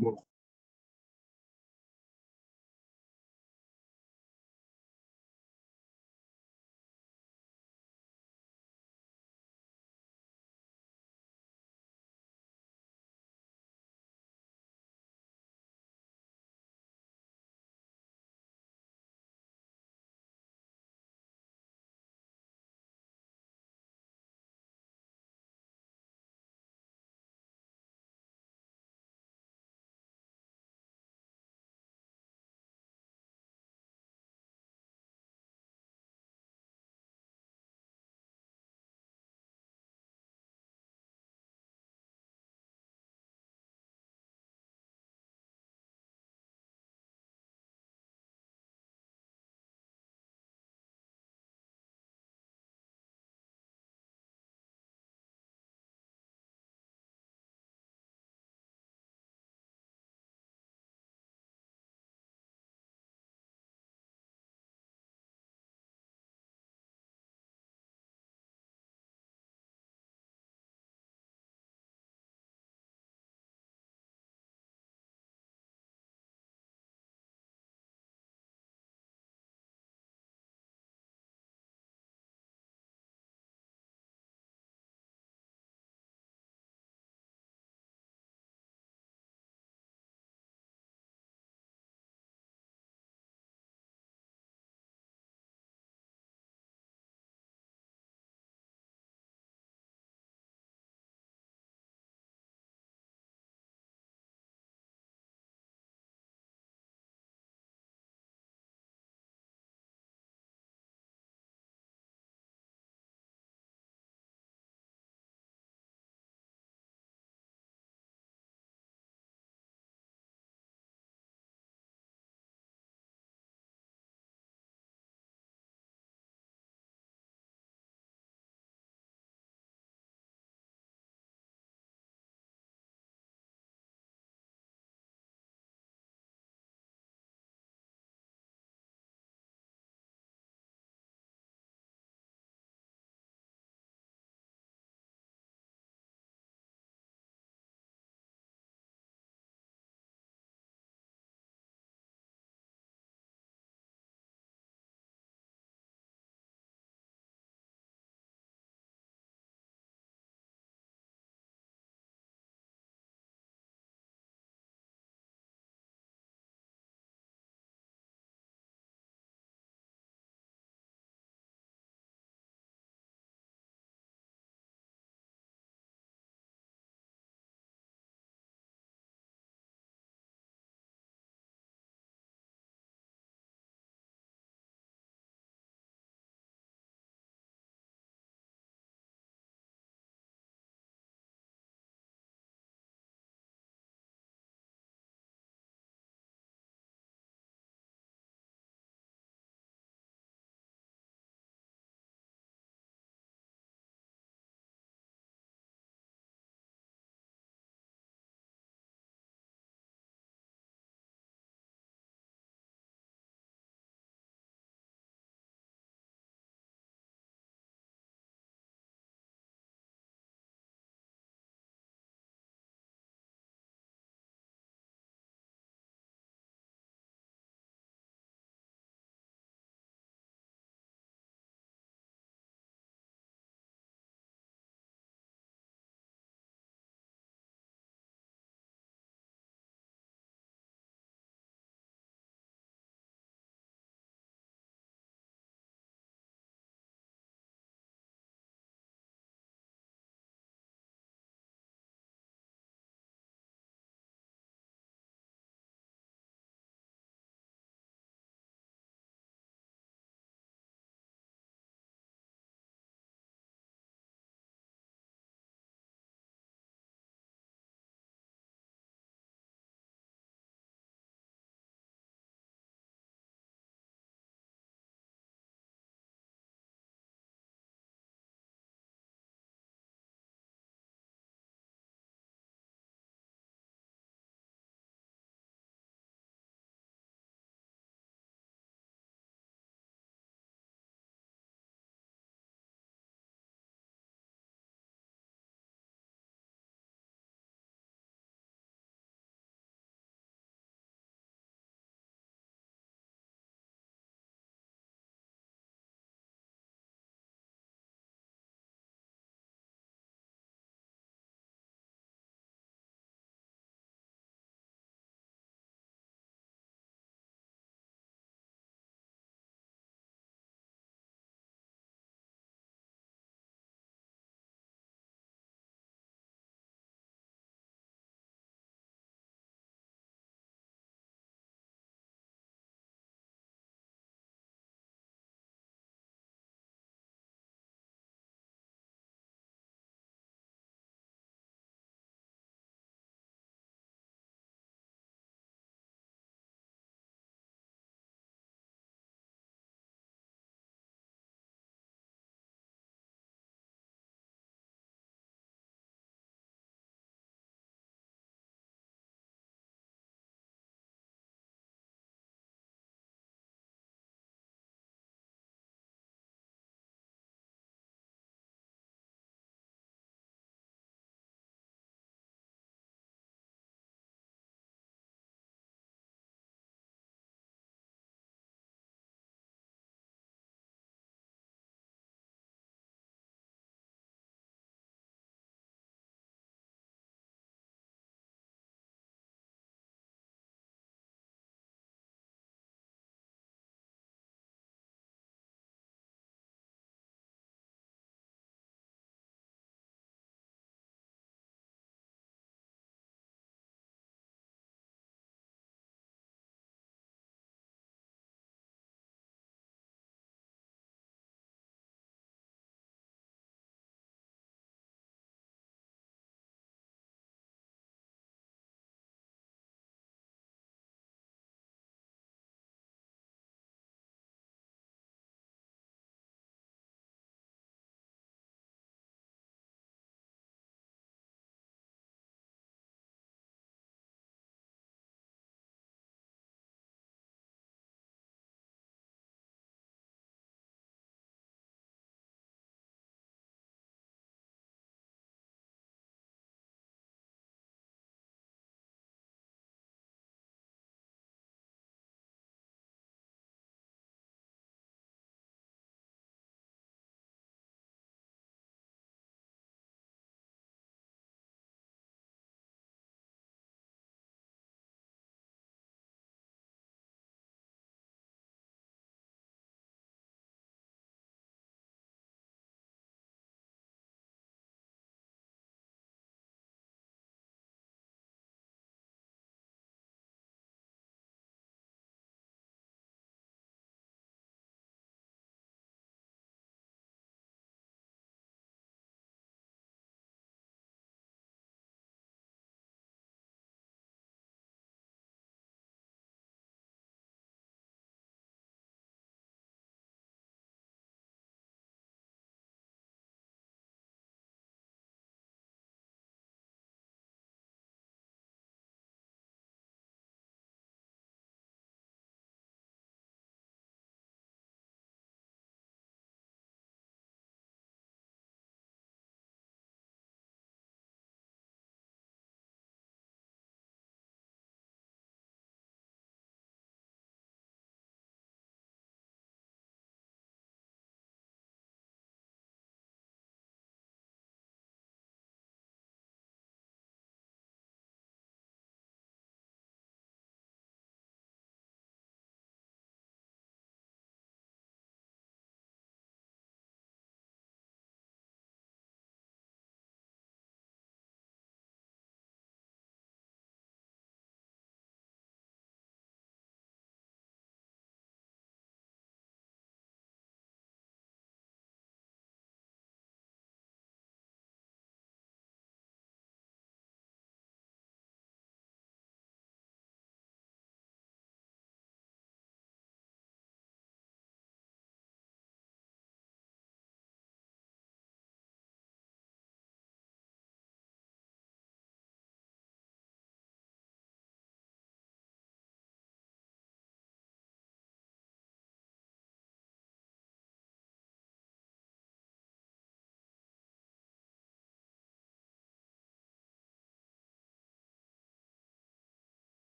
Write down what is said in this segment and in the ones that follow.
como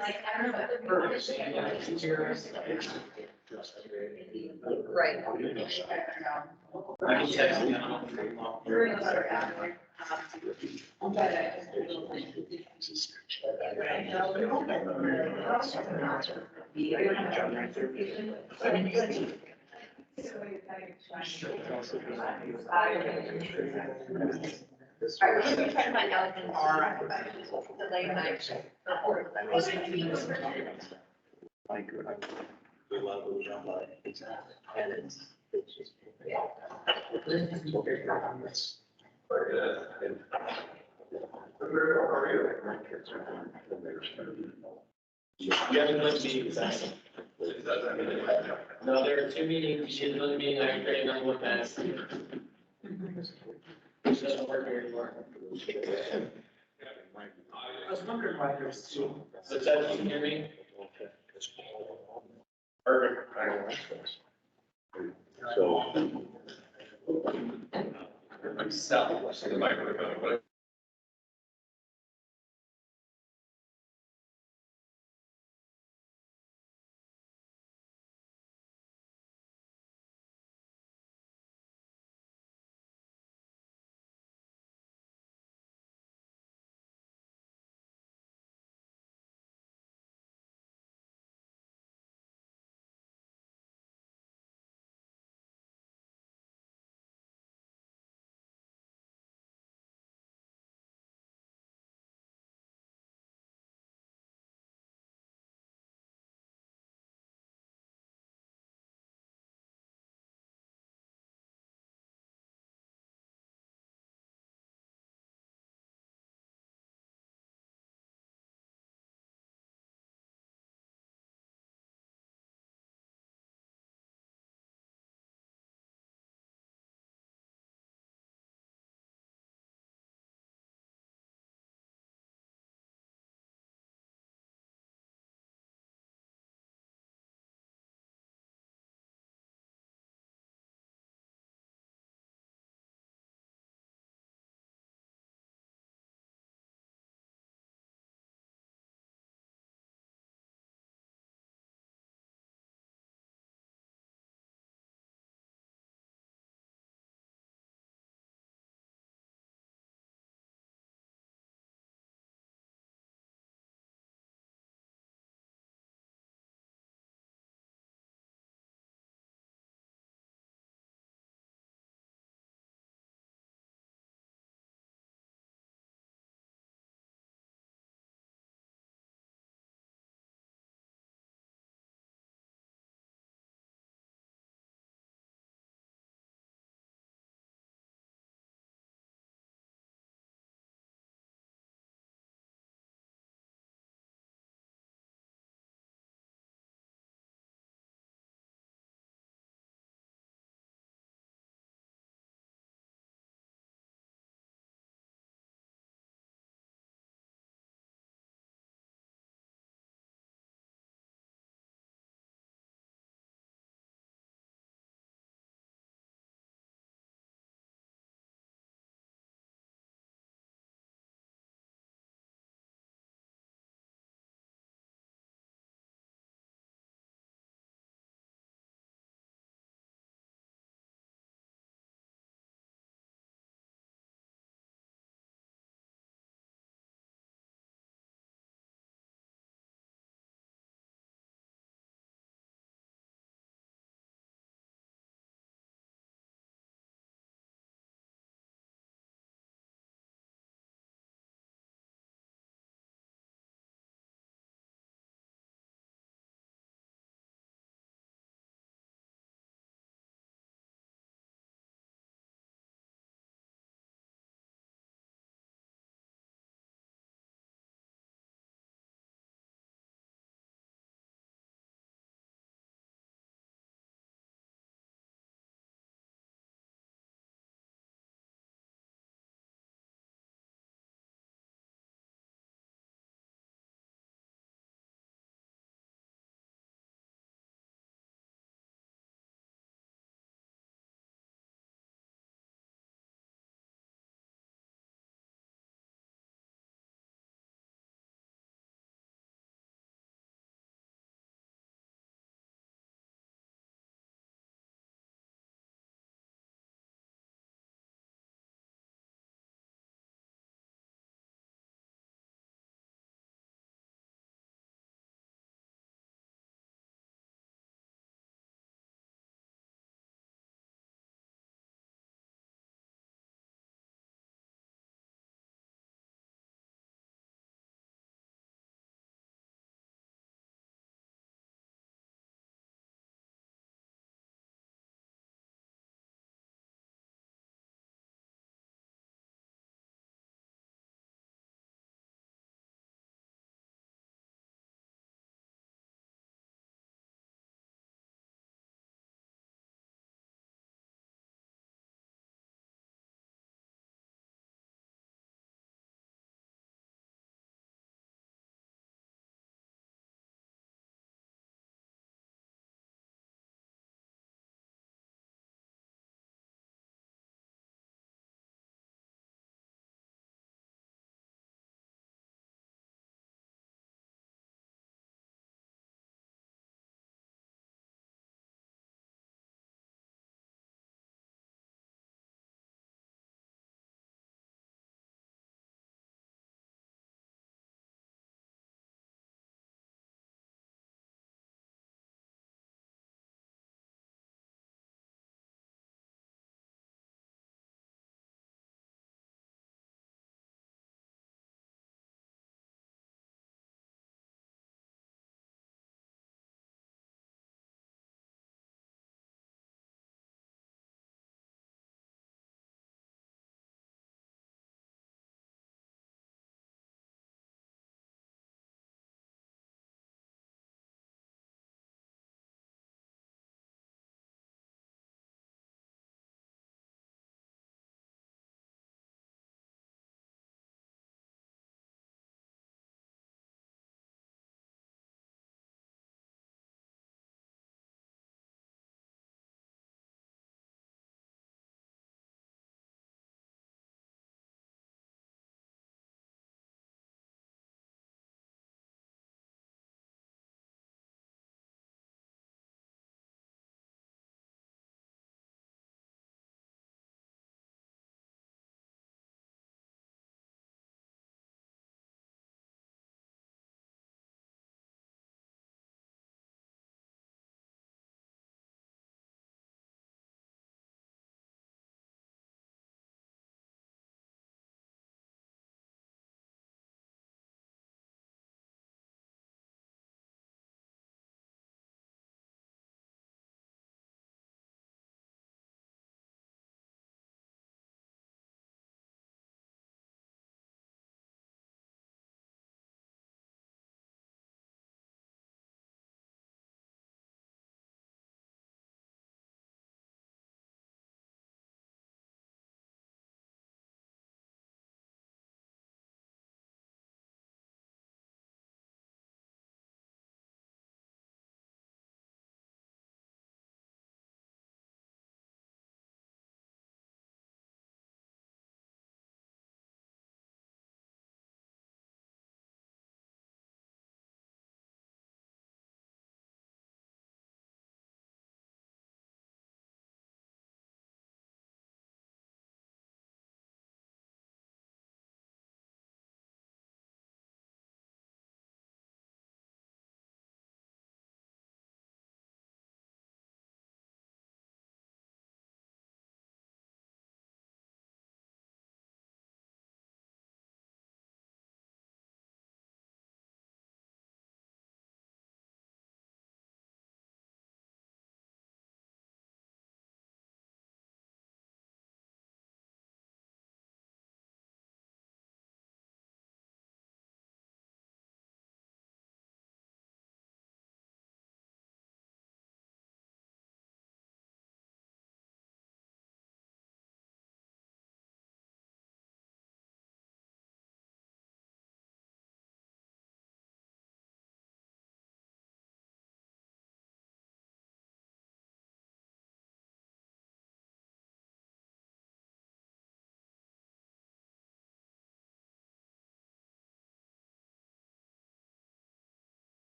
Like, I don't know about the purpose. Right. All right, we're gonna try to find out the late night report. We love the jump on it. Exactly. And it's just. You haven't lived meetings, that's. No, there are two meetings, you didn't live meeting, I agree, not what that's. Which doesn't work here anymore. I was wondering why there's two. So Ted, you can hear me? Perfect. So. Myself, the microphone.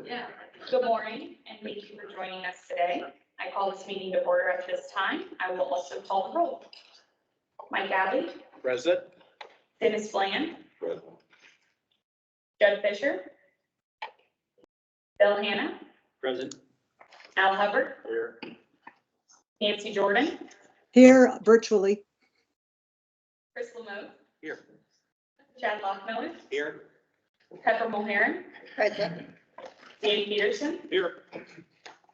Yeah. Good morning, and thank you for joining us today. I call this meeting to order at this time. I will also call the roll. Mike Abbey, Present. Dennis Bland, Present. Judd Fisher, Bill Hannah, Present. Al Hubbard, Here. Nancy Jordan, Here virtually. Chris Lemot, Here. Chad Lockmiller, Here. Pepper Mulheron, Present. Dan Peterson, Here.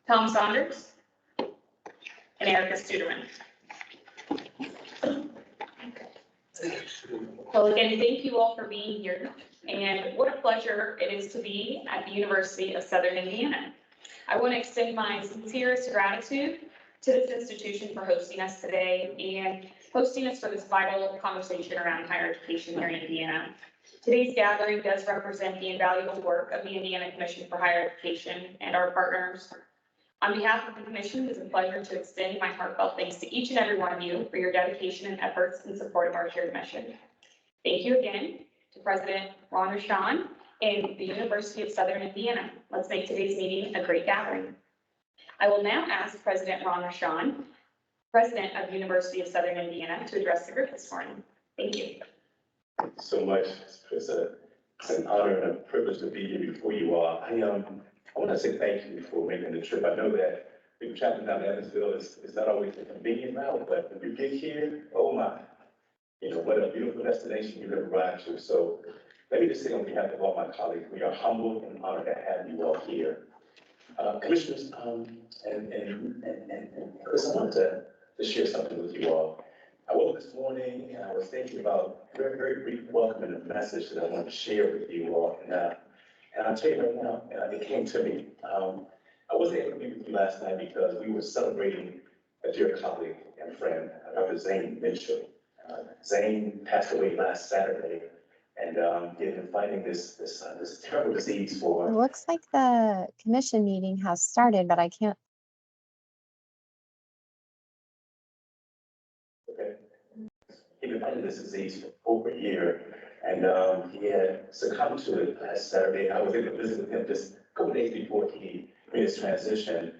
Tom Saunders, and Erica Studerman. Well, again, thank you all for being here, and what a pleasure it is to be at the University of Southern Indiana. I want to extend my sincerest gratitude to this institution for hosting us today and hosting us for this vital conversation around higher education here in Indiana. Today's gathering does represent the invaluable work of the Indiana Commission for Higher Education and our partners. On behalf of the commission, it is a pleasure to extend my heartfelt thanks to each and every one of you for your dedication and efforts in support of our shared mission. Thank you again to President Ron Rashan and the University of Southern Indiana. Let's make today's meeting a great gathering. I will now ask President Ron Rashan, President of the University of Southern Indiana, to address the group this morning. Thank you. Thank you so much. It's an honor and a privilege to be here before you all. I want to say thank you for making the trip. I know that people traveling down to Evansville is not always a convenient route, but when you get here, oh my, what a beautiful destination you have arrived to. So let me just say on behalf of all my colleagues, we are humbled and honored to have you all here. Commissioners, and Chris, I wanted to share something with you all. I woke this morning and I was thinking about a very, very brief welcome and a message that I want to share with you all. And I'll tell you right now, it came to me. I wasn't able to be with you last night because we were celebrating a dear colleague and friend, Dr. Zane Mitchell. Zane passed away last Saturday, and he had been fighting this terrible disease It for. looks like the commission meeting has started, but I can't. Okay. He'd been fighting this disease for over a year, and he had succumbed to it last Saturday. I was able to visit with him just a couple days before he made his transition,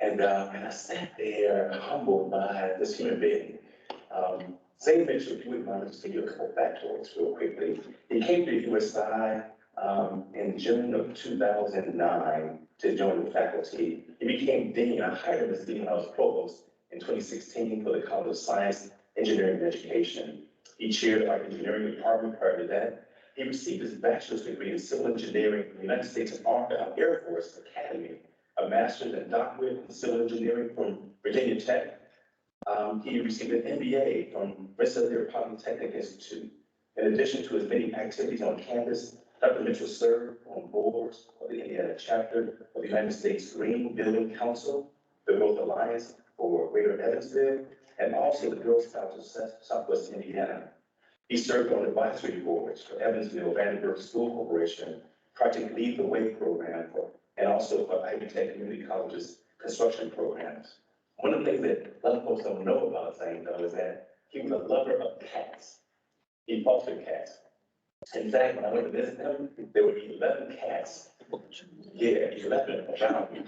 and I sat there humbled by this human being. Zane Mitchell, if you wouldn't mind, just give you a couple factoids real quickly. He came to USI in June of 2009 to join the faculty. He became dean. I hired him as dean when I was provost in 2016 for the College of Science, Engineering, and Education. He chaired our engineering department prior to that. He received his bachelor's degree in civil engineering from the United States Air Force Academy, a master's and doctorate in civil engineering from Virginia Tech. He received an MBA from Rensselaer Polytechnic Institute. In addition to his many activities on campus, Dr. Mitchell served on boards of the Indiana chapter of the United States Green Building Council, the Growth Alliance for Greater Evansville, and also the Girl Scouts of Southwest Indiana. He served on advisory boards for Evansville Vandenberg School Corporation, Project Lead the Way program, and also for Ivy Tech Community College's construction programs. One of the things that a lot of folks don't know about Zane, though, is that he was a lover of cats. He fostered cats. In fact, when I went to visit him, there were 11 cats. Yeah, 11 around me.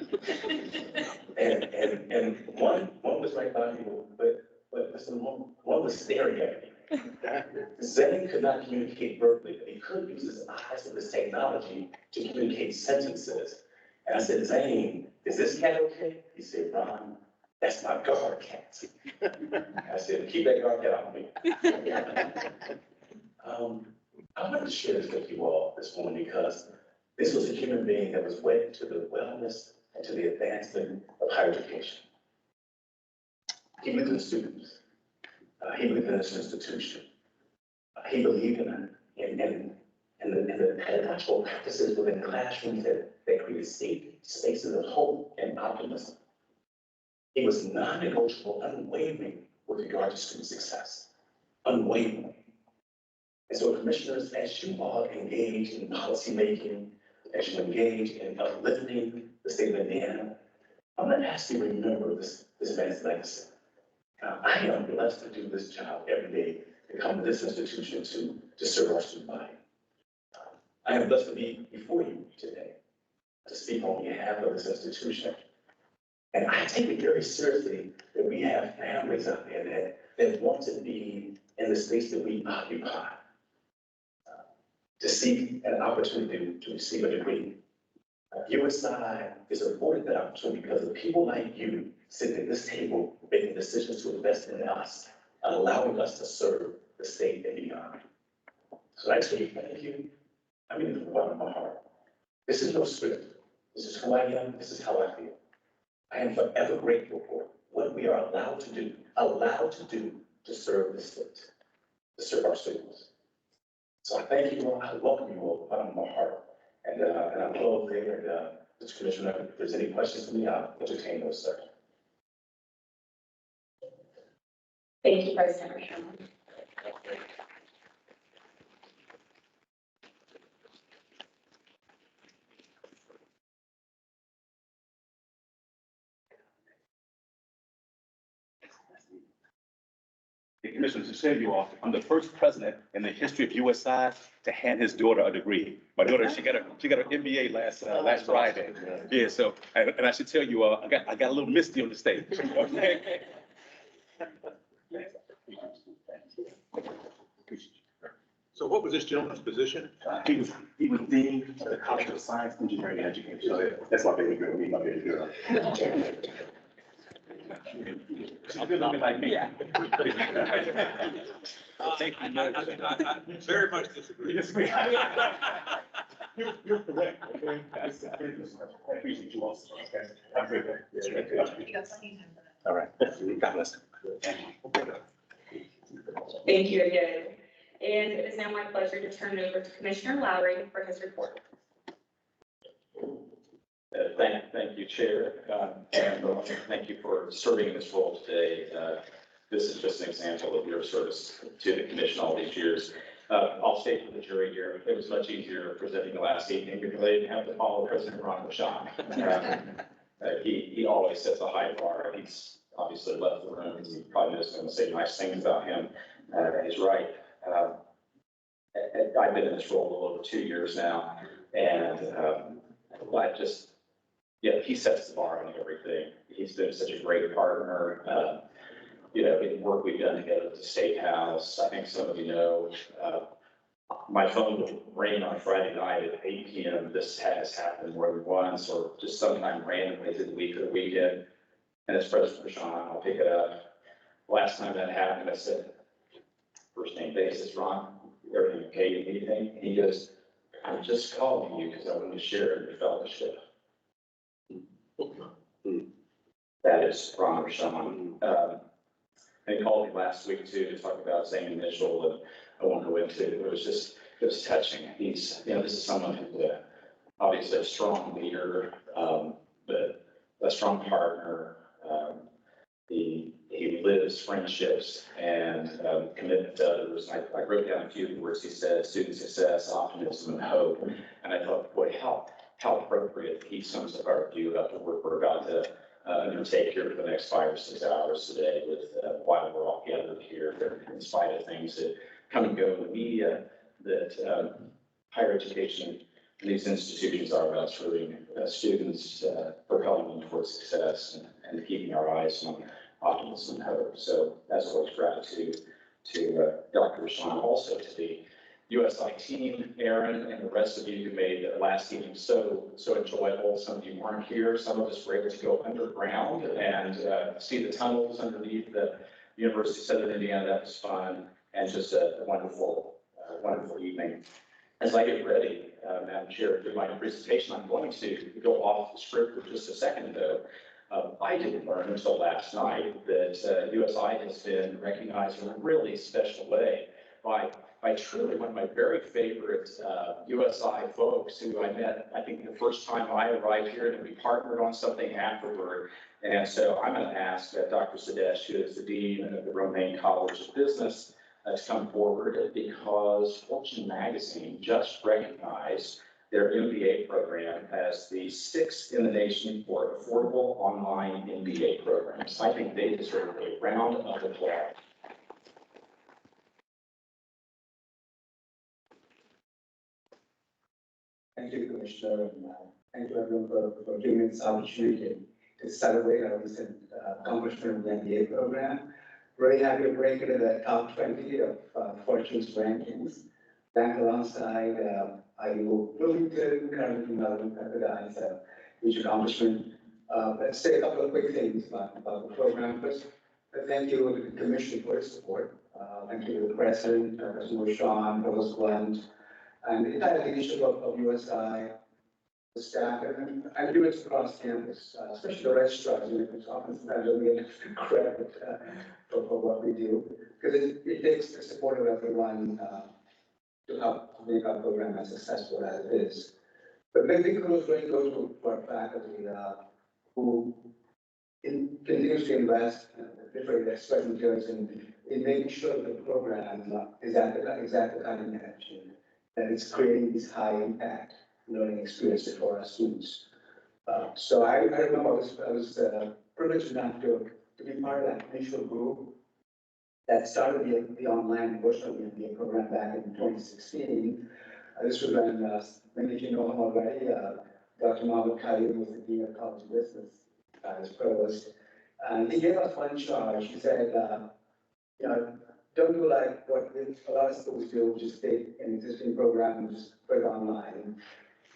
And one was right by me, but one was staring at me. Zane could not communicate verbally, but he could use his eyes with his technology to communicate sentences. And I said, Zane, is this cat okay? He said, Ron, that's my guard cat. I said, keep that guard cat off me. I wanted to share this with you all this morning because this was a human being that was wedded to the wellness and to the advancement of higher education. He believed in the students. He believed in this institution. He believed in the pedagogical practices within classrooms that created safe spaces of hope and optimism. He was non-negotiable, unwavering with regard to student success. Unwavering. And so, commissioners, as you all engage in policymaking, as you engage in uplifting the state of Indiana, I'm going to ask you to remember this man's legacy. I am blessed to do this job every day, to come to this institution to serve our student body. I am blessed to be before you today. to speak on behalf of this institution. And I take it very seriously that we have families out there that want to be in the space that we occupy, to seek an opportunity to receive a degree. USI is afforded that opportunity because of people like you sitting at this table making decisions to invest in us, allowing us to serve the state and beyond. So I say thank you. I mean, from the bottom of my heart. This is no script. This is who I am. This is how I feel. I am forever grateful for what we are allowed to do to serve the state, to serve our students. So I thank you all. I welcome you all from the bottom of my heart. And I'm close there. And Mr. Commissioner, if there's any questions for me, I'll entertain those, sir. Thank you, President Rashad. The commissioners to share you all, I'm the first president in the history of USI to hand his daughter a degree. My daughter, she got her MBA last Friday. Yeah, so, and I should tell you, I got a little misty on the stage. So what was this gentleman's position? He was dean of the College of Science, Engineering, and Education. So that's my baby girl, my baby girl. She's good looking like me. Thank you. I very much disagree. You're correct, okay? I appreciate you also, okay? I'm good. All right. God bless. Thank you again. And it is now my pleasure to turn it over to Commissioner Lowry for his report. Thank you, Chair, and thank you for serving in this role today. This is just an example of your service to the commission all these years. I'll state for the jury here, it was much easier presenting the last evening because they didn't have to follow President Ron Basham. He always sets a high bar. He's obviously left the room. He probably knows going to say nice things about him. He's right. I've been in this role a little over 2 years now, and he sets the bar on everything. He's been such a great partner. In the work we've done together at the State House, I think some of you know, my phone will ring on Friday night at 8 p.m. This has happened more than once, or just sometime randomly through the week or the weekend. And it's President Rashawn, I'll pick it up. Last time that happened, I said, first name basis, Ron, everything okay, anything? And he goes, I'm just calling you because I want to share in your fellowship. That is Ron Rashawn. He called me last week too to talk about same initial, and I won't go into it. It was touching. This is someone who's obviously a strong leader, but a strong partner. He lives friendships and commitment to others. I wrote down a few of the words he said: student success, optimism, and hope. And I thought, boy, how appropriate he sums up our view about the work we're about to undertake here for the next 5 or 6 hours today, with while we're all gathered here, in spite of things that come and go in the media, that higher education and these institutions are about serving students, propelling them towards success, and keeping our eyes on optimism and hope. So as always, gratitude to Dr. Rashawn, also to the USI team, Aaron, and the rest of you who made last evening so enjoyable. Some of you weren't here. Some of us were able to go underground and see the tunnels underneath the University of Southern Indiana. That was fun, and just a wonderful evening. As I get ready, Madam Chair, to do my presentation, I'm going to go off the script for just a second, though. I didn't learn until last night that USI has been recognized in a really special way by truly one of my very favorite USI folks who I met, I think, the first time I arrived here, and we partnered on something afterward. And so I'm going to ask Dr. Sadesh, who is the Dean of the Romaine College of Business, to come forward, because Fortune magazine just recognized their MBA program as the 6th in the nation for affordable online MBA programs. I think they deserve a round of applause. Thank you, Commissioner, and thank you everyone for giving me this opportunity to celebrate our recent accomplishment of the MBA program. Really happy to break into the top 20 of Fortune's rankings. Ranked alongside IU Bloomington, currently Melbourne, Pepperdine, so huge accomplishment. Let's say a couple of quick things about the program. First, thank you to the Commission for its support. Thank you to the President, President Sean, Provost Blunt, and the entire leadership of USI, the staff, and units across campus, especially the registrars, which often sometimes don't get credit for what we do, because it takes the support of everyone to help make our program as successful as it is. But maybe kudos really goes to our faculty who continues to invest different expenditures in making sure that the program is at the cutting edge, and that it's creating these high impact learning experiences for our students. So I remember I was privileged enough to be part of that initial group that started the online version of the MBA program back in 2016. This was when many of you know him already. Dr. Mahmoud Kayyum was the Dean of College of Business as provost. And he gave us one charge. He said, don't do like what a lot of schools do, just take an existing program and just put it online.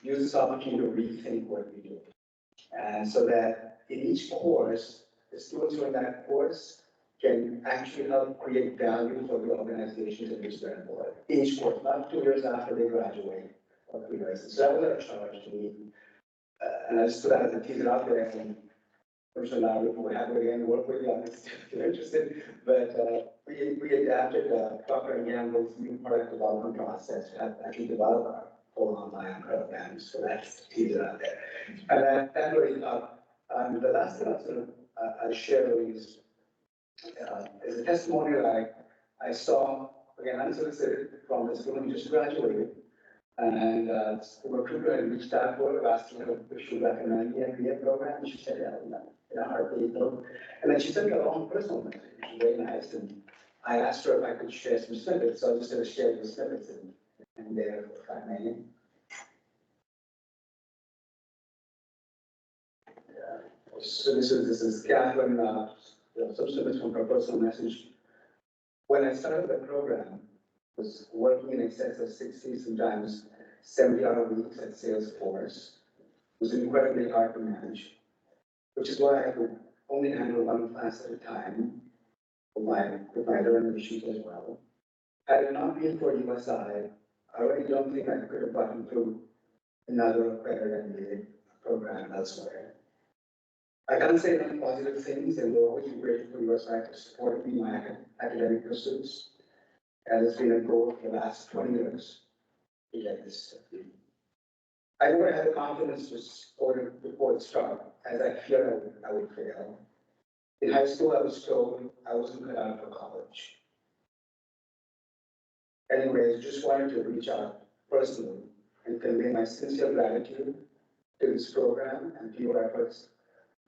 Use this opportunity to rethink what we do. And so that in each course, the students who are in that course can actually help create value for the organizations in which they're employed. Each course, not 2 years after they graduate or 3 years. So that was our charge to me. And I just put that as a teaser out there, and Commissioner Lowry, we're happy again to work with you on this if you're interested. But we adapted Procter & Gamble's new product development process to actually develop our full online programs. So that's the teaser out there. And that really the last thing I'll share is a testimonial I saw, again, unsolicited, from the student who just graduated. And the recruiter had reached out to her, asked her if she would recommend the MBA program. And she said, yeah, in a heartbeat. And then she sent me a long personal message, which was very nice. And I asked her if I could share some snippets. So I just sort of shared the snippets and there, if I may. So this is Catherine, some snippets from her personal message. When I started the program, I was working in excess of 60, sometimes 70-hour weeks at Salesforce. It was incredibly hard to manage, which is why I could only handle one class at a time with my learning issues as well. Had it not been for USI, I really don't think I could have gotten through another accredited MBA program elsewhere. I can't say enough positive things, and we're always grateful for USI for supporting my academic pursuits. And it's been a goal for the last 20 years to get this. I never had the confidence to support it before it started, as I feared I would fail. In high school, I was told I wasn't cut out for college. Anyways, just wanted to reach out personally and convey my sincere gratitude to this program and to your efforts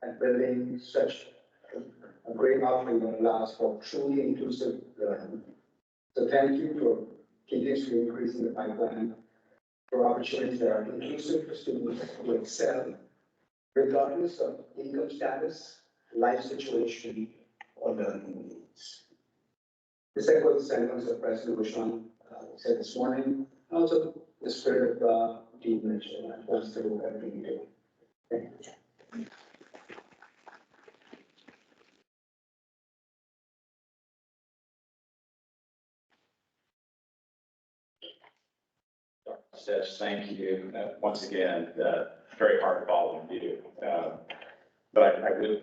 at building such a great offering that allows for truly inclusive learning. So thank you for continuously increasing the pipeline for opportunities that are inclusive for students who excel, regardless of income status, life situation, or learning needs. This echoes the sentiments of President Bushon said this morning, and also the spirit of Dean Mitchell and wants to do everything you do. Thank you. Dr. Stitch, thank you. Once again, very hard to follow you. But I would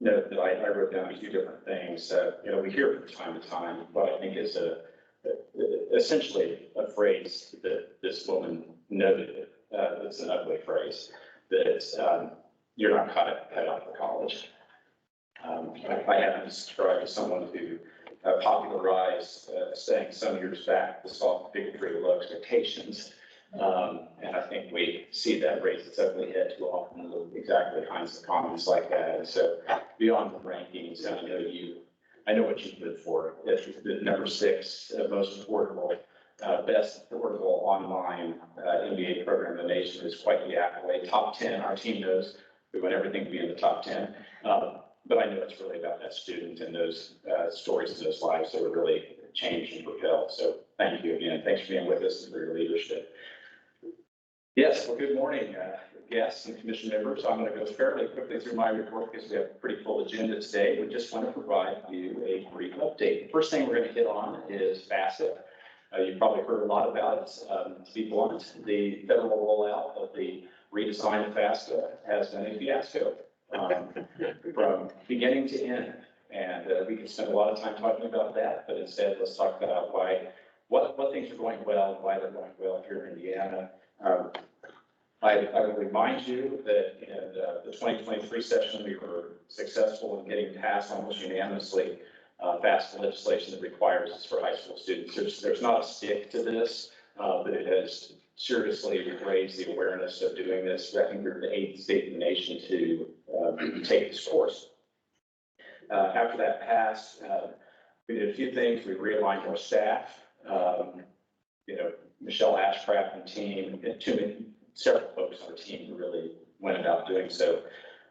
note that I wrote down a few different things. We hear from time to time what I think is essentially a phrase that this woman noted. It's an ugly phrase, that you're not cut out for college. I haven't described as someone who popularized saying some years back, the soft bigotry of low expectations. And I think we see that raise its ugly head too often with exactly the kinds of comments like that. And so beyond the rankings, I know what you did for it. It's the number 6 most affordable best affordable online MBA program in the nation is quite the accolade. Top 10, our team knows we want everything to be in the top 10. But I know it's really about that student and those stories and those lives that were really changed and propelled. So thank you again. Thanks for being with us and for your leadership. Yes, well, good morning, guests and commission members. I'm going to go fairly quickly through my report because we have a pretty full agenda today. We just want to provide you a brief update. The first thing we're going to hit on is FAFSA. You've probably heard a lot about it. To be blunt, the federal rollout of the redesign of FAFSA has been a fiasco from beginning to end. And we can spend a lot of time talking about that, but instead let's talk about what things are going well and why they're going well here in Indiana. I will remind you that in the 2023 session, we were successful in getting passed almost unanimously FAFSA legislation that requires this for high school students. There's not a stick to this, but it has seriously raised the awareness of doing this. I think we're the 8th state in the nation to take this course. After that passed, we did a few things. We realigned our staff. Michelle Ashcraft and team, several folks on the team who really went about doing so.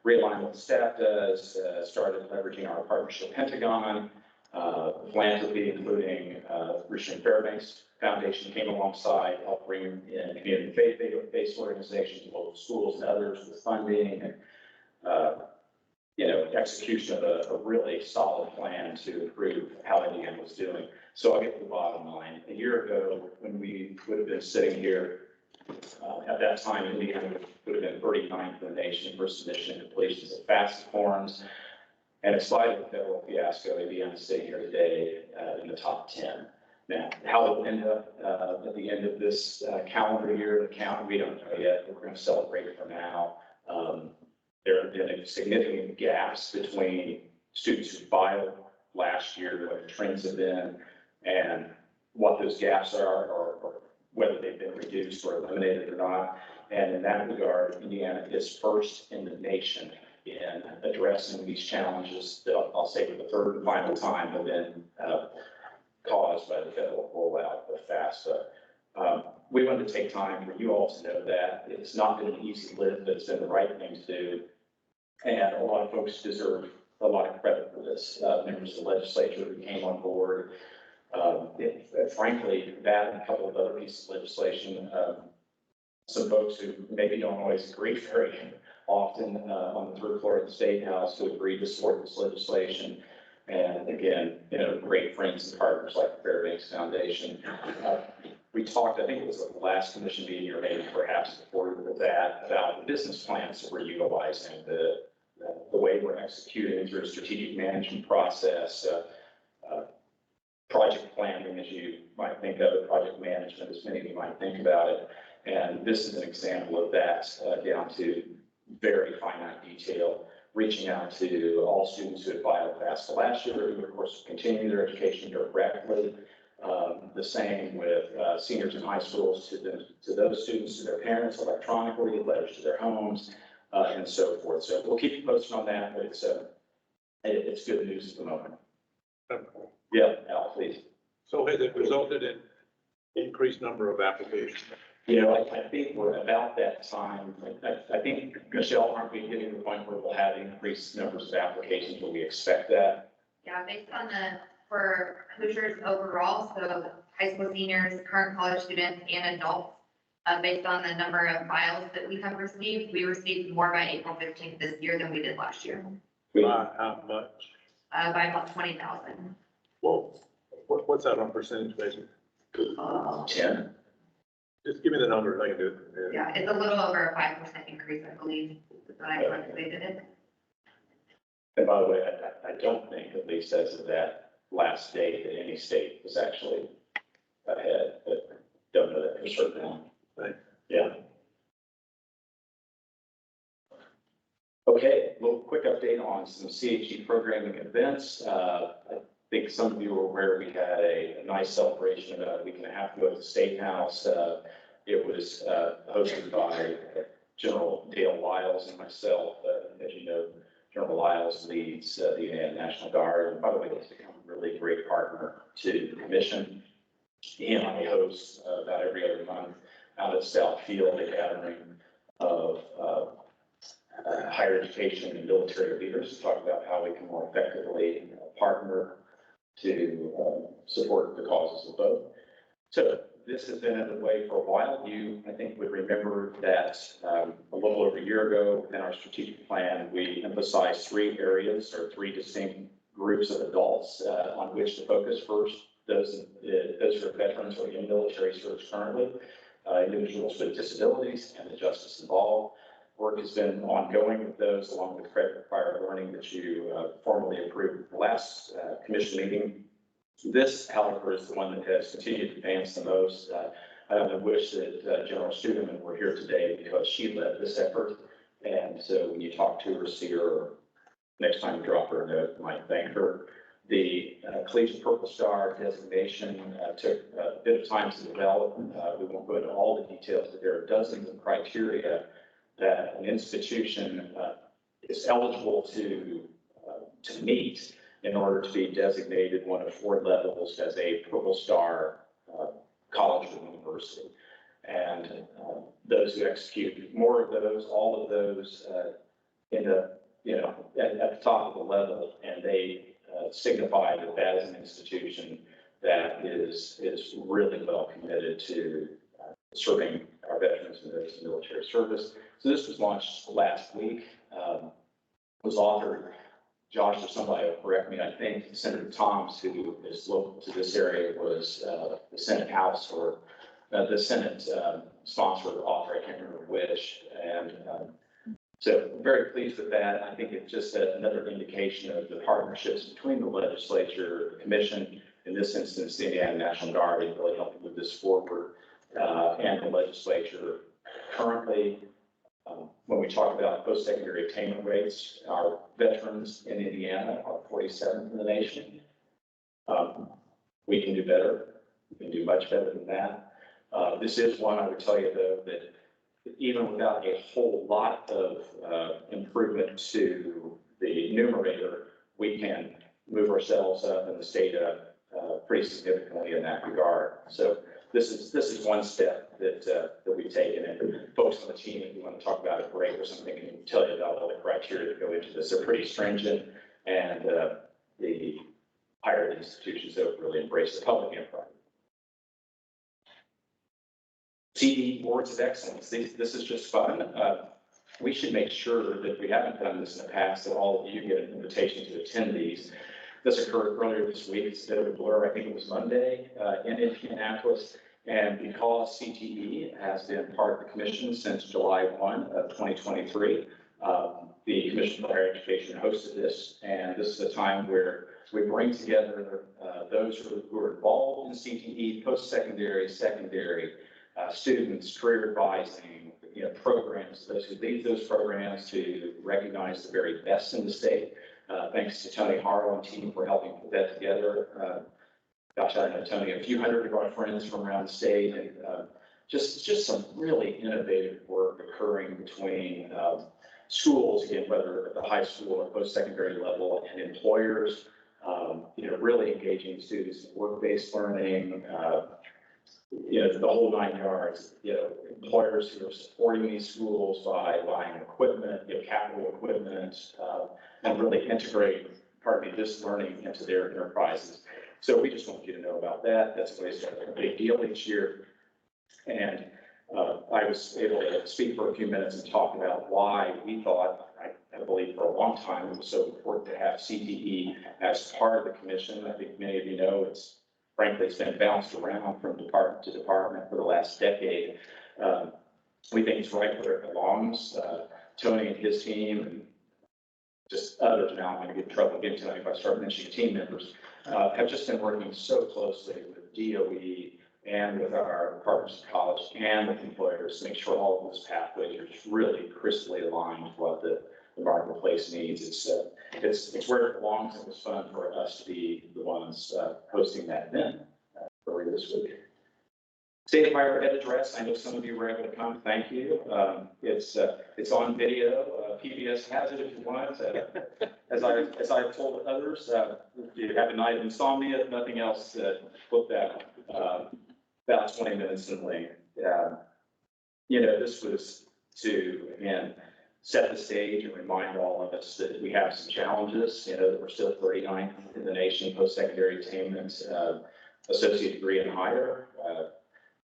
Realigned what the staff does, started leveraging our partnership Pentagon, philanthropy, including Richard Fairbanks Foundation came alongside, helped bring in community faith-based organizations, local schools and others with funding and execution of a really solid plan to improve how Indiana was doing. So I'll get to the bottom line. A year ago, when we would have been sitting here, at that time, Indiana would have been 39th in the nation for submission and completions of FAFSA forms. And in spite of the federal fiasco, Indiana is sitting here today in the top 10. Now, how it will end up at the end of this calendar year, we don't know yet. We're going to celebrate it for now. There have been significant gaps between students who filed last year, what the trends have been, and what those gaps are, or whether they've been reduced or eliminated or not. And in that regard, Indiana is first in the nation in addressing these challenges that I'll say for the third and final time have been caused by the federal rollout of FAFSA. We wanted to take time for you all to know that it's not been an easy lift, but it's been the right thing to do. And a lot of folks deserve a lot of credit for this. Members of the legislature who came on board. Frankly, that and a couple of other pieces of legislation, some folks who maybe don't always agree very often on the third floor of the State House who agreed to support this legislation. And again, great friends and partners like the Fairbanks Foundation. We talked, I think it was at the last commission meeting or maybe perhaps before that, about the business plans that we're utilizing, the way we're executing through a strategic management process, project planning, as you might think of it, project management, as many of you might think about it. And this is an example of that down to very finite detail, reaching out to all students who had filed FAFSA last year, who of course continuing their education directly. The same with seniors in high schools, to those students, to their parents electronically, letters to their homes, and so forth. So we'll keep you posted on that, but it's good news at the moment. Yeah, Al, please. So has it resulted in increased number of applications? I think we're about that time. I think, Michelle, aren't we getting to the point where we'll have increased numbers of applications when we expect that? Yeah, based on for Hoosiers overall, so high school seniors, current college students and adults, based on the number of files that we have received, we received more by April 15th this year than we did last year. How much? By about 20,000. Whoa, what's that on percentage basis? 10. Just give me the numbers, I can do it. Yeah, it's a little over a 5% increase, I believe, is what I calculated it. And by the way, I don't think, at least as of that last date, that any state was actually ahead, but don't know that for certain. Thanks. Yeah. Okay, a little quick update on some CHE programming events. I think some of you are aware we had a nice celebration about a week and a half ago at the State House. It was hosted by General Dale Lyles and myself. As you know, General Lyles leads the National Guard, and by the way, he's become a really great partner to the commission. he and I host about every other month out at South Field, a gathering of higher education and military leaders to talk about how we can more effectively partner to support the causes of both. So this has been underway for a while. You, I think, would remember that a little over a year ago in our strategic plan, we emphasized three areas or three distinct groups of adults on which to focus. First, those who are veterans or in military service currently, individuals with disabilities, and the justice involved. Work has been ongoing with those, along with credit required learning that you formally approved at the last commission meeting. This, however, is the one that has continued to advance the most. I wish that General Studeman were here today because she led this effort. And so when you talk to her, see her, next time you drop her a note, you might thank her. The Collegiate Purple Star designation took a bit of time to develop. We won't go into all the details, but there are dozens of criteria that an institution is eligible to meet in order to be designated one of 4 levels as a Purple Star college or university. And those who execute more of those, all of those end up, at the top of the level, and they signify that that is an institution that is really well committed to serving our veterans and those in military service. So this was launched last week, was authored, Josh or somebody will correct me, I think Senator Thomas, who is local to this area, was the Senate House or the Senate sponsored author, I can't remember which. And so very pleased with that. I think it's just another indication of the partnerships between the legislature, the commission, in this instance, the Indiana National Guard, in really helping move this forward, and the legislature. Currently, when we talk about post-secondary attainment rates, our veterans in Indiana are 47th in the nation. We can do better. We can do much better than that. This is one I would tell you, though, that even without a whole lot of improvement to the numerator, we can move ourselves up and the state up pretty significantly in that regard. So this is one step that we've taken, and folks on the team, if you want to talk about a break or something, can tell you about all the criteria that go into this. They're pretty stringent, and the higher ed institutions have really embraced the public and private. CE Boards of Excellence. This is just fun. We should make sure that we haven't done this in the past, that all of you get an invitation to attend these. This occurred earlier this week. It's a bit of a blur. I think it was Monday in Indianapolis. And because CTE has been part of the commission since July 1 of 2023, the Commission for Higher Education hosted this. And this is a time where we bring together those who are involved in CTE, post-secondary, secondary, students, career advising, programs, those who lead those programs, to recognize the very best in the state. Thanks to Tony Harlow and team for helping put that together. Gosh, I know Tony, a few hundred of our friends from around the state, and just some really innovative work occurring between schools, again, whether at the high school or post-secondary level, and employers, really engaging students in work-based learning, the whole 9 yards. Employers who are supporting these schools by buying equipment, capital equipment, and really integrating, this learning into their enterprises. So we just want you to know about that. That's always a big deal each year. And I was able to speak for a few minutes and talk about why we thought, I believe for a long time, it was so important to have CTE as part of the commission. I think many of you know frankly, it's been bounced around from department to department for the last decade. We think it's right where it belongs. Tony and his team, and just others now, I'm going to get in trouble again tonight if I start mentioning team members, have just been working so closely with DOE and with our partners at college and with employers to make sure all of those pathways are just really crisply aligned with what the marketplace needs. It's where it belongs, and it was fun for us to be the ones hosting that event earlier this week. State of Higher Ed address. I know some of you were able to come. Thank you. It's on video. PBS has it if you want. As I've told others, if you have a night of insomnia, if nothing else, flip that about 20 minutes in length. This was to, again, set the stage and remind all of us that we have some challenges, that we're still 39th in the nation, post-secondary attainment, associate degree and higher.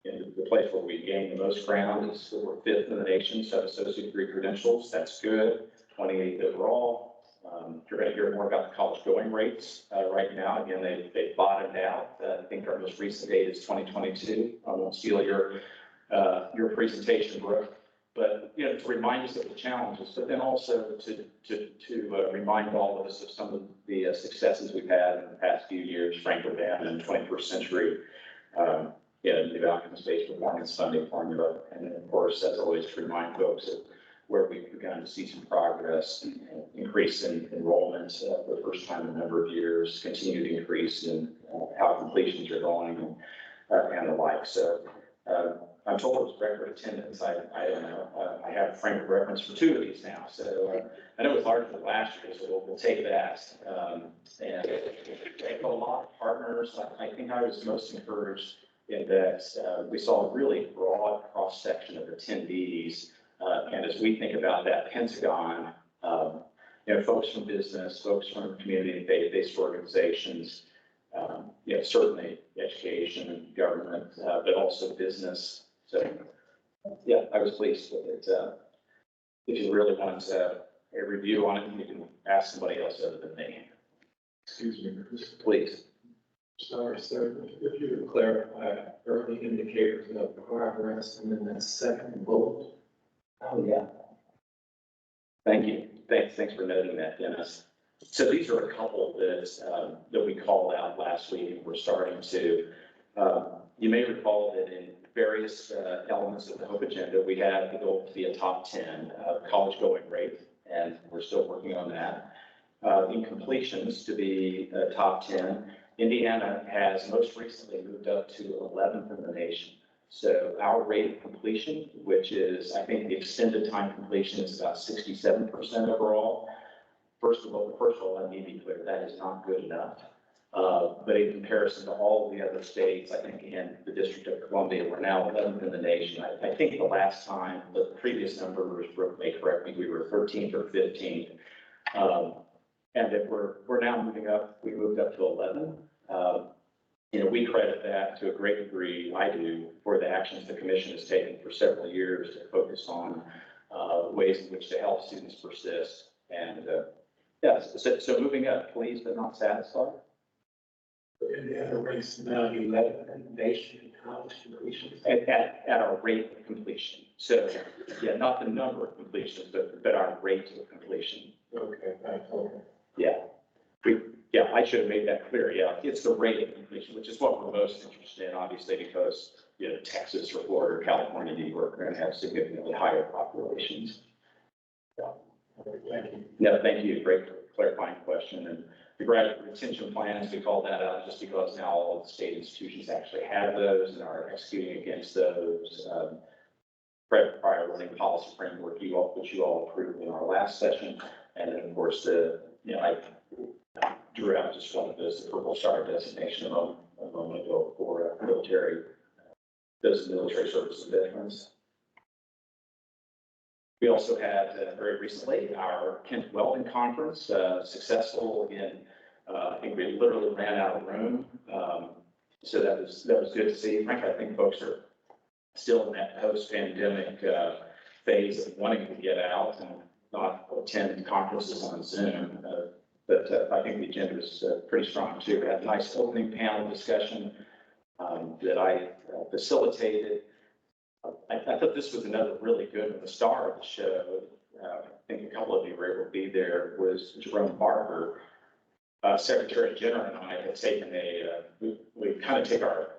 The place where we gain the most ground is we're 5th in the nation, so associate degree credentials, that's good, 28th overall. You're going to hear more about the college going rates right now. Again, they've bottomed out. I think our most recent date is 2022. I won't steal your presentation, Brooke. But, to remind us of the challenges, but then also to remind all of us of some of the successes we've had in the past few years, Franklin Dam and 21st century, the outcomes-based performance funding formula. And then, of course, as always, to remind folks of where we've begun to see some progress, increase in enrollment for the first time in a number of years, continued increase in how completions are going and the like. So I'm told it was record attendance. I don't know. I have a frame of reference for 2 of these now. So I know it's larger than last year, so we'll take that. And a lot of partners. I think I was most encouraged in that we saw a really broad cross-section of attendees. And as we think about that Pentagon, folks from business, folks from community faith-based organizations, certainly education and government, but also business. So, yeah, I was pleased with it. If you really want a review on it, you can ask somebody else other than me. Excuse me, Please. sorry, sir, if you could clarify early indicators of progress and then that second bullet. Oh, yeah. Thank you. Thanks for noting that, Dennis. So these are a couple that we called out last week, and we're starting to, you may recall that in various elements of the HOPE agenda, we had the goal to be a top 10 college going rate, and we're still working on that. In completions to be top 10, Indiana has most recently moved up to 11th in the nation. So our rate of completion, which is, I think the extended time completion is about 67% overall. First of all, let me be clear, that is not good enough. But in comparison to all of the other states, I think in the District of Columbia, we're now 11th in the nation. I think the last time, the previous number was, Brooke may correct me, we were 13th or 15th. And that we're now moving up, we moved up to 11. We credit that to a great degree, I do, for the actions the commission has taken for several years to focus on ways in which to help students persist. And so moving up, pleased but not satisfied. Indiana ranks now 11th in the nation in college completion. At our rate of completion. So, yeah, not the number of completions, but our rate of completion. Okay, okay. Yeah, I should have made that clear. Yeah, it's the rate of completion, which is what we're most interested in, obviously, because, Texas or Florida or California, New York are going to have significantly higher populations. Thank you. No, thank you. Great clarifying question. And the graduate retention plans, we called that out just because now all of the state institutions actually have those and are executing against those. Prior learning policy framework, which you all approved in our last session. And then, of course, I drew out just one of those, the Purple Star designation a moment ago for those military service veterans. We also had very recently our Kent Welding Conference, successful in, I think we literally ran out of room. So that was good to see. Frankly, I think folks are still in that post-pandemic phase of wanting to get out and not attend conferences on Zoom. But I think the agenda is pretty strong too. We had a nice opening panel discussion that I facilitated. I thought this was another really good one. The star of the show, I think a couple of you were able to be there, was Jerome Barker. Secretary General and I have taken we kind of take our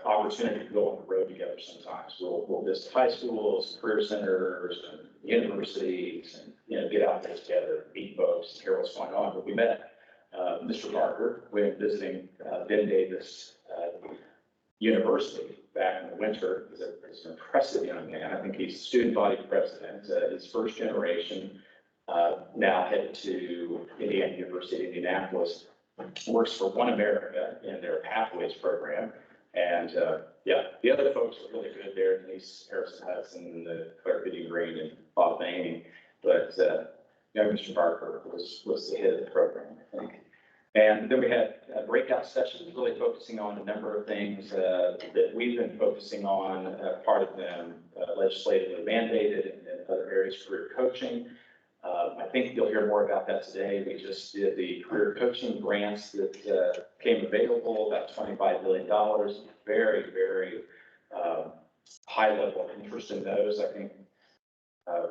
opportunity to go on the road together sometimes. We'll visit high schools, career centers, and universities, and get out there together, meet folks, and hear what's going on. But we met Mr. Barker when visiting Ben Davis University back in the winter. He's an impressive young man. I think he's student body president. His first generation, now headed to Indiana University, Indianapolis. works for One America in their Pathways program. And, yeah, the other folks are really good there, Denise Harrison Hudson, Claire Biddy Green, and Bob Manning. But, Mr. Barker was the head of the program, I think. And then we had breakout sessions really focusing on a number of things that we've been focusing on, part of them legislatively mandated, and then other areas, career coaching. I think you'll hear more about that today. We just did the career coaching grants that came available, about $25 million. Very, very high level of interest in those. I think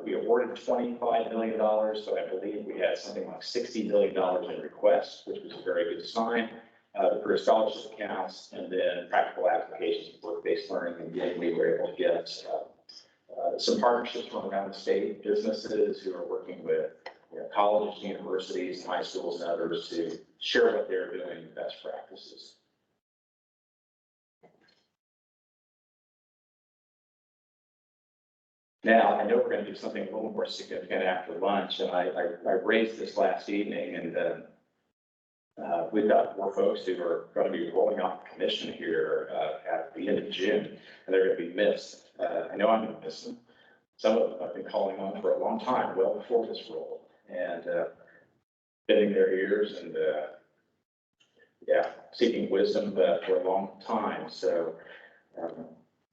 we awarded $25 million, so I believe we had something like $60 million in requests, which was a very good sign. The career scholarship accounts, and then practical applications of work-based learning. And again, we were able to get some partnerships from around the state, businesses who are working with colleges, universities, high schools, and others to share what they're doing, best practices. Now, I know we're going to do something a little more significant after lunch, and I raised this last evening, and we've got 4 folks who are going to be rolling off the commission here at the end of June, and they're going to be missed. I know I'm going to miss them. Some of them I've been calling on for a long time, well before this role, and bending their ears and seeking wisdom for a long time. So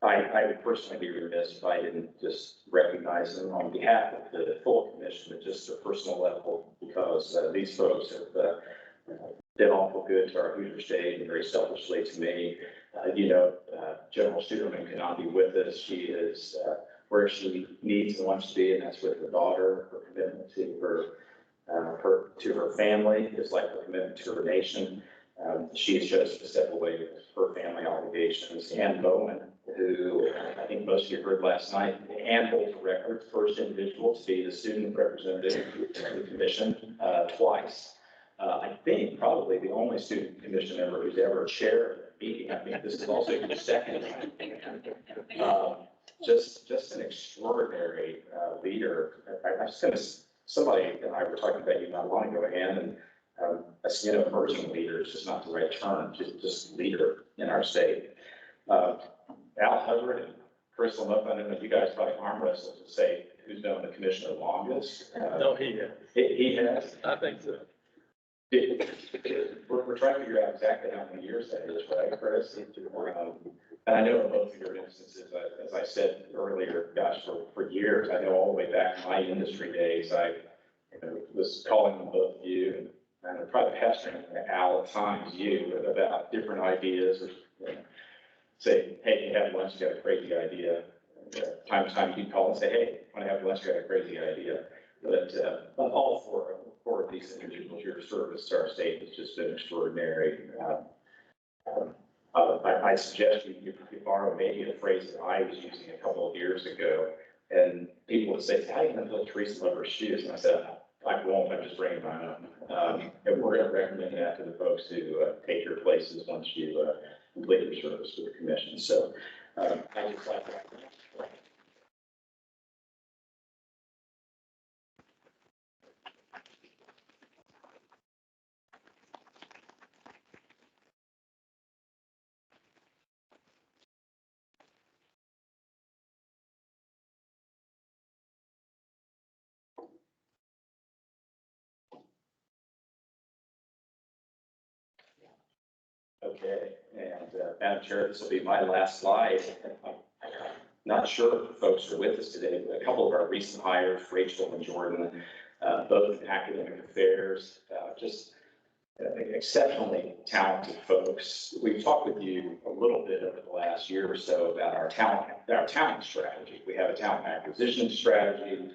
I would personally be remiss if I didn't just recognize them on behalf of the full commission at just a personal level, because these folks have been awful good to our Hoosier State and very selfishly to me. General Studerman cannot be with us. She is where she needs and wants to be, and that's with her daughter. Her commitment to her family is like her commitment to her nation. She has chosen to step away with her family obligations. And Bowen, who I think most of you heard last night, and holds the record, first individual to be the student representative of the commission twice. I think probably the only student commission member who's ever chaired a meeting. I think this is also your second. Just an extraordinary leader. I was going to, somebody and I were talking about you not long ago, and emerging leader is just not the right term, just leader in our state. Al Hubbard and Chris Lamuff, I don't know if you guys probably arm wrestle to say who's been on the commission the longest. No, he has. He has. I think so. We're trying to figure out exactly how many years that is, right, Chris? And I know in both of your instances, as I said earlier, gosh, for years, I know all the way back to my industry days, I was calling on both of you and probably pestering Al at times, you, about different ideas. Say, hey, you have lunch, you got a crazy idea. Time to time you'd call and say, hey, when I have lunch, you got a crazy idea. But all four of these individuals, your service to our state has just been extraordinary. I suggest you borrow maybe a phrase that I was using a couple of years ago, and people would say, how are you going to fill Teresa Lover's shoes? And I said, I won't, I'm just bringing my own. And we're going to recommend that to the folks who take your places once you complete your service with the commission. So I just like that. Okay, and Madam Chair, this will be my last slide. I'm not sure if folks are with us today, but a couple of our recent hires, Rachel and Jordan, both in academic affairs, just exceptionally talented folks. We've talked with you a little bit over the last year or so about our talent strategy. We have a talent acquisition strategy.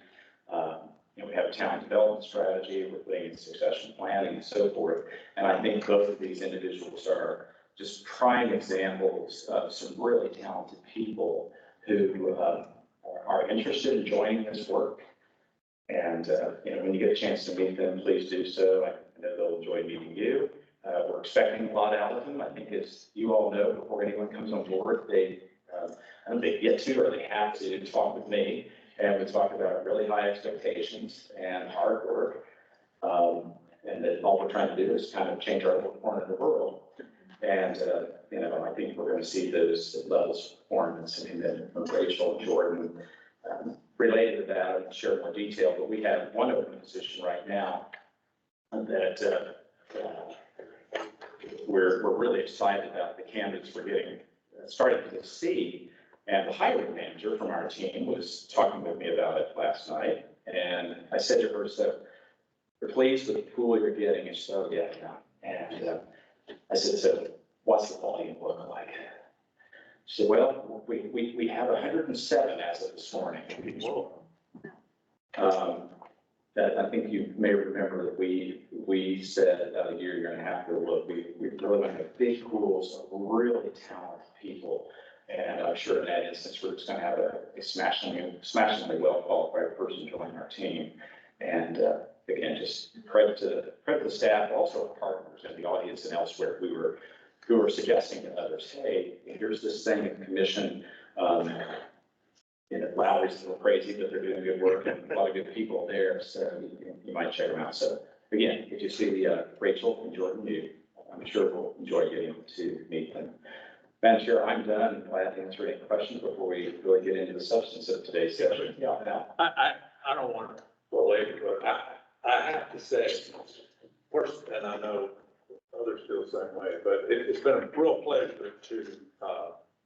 We have a talent development strategy. We're putting in succession planning and so forth. And I think both of these individuals are just prime examples of some really talented people who are interested in joining this work. And when you get a chance to meet them, please do so. I know they'll enjoy meeting you. We're expecting a lot out of them. I think, as you all know, before anyone comes on board, they get to, or they have to talk with me. And we talk about really high expectations and hard work. and that all we're trying to do is kind of change our little corner of the world. And, you know, I think we're going to see those levels of performance. I mean, that Rachel and Jordan related to that, I'll share more detail, but we have one open position right now that we're really excited about the candidates we're getting started to see. And the hiring manager from our team was talking with me about it last night. And I said to her, so you're pleased with the pool you're getting? And she said, oh, yeah. And I said, so what's the volume look like? She said, well, we have 107 as of this morning. That I think you may remember that we said about a year and a half ago, look, we really want to have big pools of really talented people. And I'm sure in that instance, we're just going to have a smashingly well qualified person join our team. And again, just credit to the staff, also our partners in the audience and elsewhere who were suggesting to others, hey, here's this thing in commission. You know, Lowry's a little crazy, but they're doing good work and a lot of good people there. So you might check them out. So again, if you see Rachel and Jordan, I'm sure we'll enjoy getting to meet them. Madam Chair, I'm done. I'm glad to answer any questions before we really get into the substance of today's session. Yeah, now. I don't want to belabor, but I have to say, first, and I know others feel the same way, but it's been a real pleasure to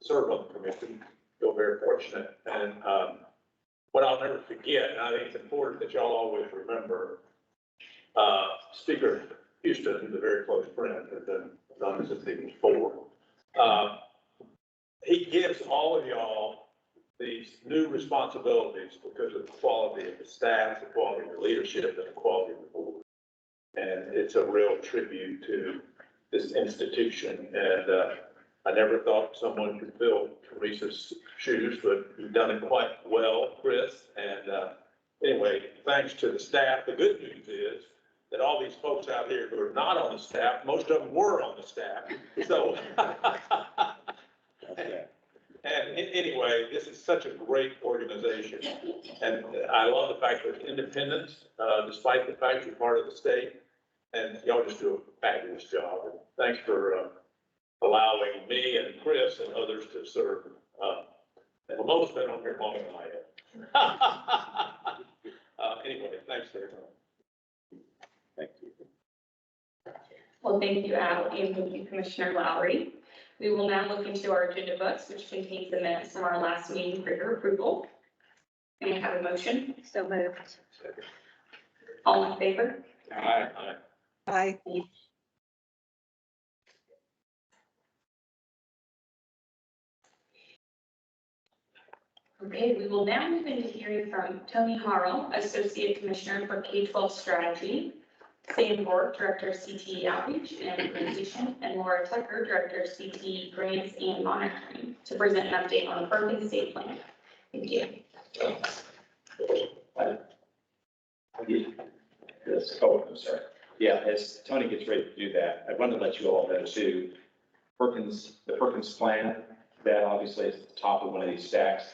serve on the commission. Feel very fortunate. And what I'll never forget, and I think it's important that y'all always remember, Speaker Houston is a very close friend, has been known since he was 4. He gives all of y'all these new responsibilities because of the quality of the staff, the quality of the leadership, and the quality of the board. And it's a real tribute to this institution. And I never thought someone could fill Teresa's shoes, but you've done it quite well, Chris. And anyway, thanks to the staff. The good news is that all these folks out here who are not on the staff, most of them were on the staff. So, and anyway, this is such a great organization. And I love the fact that it's independent, despite the fact you're part of the state. And y'all just do a fabulous job. And thanks for allowing me and Chris and others to serve. And most been on here longer than I have. Anyway, thanks for your time. Thank you. Well, thank you, Al, and thank you, Commissioner Lowry. We will now look into our agenda books, which contains the minutes from our last meeting for your approval. May I have a motion? So moved. All in favor? Aye. Aye. Okay, we will now move into hearing from Tony Harrell, Associate Commissioner for K-12 Strategy, Sam Bork, Director of CTE Outreach and Implementation, and Laura Tucker, Director of CTE Grants and Monitoring, to present an update on the Perkins State Plan. Thank you. I'm sorry. Yeah, as Tony gets ready to do that, I wanted to let you all know too, the Perkins plan, that obviously is at the top of one of these stacks.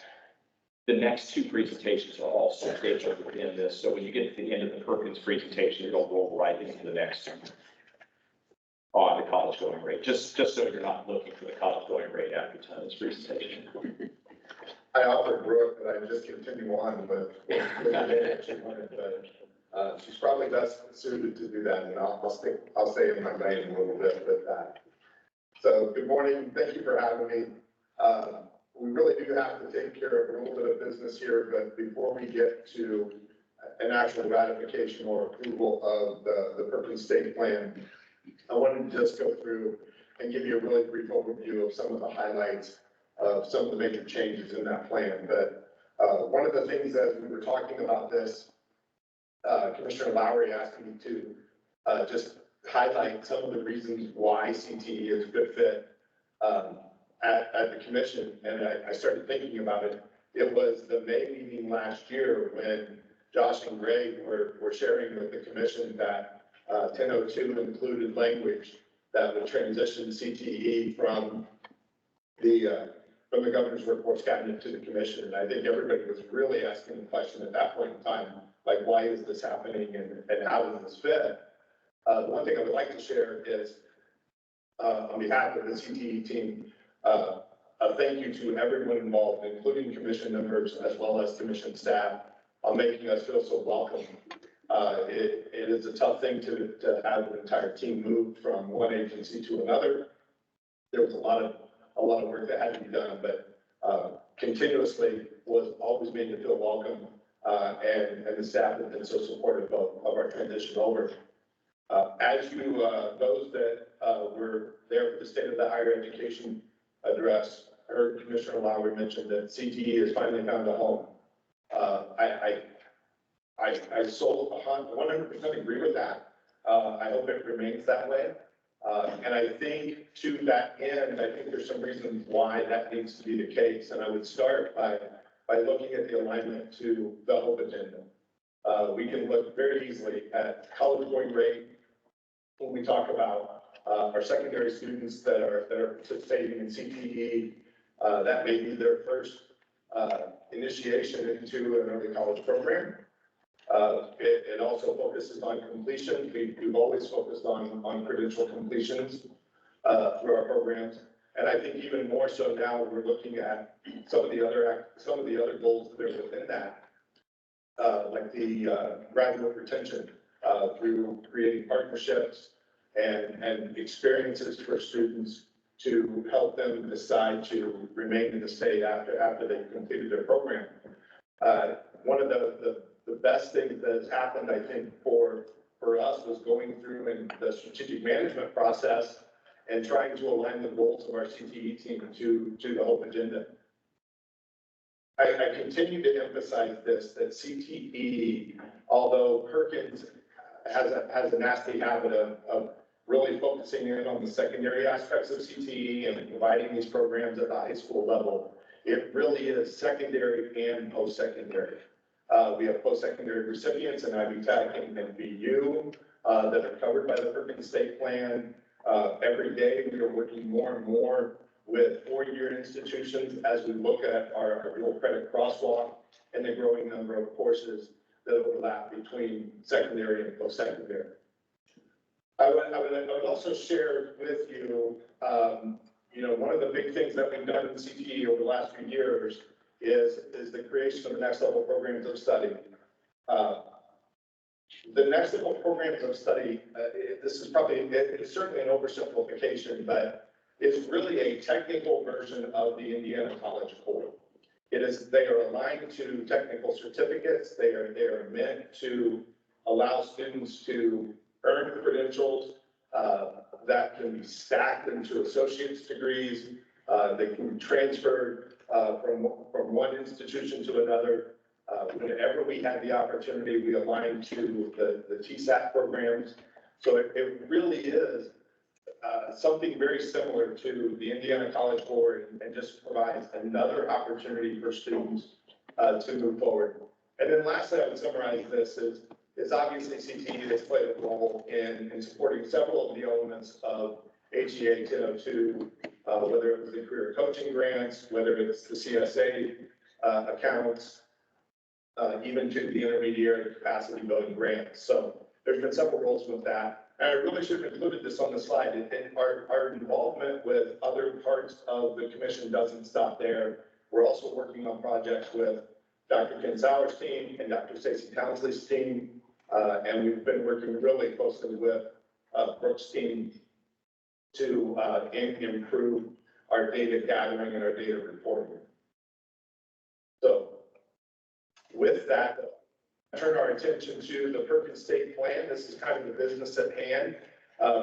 The next two presentations are all substantial within this. So when you get to the end of the Perkins presentation, it'll roll right into the next on the college going rate, just so you're not looking for the college going rate after Tony's presentation. I offered Brooke that I just continue on, but she wanted to, she's probably best suited to do that, and I'll stay in my lane a little bit with that. So good morning, thank you for having me. We really do have to take care of a little bit of business here, but before we get to an actual ratification or approval of the Perkins State Plan, I wanted to just go through and give you a really brief overview of some of the highlights of some of the major changes in that plan. But one of the things that we were talking about this, Commissioner Lowry asked me to just highlight some of the reasons why CTE is a good fit at the commission. And I started thinking about it. It was the May meeting last year when Josh and Greg were sharing with the commission that 1002 included language that would transition CTE from the governor's workforce cabinet to the commission. And I think everybody was really asking the question at that point in time, like, why is this happening and how does this fit? The one thing I would like to share is, on behalf of the CTE team, a thank you to everyone involved, including commission members as well as commission staff, on making us feel so welcome. It is a tough thing to have an entire team move from one agency to another. There was a lot of work that had to be done, but continuously was always made to feel welcome, and the staff have been so supportive of our transition over. As you, those that were there for the State of the Higher Education address, I heard Commissioner Lowry mention that CTE has finally found a home. I so 100% agree with that. I hope it remains that way. And I think to that end, I think there's some reasons why that needs to be the case. And I would start by looking at the alignment to the HOPE agenda. We can look very easily at college going rate when we talk about our secondary students that are participating in CTE. That may be their first initiation into an early college program. It also focuses on completion. We've always focused on credential completions through our programs. And I think even more so now, we're looking at some of the other goals that are within that, like the graduate retention through creating partnerships and experiences for students to help them decide to remain in the state after they've completed their program. One of the best things that has happened, I think, for us was going through in the strategic management process and trying to align the goals of our CTE team to the HOPE agenda. I continue to emphasize this, that CTE, although Perkins has a nasty habit of really focusing in on the secondary aspects of CTE and providing these programs at the high school level, it really is secondary and post-secondary. We have post-secondary recipients in Ivy Tech and BU that are covered by the Perkins State Plan. Every day, we are working more and more with four-year institutions as we look at our dual credit crosswalk and the growing number of courses that overlap between secondary and post-secondary. I would also share with you, one of the big things that we've done in CTE over the last few years is the creation of the next level programs of study. The next level programs of study, this is it's certainly an oversimplification, but it's really a technical version of the Indiana College Core. They are aligned to technical certificates. They are meant to allow students to earn credentials that can be stacked into associate's degrees. They can be transferred from one institution to another. Whenever we had the opportunity, we aligned to the TSAT programs. So it really is something very similar to the Indiana College Board, and just provides another opportunity for students to move forward. And then lastly, I would summarize this is obviously CTE has played a role in supporting several of the elements of HEA 1002, whether it was the career coaching grants, whether it's the CSA accounts, even to the intermediary capacity building grants. So there's been several roles with that. And I really should have included this on the slide. Our involvement with other parts of the commission doesn't stop there. We're also working on projects with Dr. Ken Sauer's team and Dr. Stacey Townsley's team. And we've been working really closely with Brooke's team to improve our data gathering and our data reporting. So with that, turn our attention to the Perkins State Plan. This is kind of the business at hand.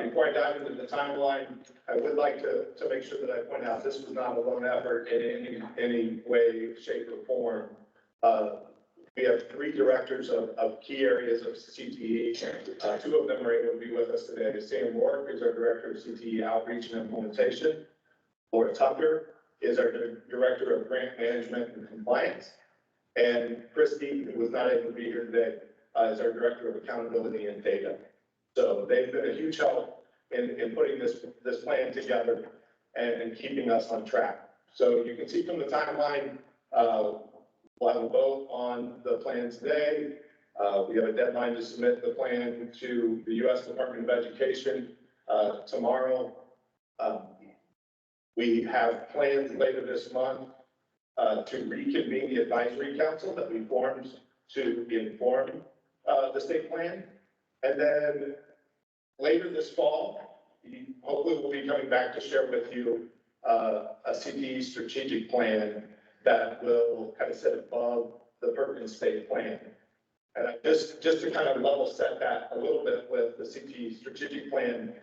Before I dive into the timeline, I would like to make sure that I point out this was not a lone effort in any way, shape, or form. We have three directors of key areas of CTE. Two of them are able to be with us today. Sam Rourke is our Director of CTE Outreach and Implementation. Laura Tucker is our Director of Grant Management and Compliance. And Christy, who was not able to be here today, is our Director of Accountability and Data. So they've been a huge help in putting this plan together and keeping us on track. So you can see from the timeline, we'll have a vote on the plan today. We have a deadline to submit the plan to the U.S. Department of Education tomorrow. We have plans later this month to reconvene the advisory council that we formed to inform the state plan. And then later this fall, hopefully we'll be coming back to share with you a CTE strategic plan that will kind of sit above the Perkins state plan. And just to kind of level set that a little bit with the CTE strategic plan,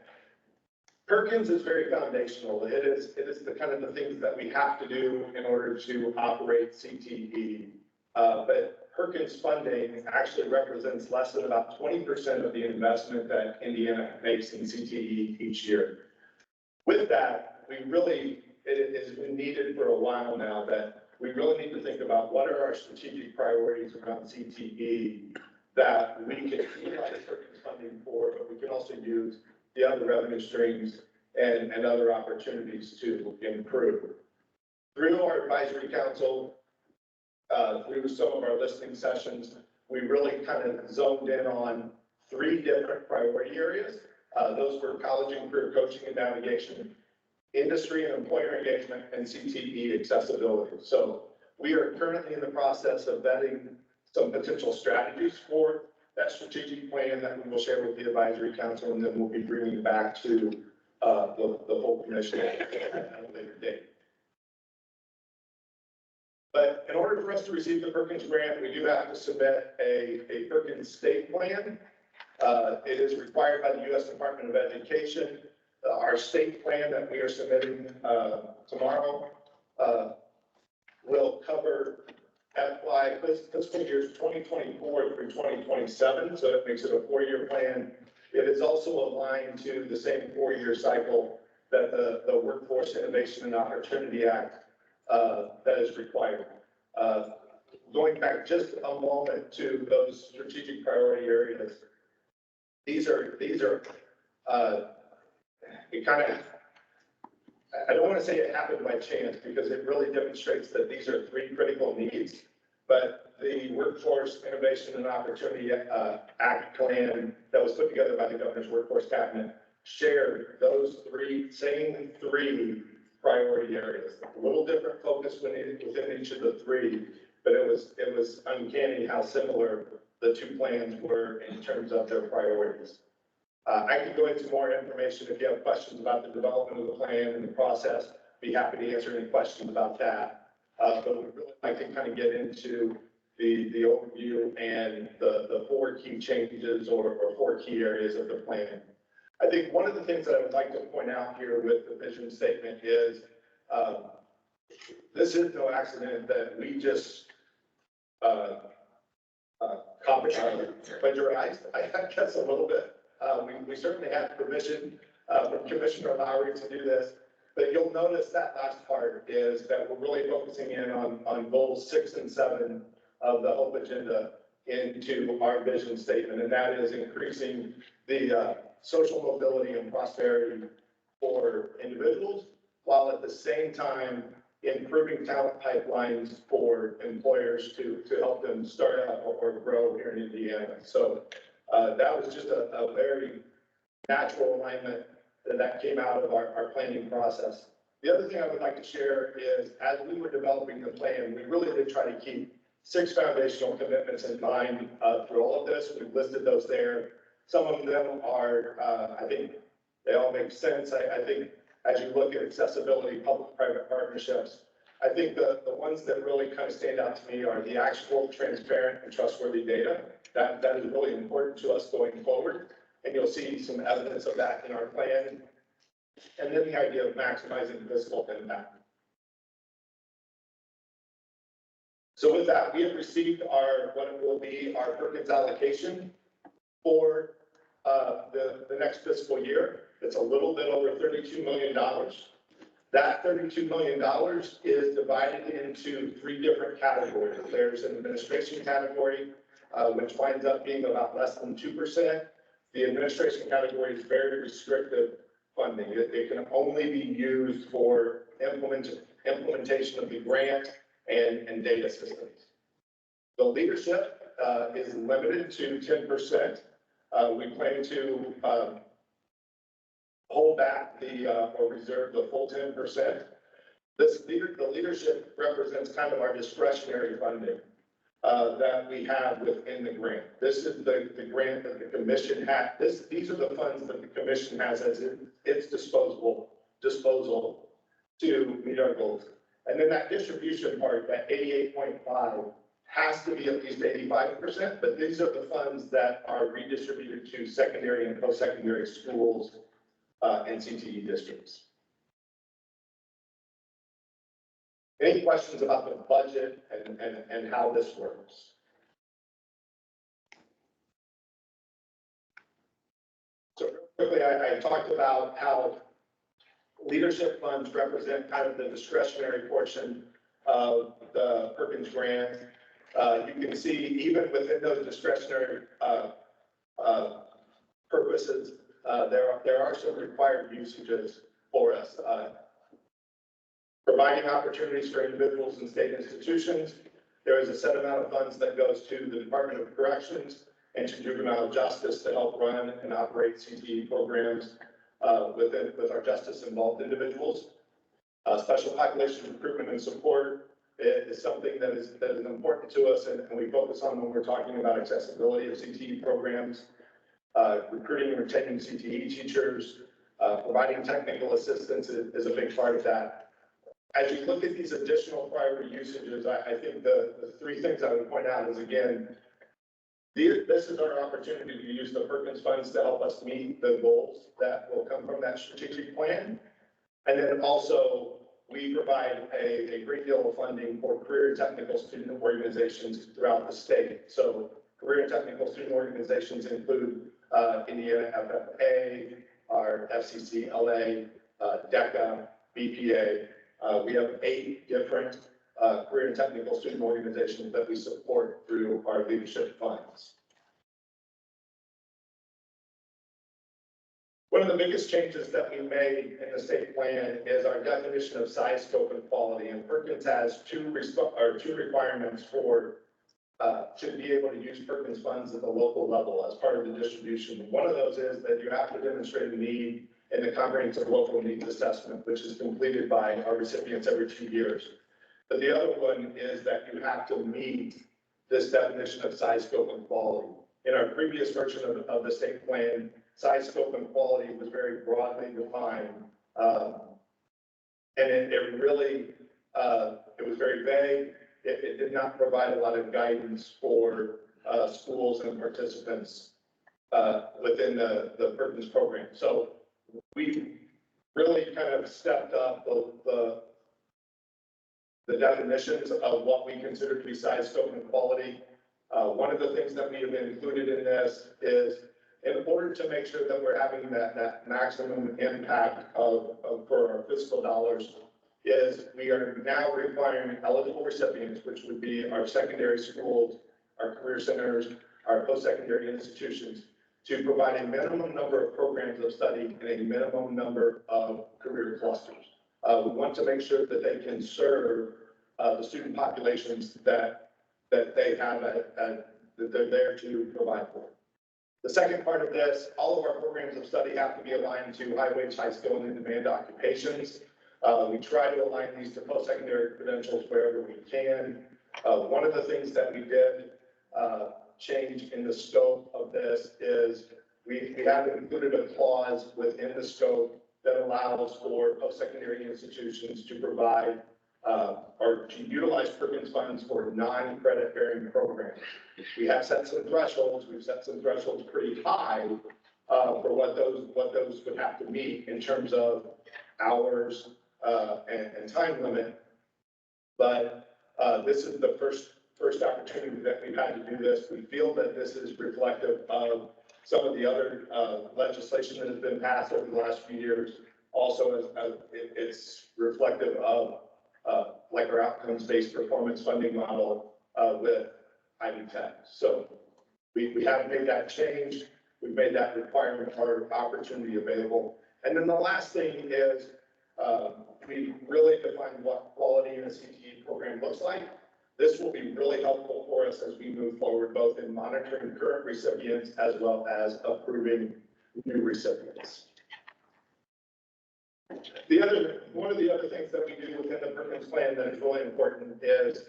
Perkins is very foundational. It is the kind of the things that we have to do in order to operate CTE. But Perkins funding actually represents less than about 20% of the investment that Indiana makes in CTE each year. With that, it has been needed for a while now that we really need to think about what are our strategic priorities around CTE that we can utilize Perkins funding for, but we can also use the other revenue streams and other opportunities to improve. Through our advisory council, through some of our listening sessions, we really kind of zoned in on 3 different priority areas. Those were college and career coaching and navigation, industry and employer engagement, and CTE accessibility. So we are currently in the process of vetting some potential strategies for that strategic plan that we will share with the advisory council, and then we'll be bringing back to the full commission at a later date. But in order for us to receive the Perkins grant, we do have to submit a Perkins state plan. It is required by the U.S. Department of Education. Our state plan that we are submitting tomorrow will cover fiscal years 2024 through 2027, so it makes it a 4-year plan. It is also aligned to the same 4-year cycle that the Workforce Innovation and Opportunity Act that is required. Going back just a moment to those strategic priority areas, these are it kind of, I don't want to say it happened by chance because it really demonstrates that these are 3 critical needs, but the Workforce Innovation and Opportunity Act plan that was put together by the Governor's Workforce Cabinet shared those same three priority areas. A little different focus within each of the 3, but it was uncanny how similar the 2 plans were in terms of their priorities. I could go into more information if you have questions about the development of the plan and the process. Be happy to answer any questions about that. But we really like to kind of get into the overview and the 4 key changes or 4 key areas of the plan. I think one of the things that I would like to point out here with the vision statement is this is no accident that we just plagiarized, I guess, a little bit. We certainly had permission from Commissioner Lowry to do this, but you'll notice that last part is that we're really focusing in on goals 6 and 7 of the HOPE agenda into our vision statement, and that is increasing the social mobility and prosperity for individuals, while at the same time improving talent pipelines for employers to help them start up or grow here in Indiana. So that was just a very natural alignment that came out of our planning process. The other thing I would like to share is, as we were developing the plan, we really did try to keep 6 foundational commitments in mind through all of this. We've listed those there. Some of them are, I think they all make sense. I think as you look at accessibility, public-private partnerships, I think the ones that really kind of stand out to me are the actual, transparent, and trustworthy data. That is really important to us going forward, and you'll see some evidence of that in our plan. And then the idea of maximizing visible impact. So with that, we have received what will be our Perkins allocation for the next fiscal year. It's a little bit over $32 million. That $32 million is divided into 3 different categories. There's an administration category, which winds up being about less than 2%. The administration category is very restrictive funding. It can only be used for implementation of the grant and data systems. The leadership is limited to 10%. We plan to hold back or reserve the full 10%. The leadership represents kind of our discretionary funding that we have within the grant. This is the grant that the commission had. These are the funds that the commission has as its disposal to meet our goals. And then that distribution part, that 88.5, has to be at least 85%, but these are the funds that are redistributed to secondary and post-secondary schools and CTE districts. Any questions about the budget and how this works? So real quickly, I talked about how leadership funds represent kind of the discretionary portion of the Perkins grant. You can see even within those discretionary purposes, there are some required usages for us. Providing opportunities for individuals and state institutions. There is a set amount of funds that goes to the Department of Corrections and to juvenile justice to help run and operate CTE programs with our justice involved individuals. Special population recruitment and support is something that is important to us and we focus on when we're talking about accessibility of CTE programs. Recruiting and retaining CTE teachers, providing technical assistance is a big part of that. As you look at these additional priority usages, I think the three things I would point out is, again, this is our opportunity to use the Perkins funds to help us meet the goals that will come from that strategic plan. And then also, we provide a great deal of funding for career and technical student organizations throughout the state. So career and technical student organizations include Indiana FFA, our FCCLA, DECA, BPA. We have 8 different career and technical student organizations that we support through our leadership funds. One of the biggest changes that we made in the state plan is our definition of size, scope, and quality. And Perkins has two requirements for to be able to use Perkins funds at the local level as part of the distribution. One of those is that you have to demonstrate a need in the comprehensive local needs assessment, which is completed by our recipients every 2 years. But the other one is that you have to meet this definition of size, scope, and quality. In our previous version of the state plan, size, scope, and quality was very broadly defined. And it really, it was very vague. It did not provide a lot of guidance for schools and participants within the Perkins program. So we really kind of stepped up the definitions of what we consider to be size, scope, and quality. One of the things that we have included in this is in order to make sure that we're having that maximum impact for our fiscal dollars is we are now requiring eligible recipients, which would be our secondary schools, our career centers, our post-secondary institutions, to provide a minimum number of programs of study and a minimum number of career clusters. We want to make sure that they can serve the student populations that they have that they're there to provide for. The second part of this, all of our programs of study have to be aligned to high wage, high skill, and in-demand occupations. We try to align these to post-secondary credentials wherever we can. One of the things that we did change in the scope of this is we have included a clause within the scope that allows for post-secondary institutions to provide or to utilize Perkins funds for non-credit bearing programs. We have set some thresholds. We've set some thresholds pretty high for what those would have to meet in terms of hours and time limit. But this is the first opportunity that we've had to do this. We feel that this is reflective of some of the other legislation that has been passed over the last few years. Also, it's reflective of like our outcomes-based performance funding model with Ivy Tech. So we have made that change. We've made that requirement or opportunity available. And then the last thing is we really defined what quality in a CTE program looks like. This will be really helpful for us as we move forward, both in monitoring current recipients as well as approving new recipients. One of the other things that we do within the Perkins plan that is really important is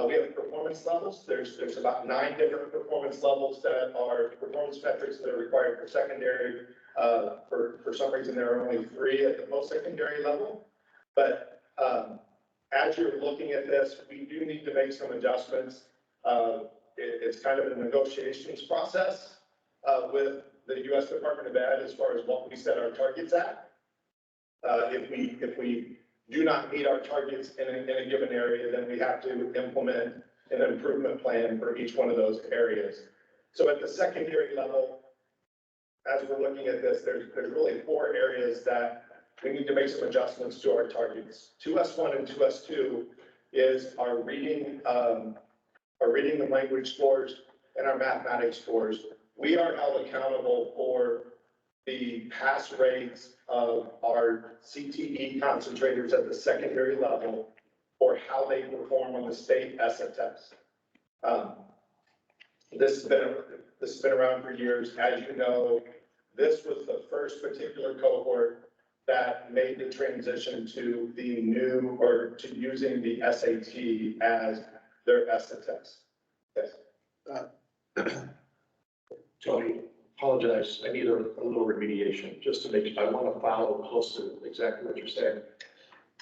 we have performance levels. There's about 9 different performance levels that are performance metrics that are required for secondary. For some reason, there are only 3 at the post-secondary level. But as you're looking at this, we do need to make some adjustments. It's kind of a negotiations process with the U.S. Department of Ed as far as what we set our targets at. If we do not meet our targets in a given area, then we have to implement an improvement plan for each one of those areas. So at the secondary level, as we're looking at this, there's really 4 areas that we need to make some adjustments to our targets. 2S1 and 2S2 is our reading and language scores and our mathematics scores. We are held accountable for the pass rates of our CTE concentrators at the secondary level or how they perform on the state ESSA test. This has been around for years. As you know, this was the first particular cohort that made the transition to the new or to using the SAT as their ESSA test. Yes. Tony, apologize, I need a little remediation, just to make, I want to follow close to exactly what you're saying.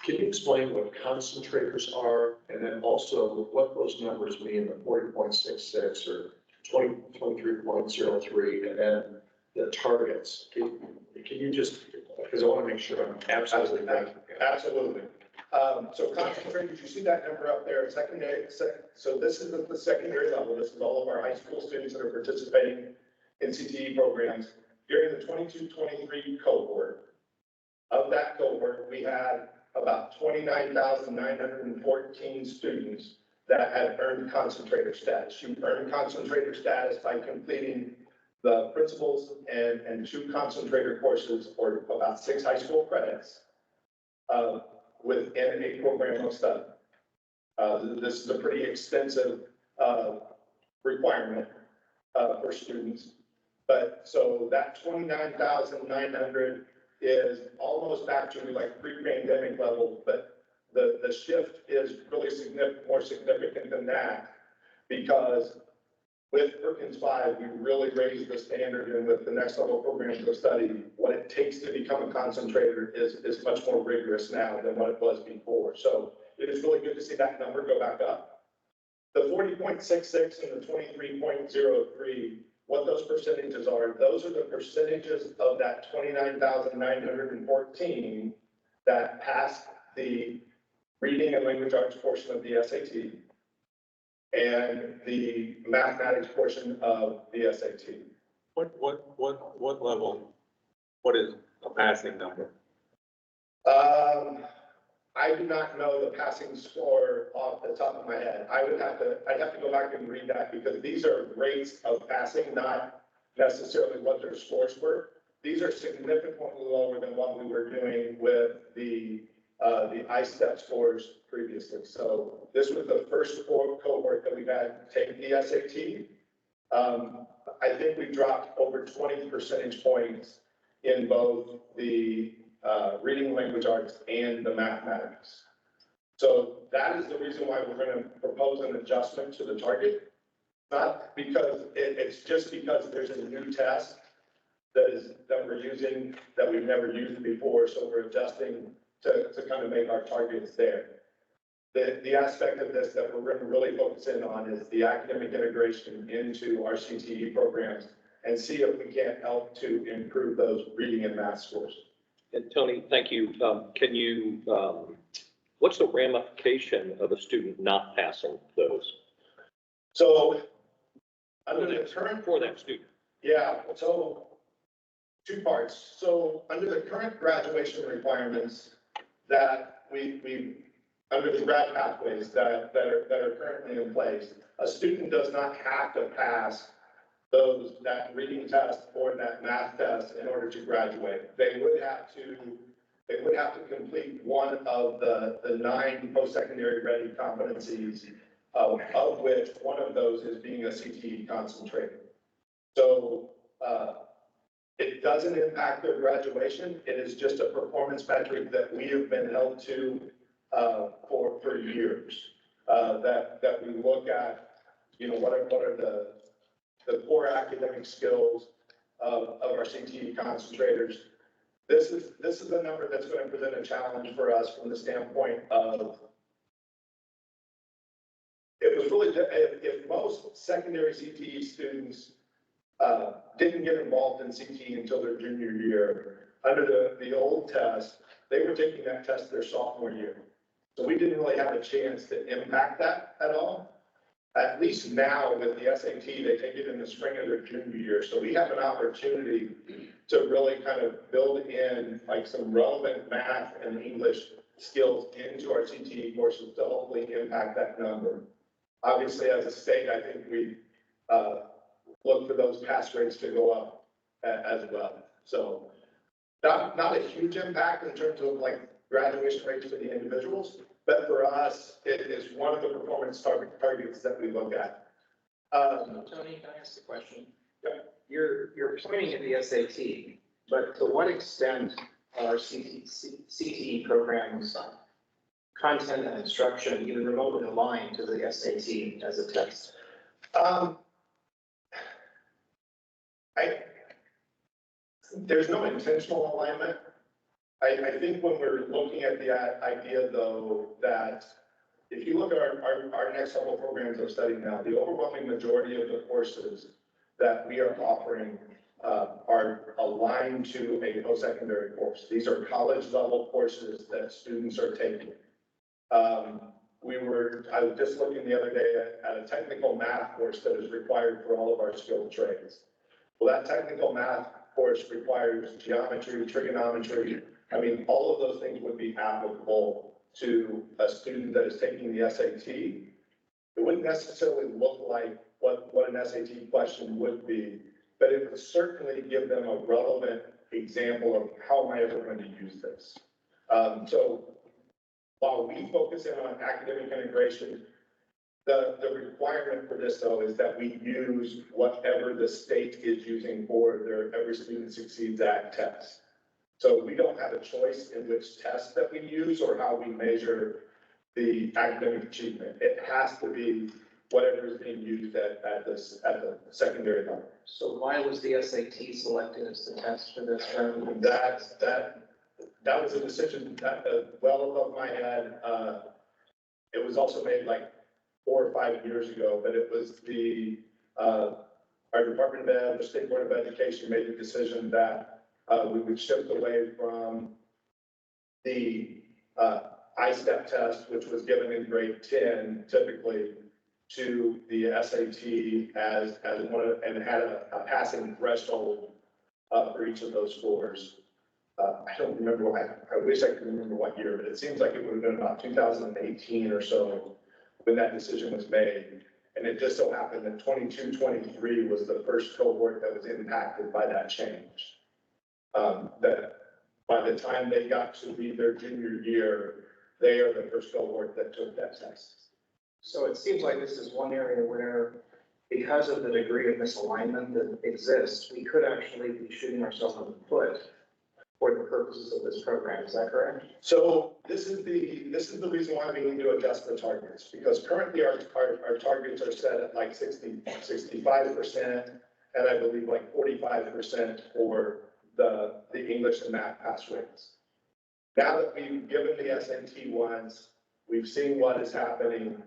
Can you explain what concentrators are, and then also what those numbers mean, the 40.66 or 23.03, and then the targets? Can you just, because I want to make sure I'm absolutely right. Absolutely. So concentrators, you see that number up there, secondary. So this is the secondary level. This is all of our high school students that are participating in CTE programs. During the 22-23 cohort, of that cohort, we had about 29,914 students that had earned concentrator status. You earn concentrator status by completing the principles and 2 concentrator courses, or about 6 high school credits within a program of study. This is a pretty extensive requirement for students. But so that 29,900 is almost back to like pre-pandemic level, but the shift is really more significant than that, because with Perkins 5, we really raised the standard, and with the next level programs of study, what it takes to become a concentrator is much more rigorous now than what it was before. So it is really good to see that number go back up. The 40.66 and the 23.03, what those percentages are, those are the percentages of that 29,914 that passed the reading and language arts portion of the SAT and the mathematics portion of the SAT. What level, what is a passing number? I do not know the passing score off the top of my head. I'd have to go back and read that, because these are rates of passing, not necessarily what their scores were. These are significantly lower than what we were doing with the I-STEP scores previously. So this was the first cohort that we've had take the SAT. I think we dropped over 20 percentage points in both the reading language arts and the mathematics. So that is the reason why we're going to propose an adjustment to the target. Not because it's just because there's a new test that we're using that we've never used before. So we're adjusting to kind of make our targets there. The aspect of this that we're going to really focus in on is the academic integration into our CTE programs, and see if we can't help to improve those reading and math scores. And Tony, thank you. What's the ramification of a student not passing those? So under the current, For that student? yeah, so 2 parts. So under the current graduation requirements that we under the grad pathways that are currently in place, a student does not have to pass that reading test or that math test in order to graduate. They would have to complete one of the 9 post-secondary ready competencies of which one of those is being a CTE concentrator. So, it doesn't impact their graduation. It is just a performance metric that we have been held to, for years. That we look at, you know, what are the core academic skills of our CTE concentrators. This is a number that's going to present a challenge for us from the standpoint of, it was really, if most secondary CTE students didn't get involved in CTE until their junior year, under the old test, they were taking that test their sophomore year. So we didn't really have a chance to impact that at all. At least now with the SAT, they take it in the spring of their junior year. So we have an opportunity to really kind of build in like some relevant math and English skills into our CTE courses to hopefully impact that number. Obviously, as a state, I think we look for those pass rates to go up as well. So not a huge impact in terms of like graduation rates for the individuals, but for us, it is one of the performance targets that we look at. Tony, can I ask a question? Yeah. You're pointing at the SAT, but to what extent are CTE programs content and instruction even remotely aligned to the SAT as a test? There's no intentional alignment. I think when we're looking at the idea, though, that if you look at our next level programs of study now, the overwhelming majority of the courses that we are offering are aligned to a post-secondary course. These are college level courses that students are taking. I was just looking the other day at a technical math course that is required for all of our skilled trades. Well, that technical math course requires geometry, trigonometry. I mean, all of those things would be applicable to a student that is taking the SAT. It wouldn't necessarily look like what an SAT question would be, but it would certainly give them a relevant example of how am I ever going to use this. So while we focus in on academic integration, the requirement for this, though, is that we use whatever the state is using for their Every Student Succeeds Act test. So we don't have a choice in which test that we use or how we measure the academic achievement. It has to be whatever is being used at the secondary level. So why was the SAT selected as the test for this round? That was a decision that well above my head. It was also made like 4 or 5 years ago, but it was our Department of Ed, the State Board of Education made the decision that we would shift away from the I-STEP test, which was given in grade 10 typically, to the SAT as one of, and had a passing threshold for each of those scores. I don't remember I wish I could remember what year, but it seems like it would have been about 2018 or so when that decision was made. And it just so happened that 22-23 was the first cohort that was impacted by that change. That by the time they got to be their junior year, they are the first cohort that took that test. So it seems like this is one area where, because of the degree of misalignment that exists, we could actually be shooting ourselves in the foot for the purposes of this program. Is that correct? So this is the reason why we need to adjust the targets, because currently our targets are set at like 65%, and I believe like 45% for the English and math pass rates. Now that we've given the SAT ones, we've seen what is happening.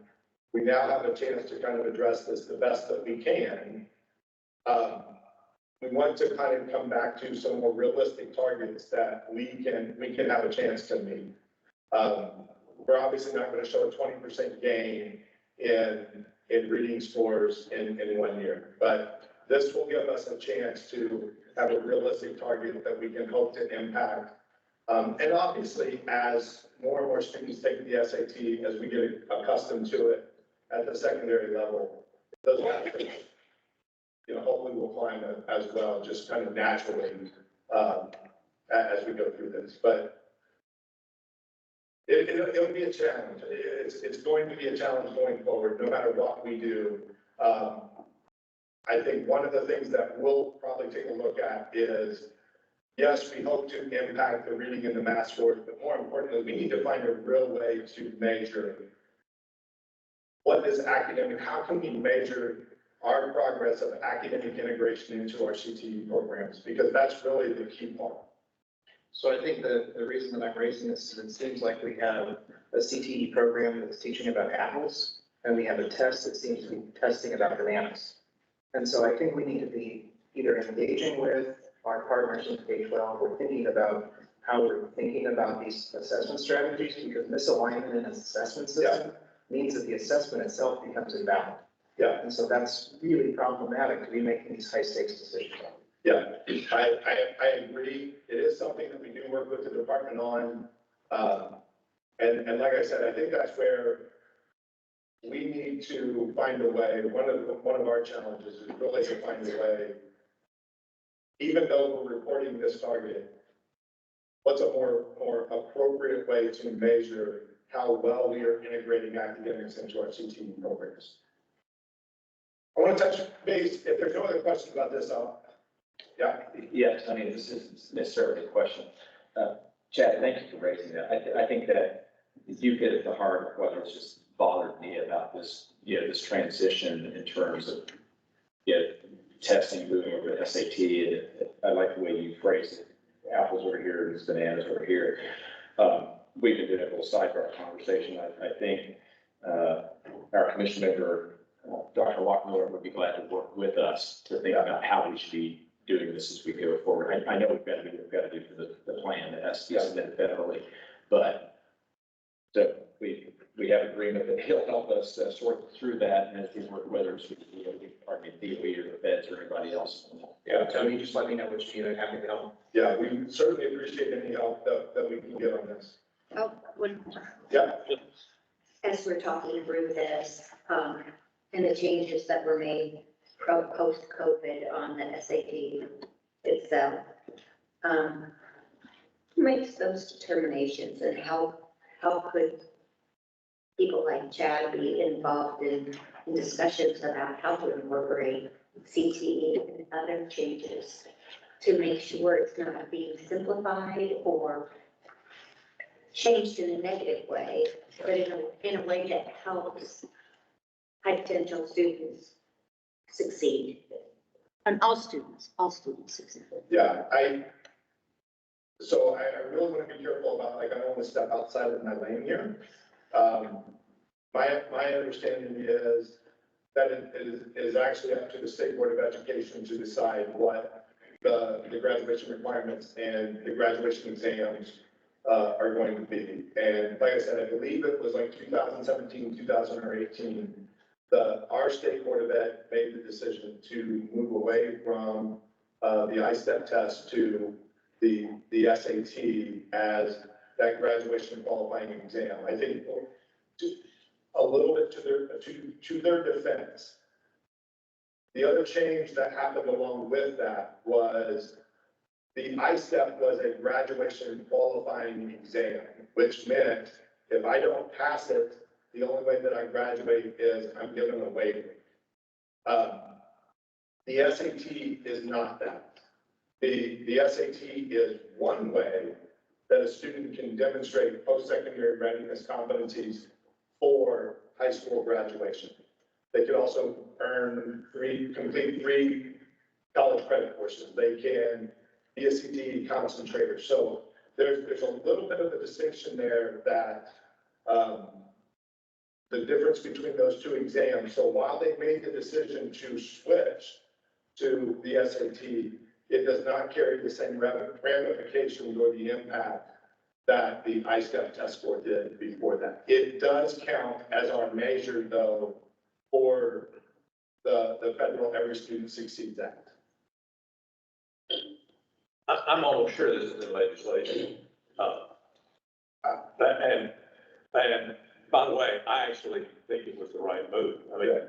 We now have a chance to kind of address this the best that we can. We want to kind of come back to some more realistic targets that we can have a chance to meet. We're obviously not going to show a 20% gain in reading scores in 1 year, but this will give us a chance to have a realistic target that we can hope to impact. And obviously, as more and more students take the SAT, as we get accustomed to it at the secondary level, those metrics, hopefully will climb as well, just kind of naturally as we go through this. But It'll be a challenge. It's going to be a challenge going forward, no matter what we do. I think one of the things that we'll probably take a look at is, yes, we hope to impact the reading and the math scores, but more importantly, we need to find a real way to measure what is academic, how can we measure our progress of academic integration into our CTE programs? Because that's really the key part. So I think that the reason that I'm raising this is it seems like we have a CTE program that's teaching about apples, and we have a test that seems to be testing about bananas. And so I think we need to be either engaging with our partners in K-12 or thinking about how we're thinking about these assessment strategies, because misalignment in an assessment system means that the assessment itself becomes invalid. Yeah. And so that's really problematic to be making these high stakes decisions on. Yeah, I agree. It is something that we do work with the department on. And like I said, I think that's where we need to find a way. One of our challenges is really to find a way, even though we're reporting this target, what's a more appropriate way to measure how well we are integrating academics into our CTE programs. I want to touch base, if there's no other questions about this, Yes, I mean, this isn't necessarily a question. Chad, thank you for raising that. I think that you get at the heart of what has just bothered me about this, this transition in terms of, testing, moving over to SAT. And I like the way you phrased it. Apples over here, and bananas over here. We've been doing a little sidebar conversation. I think our commission member, Dr. Lockmiller, would be glad to work with us to think about how we should be doing this as we go forward. I know we've got to do what we've got to do for the plan that has to be submitted federally, but so we have agreement that he'll help us sort through that, and as we work, whether it's with the DOE or the feds or anybody else. Yeah, Tony, just let me know what you need. I'm happy to help. Yeah, we certainly appreciate any help that we can get on this. Oh, Yeah. as we're talking through this, and the changes that were made post-COVID on the SAT itself, who makes those determinations, and how could people like Chad be involved in discussions about how to incorporate CTE and other changes to make sure it's not being simplified or changed in a negative way, but in a way that helps high potential students succeed? And all students succeed. Yeah, I really want to be careful about, I don't want to step outside of my lane here. My understanding is that it is actually up to the State Board of Education to decide what the graduation requirements and the graduation exams are going to be. And like I said, I believe it was like 2017, 2018, our State Board of Ed made the decision to move away from the I-STEP test to the SAT as that graduation qualifying exam. I think a little bit to their defense. The other change that happened along with that was the I-STEP was a graduation qualifying exam, which meant if I don't pass it, the only way that I graduate is I'm given a waiver. The SAT is not that. The SAT is one way that a student can demonstrate post-secondary readiness competencies for high school graduation. They could also complete three college credit courses. They can be a CTE concentrator. So there's a little bit of a distinction there that the difference between those two exams. So while they made the decision to switch to the SAT, it does not carry the same ramifications or the impact that the I-STEP test score did before that. It does count as our measure, though, for the federal Every Student Succeeds Act. I'm almost sure this is in legislation. And by the way, I actually think it was the right move. I mean,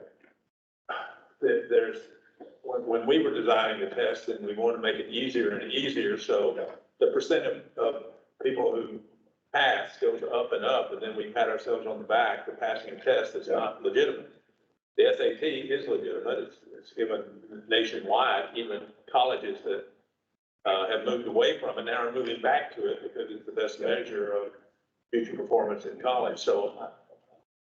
when we were designing the test, and we wanted to make it easier and easier, so the percent of people who pass goes up and up, and then we pat ourselves on the back for passing a test that's not legitimate. The SAT is legitimate. It's given nationwide, even colleges that have moved away from it now are moving back to it because it's the best measure of future performance in college. So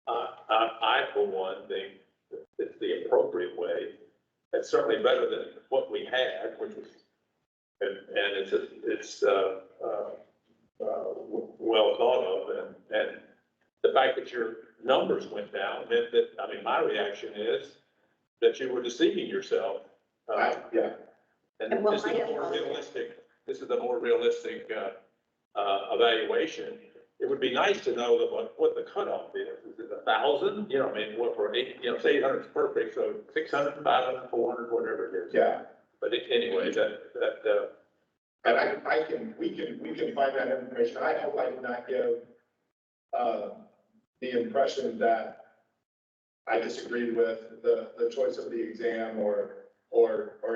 I for one, think that it's the appropriate way. It's certainly better than what we had, which was, and it's well thought of, and the fact that your numbers went down meant that, I mean, my reaction is that you were deceiving yourself. Yeah. And Well, this is a more realistic, evaluation. It would be nice to know that what the cutoff is. Is it 1,000? You know, I mean, what for eight, you know, say 800 is perfect, so 600, 500, 400, whatever it is. Yeah. But anyway, And we can find that information. I hope I did not give, the impression that I disagreed with the choice of the exam or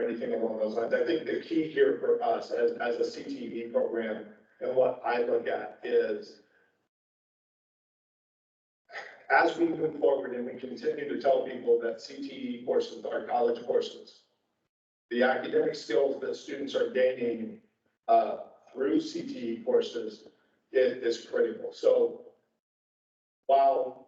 anything along those lines. I think the key here for us as a CTE program and what I look at is as we move forward and we continue to tell people that CTE courses are college courses, the academic skills that students are gaining through CTE courses is critical. So while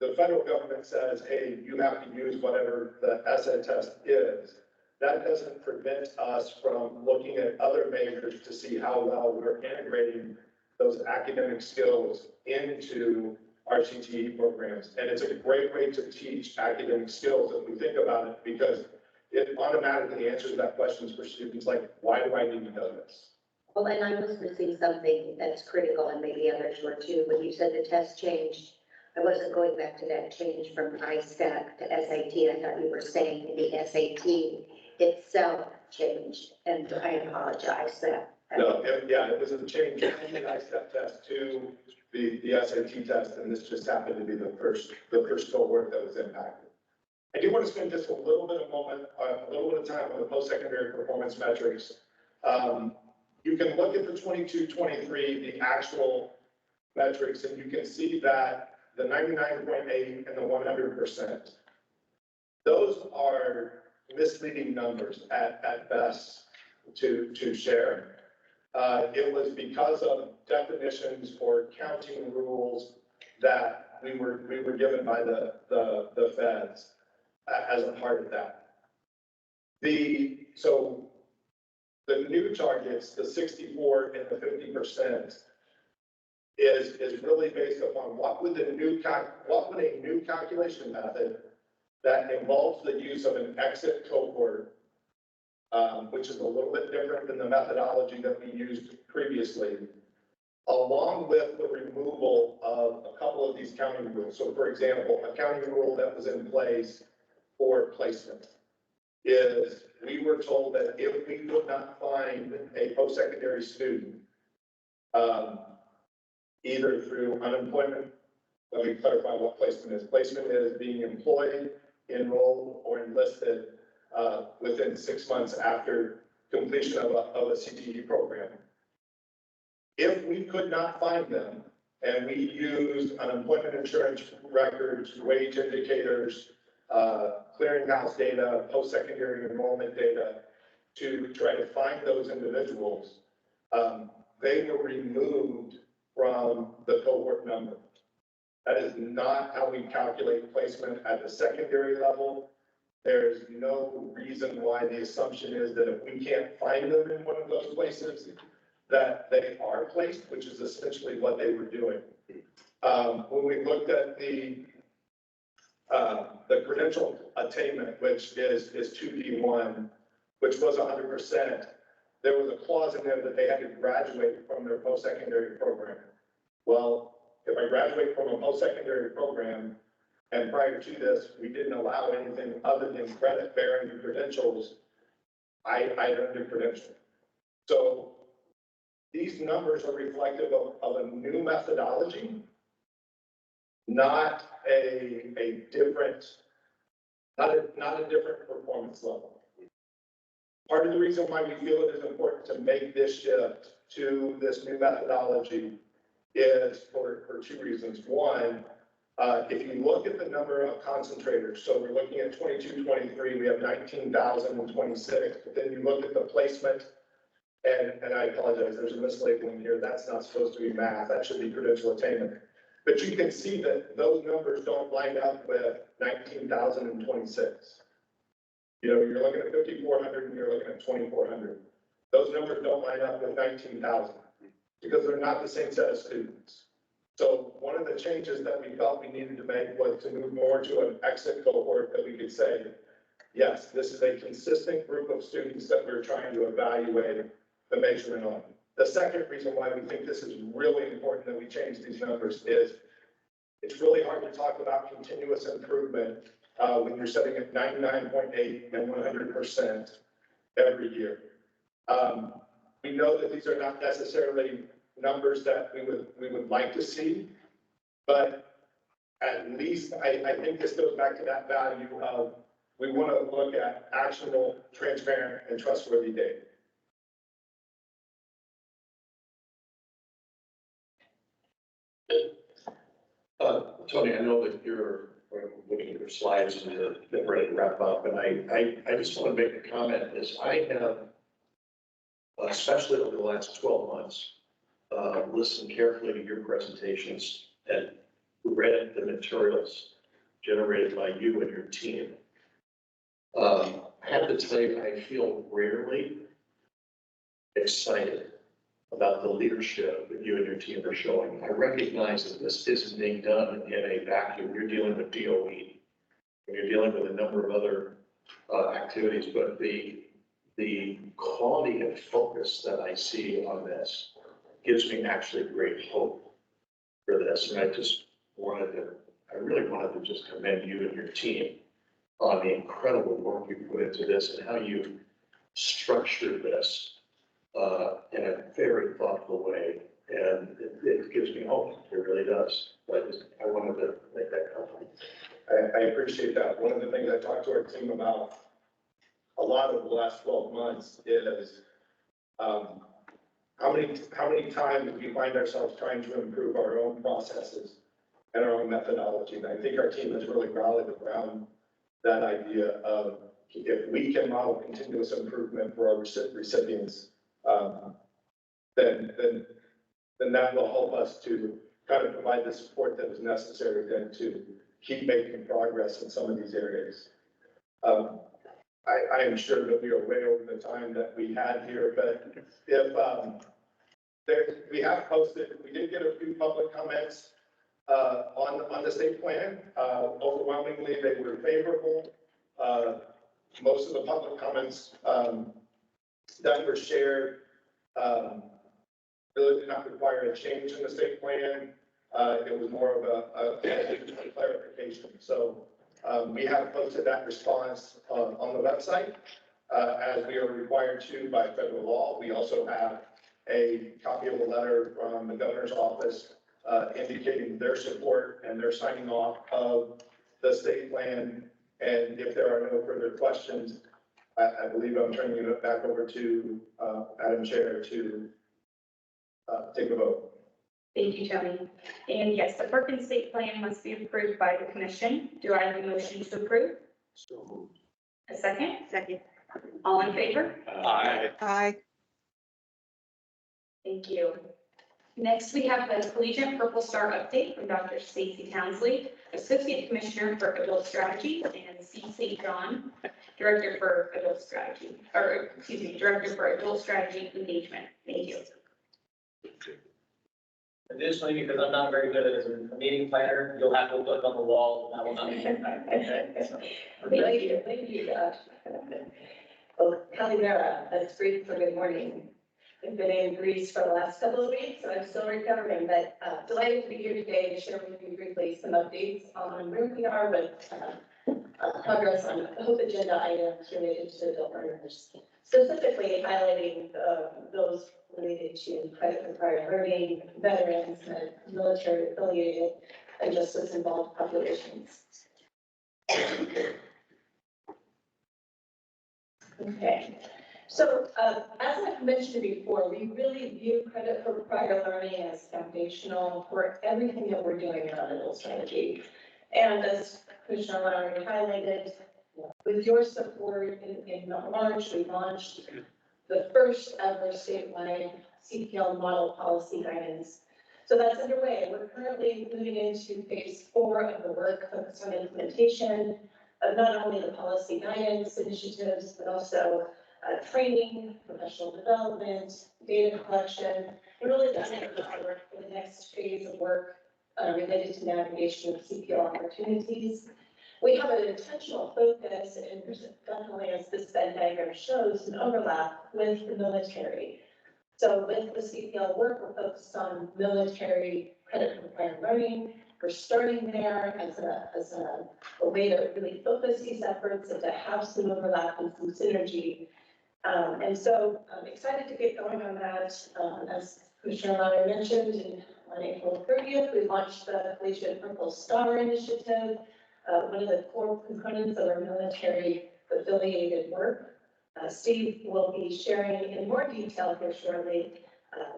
the federal government says, hey, you have to use whatever the essay test is, that doesn't prevent us from looking at other measures to see how well we're integrating those academic skills into our CTE programs. And it's a great way to teach academic skills if we think about it, because it automatically answers that questions for students like, why do I need to know this? Well, and I was missing something that's critical, and maybe others were too. When you said the test changed, I wasn't going back to that change from ISTAC to SAT. I thought you were saying the SAT itself changed, and I apologize that. No, it was a change from the ISTAC test to the SAT test, and this just happened to be the first cohort that was impacted. I do want to spend just a little bit of time on the post-secondary performance metrics. You can look at the 22-23, the actual metrics, and you can see that the 99.8 and the 100%. Those are misleading numbers at best to share. It was because of definitions or counting rules that we were given by the feds as a part of that. So the new targets, the 64 and the 50%, is really based upon what would a new calculation method that involves the use of an exit cohort, which is a little bit different than the methodology that we used previously, along with the removal of a couple of these counting rules. So for example, a counting rule that was in place for placement is we were told that if we could not find a post-secondary student, either through unemployment, let me clarify what placement is. Placement is being employed, enrolled, or enlisted within 6 months after completion of a CTE program. If we could not find them, and we used unemployment insurance records, wage indicators, clearinghouse data, post-secondary enrollment data, to try to find those individuals, they were removed from the cohort number. That is not how we calculate placement at the secondary level. There's no reason why the assumption is that if we can't find them in one of those places, that they are placed, which is essentially what they were doing. When we looked at the credential attainment, which is 2D1, which was 100%, there was a clause in there that they had to graduate from their post-secondary program. Well, if I graduate from a post-secondary program, and prior to this, we didn't allow anything other than credit-bearing credentials, I earned a credential. So these numbers are reflective of a new methodology, not a different performance level. Part of the reason why we feel it is important to make this shift to this new methodology is for two reasons. One, if you look at the number of concentrators, so we're looking at 22, 23, we have 19,026, but then you look at the placement, and I apologize, there's a mislabeling here, that's not supposed to be math, that should be credential attainment. But you can see that those numbers don't line up with 19,026. You know, you're looking at 5,400 and you're looking at 2,400. Those numbers don't line up with 19,000 because they're not the same set of students. So one of the changes that we felt we needed to make was to move more to an exit cohort that we could say, yes, this is a consistent group of students that we're trying to evaluate the measurement on. The second reason why we think this is really important that we change these numbers is it's really hard to talk about continuous improvement when you're setting at 99.8 and 100% every year. We know that these are not necessarily numbers that we would like to see, but at least I think this goes back to that value of we want to look at actionable, transparent, and trustworthy data. Tony, I know that you're looking at your slides and you're getting ready to wrap up, and I just want to make a comment is I have, especially over the last 12 months, listened carefully to your presentations and read the materials generated by you and your team. I have to tell you, I feel rarely excited about the leadership that you and your team are showing. I recognize that this isn't being done in a vacuum. You're dealing with DOE, and you're dealing with a number of other activities, but the quality and focus that I see on this gives me actually great hope for this. And I really wanted to just commend you and your team on the incredible work you put into this and how you structured this in a very thoughtful way. And it gives me hope. It really does. I wanted to make that comment. I appreciate that. One of the things I talked to our team about a lot of the last 12 months is how many times we find ourselves trying to improve our own processes and our own methodology. And I think our team has really rallied around that idea of if we can model continuous improvement for our recipients, then that will help us to kind of provide the support that is necessary then to keep making progress in some of these areas. I am sure that we are way over the time that we had here, but if we have posted, we did get a few public comments on the state plan. Overwhelmingly, they were favorable. Most of the public comments that were shared really did not require a change in the state plan. It was more of a clarification. So we have posted that response on the website as we are required to by federal law. We also have a copy of a letter from the governor's office indicating their support and their signing off of the state plan. And if there are no further questions, I believe I'm turning it back over to Madam Chair to take a vote. Thank you, Tony. And yes, the Perkins State Plan must be approved by the commission. Do I have a motion to approve? So moved. A second? Second. All in favor? Aye. Aye. Thank you. Next, we have the Collegiate Purple Star update from Dr. Stacy Townsley, Associate Commissioner for Adult Strategy, and C.C. John, Director for Adult Strategy, or excuse me, Director for Adult Strategy Engagement. Thank you. Additionally, because I'm not very good as a meeting planner, you'll have to look on the wall, and I will not be. Thank you, Josh. Well, Calimera, that's great for good morning. I've been in Greece for the last couple of weeks, so I'm still recovering, but delighted to be here today to share with you briefly some updates on where we are with progress on HOPE agenda items related to adult learners. Specifically highlighting those related to credit for prior learning, veterans, and military affiliated, and justice involved populations. Okay. So, as I've mentioned before, we really view credit for prior learning as foundational for everything that we're doing in our middle strategy. And as Commissioner Lowry highlighted, with your support in March, we launched the first ever statewide CPL model policy guidance. So that's underway. We're currently moving into phase 4 of the work focused on implementation of not only the policy guidance initiatives, but also training, professional development, data collection, and really the work for the next phase of work related to navigation of CPL opportunities. We have an intentional focus, and there's definitely, as this Venn diagram shows, an overlap with the military. So with the CPL work, we're focused on military credit for prior learning. We're starting there as a way to really focus these efforts and to have some overlap and some synergy. And so I'm excited to get going on that. As Commissioner Lowry mentioned, on April 30th, we launched the Collegiate Purple Star Initiative, one of the core components of our military affiliated work. Steve will be sharing in more detail here shortly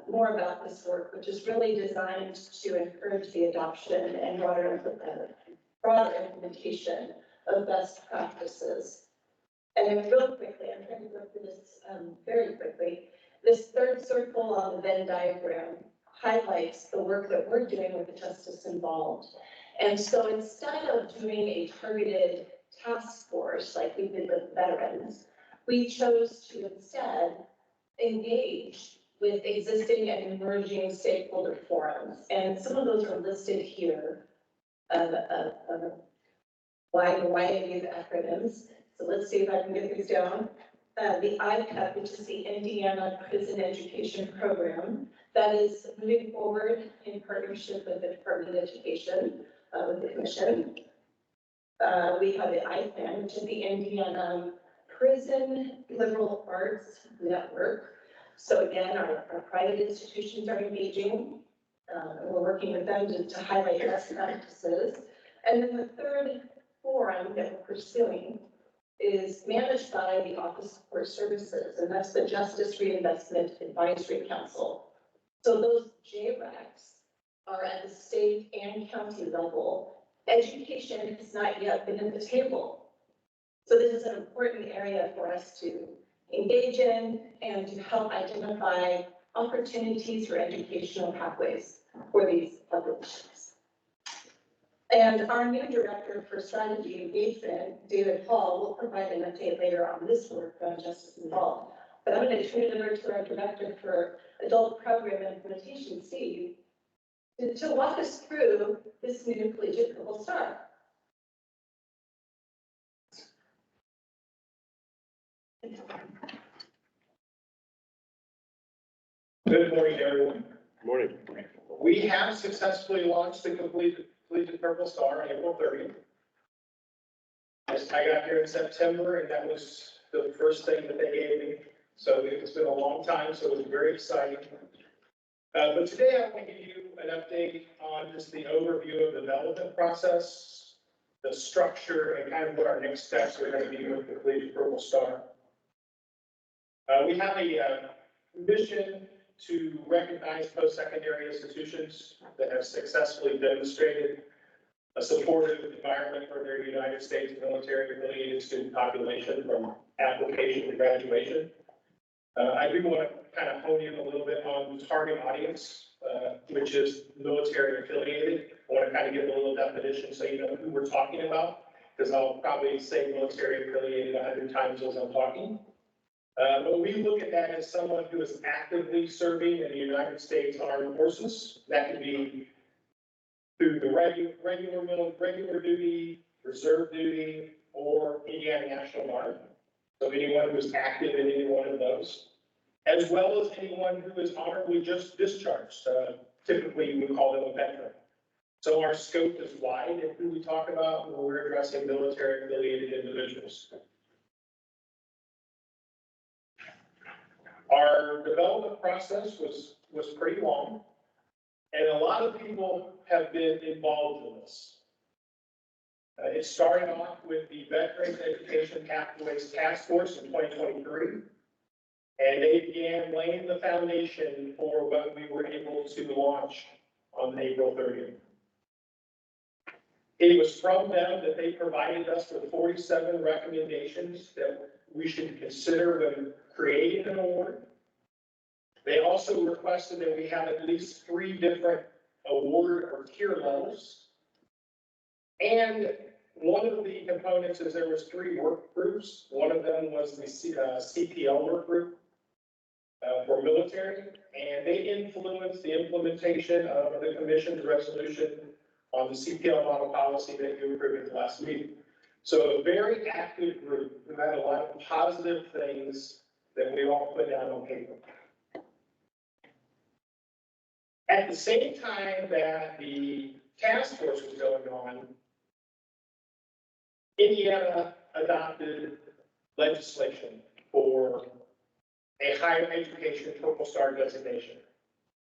more about this work, which is really designed to encourage the adoption and broader implementation of best practices. And then real quickly, I'm trying to go through this very quickly. This third circle on the Venn diagram highlights the work that we're doing with the justice involved. And so instead of doing a targeted task force like we did with veterans, we chose to instead engage with existing and emerging stakeholder forums. And some of those are listed here, a wide variety of acronyms. So let's see if I can get these down. The IPEP, which is the Indiana Prison Education Program, that is moving forward in partnership with the Department of Education, with the Commission. We have the IPAN, which is the Indiana Prison Liberal Arts Network. So again, our private institutions are engaging. We're working with them to highlight best practices. And then the third forum that we're pursuing is managed by the Office of Court Services, and that's the Justice Reinvestment Advisory Council. So those JRACs are at the state and county level. Education has not yet been at the table. So this is an important area for us to engage in and to help identify opportunities for educational pathways for these populations. And our new director for strategy engagement, David Hall, will provide an update later on this work on justice involved. But I'm going to turn it over to our director for adult program implementation, Steve, to walk us through this new Collegiate Purple Star. Good morning, everyone. Good morning. We have successfully launched the Collegiate Purple Star on April 30th. I got here in September, and that was the first thing that they gave me. So it's been a long time, so it was very exciting. But today I want to give you an update on just the overview of the development process, the structure, and kind of what our next steps are going to be with the Collegiate Purple Star. We have a mission to recognize post-secondary institutions that have successfully demonstrated a supportive environment for their United States military affiliated student population from application to graduation. I do want to kind of hone in a little bit on the target audience, which is military affiliated. I want to kind of give a little definition so you know who we're talking about, because I'll probably say military affiliated 100 times as I'm talking. But we look at that as someone who is actively serving in the United States Armed Forces. That could be through the regular duty, reserve duty, or Indiana National Guard. So anyone who is active in any one of those, as well as anyone who is honorably just discharged. Typically, we would call them a veteran. So our scope is wide in who we talk about when we're addressing military affiliated individuals. Our development process was pretty long, and a lot of people have been involved in this. It started off with the Veterans Education Pathways Task Force in 2023. And they began laying the foundation for what we were able to launch on April 30th. It was from them that they provided us with 47 recommendations that we should consider when creating an award. They also requested that we have at least 3 different award or tier levels. And one of the components is there was 3 work groups. One of them was the CPL work group for military, and they influenced the implementation of the commission's resolution on the CPL model policy that you approved at the last meeting. So a very active group who had a lot of positive things that we all put down on paper. At the same time that the task force was going on, Indiana adopted legislation for a higher education Purple Star designation.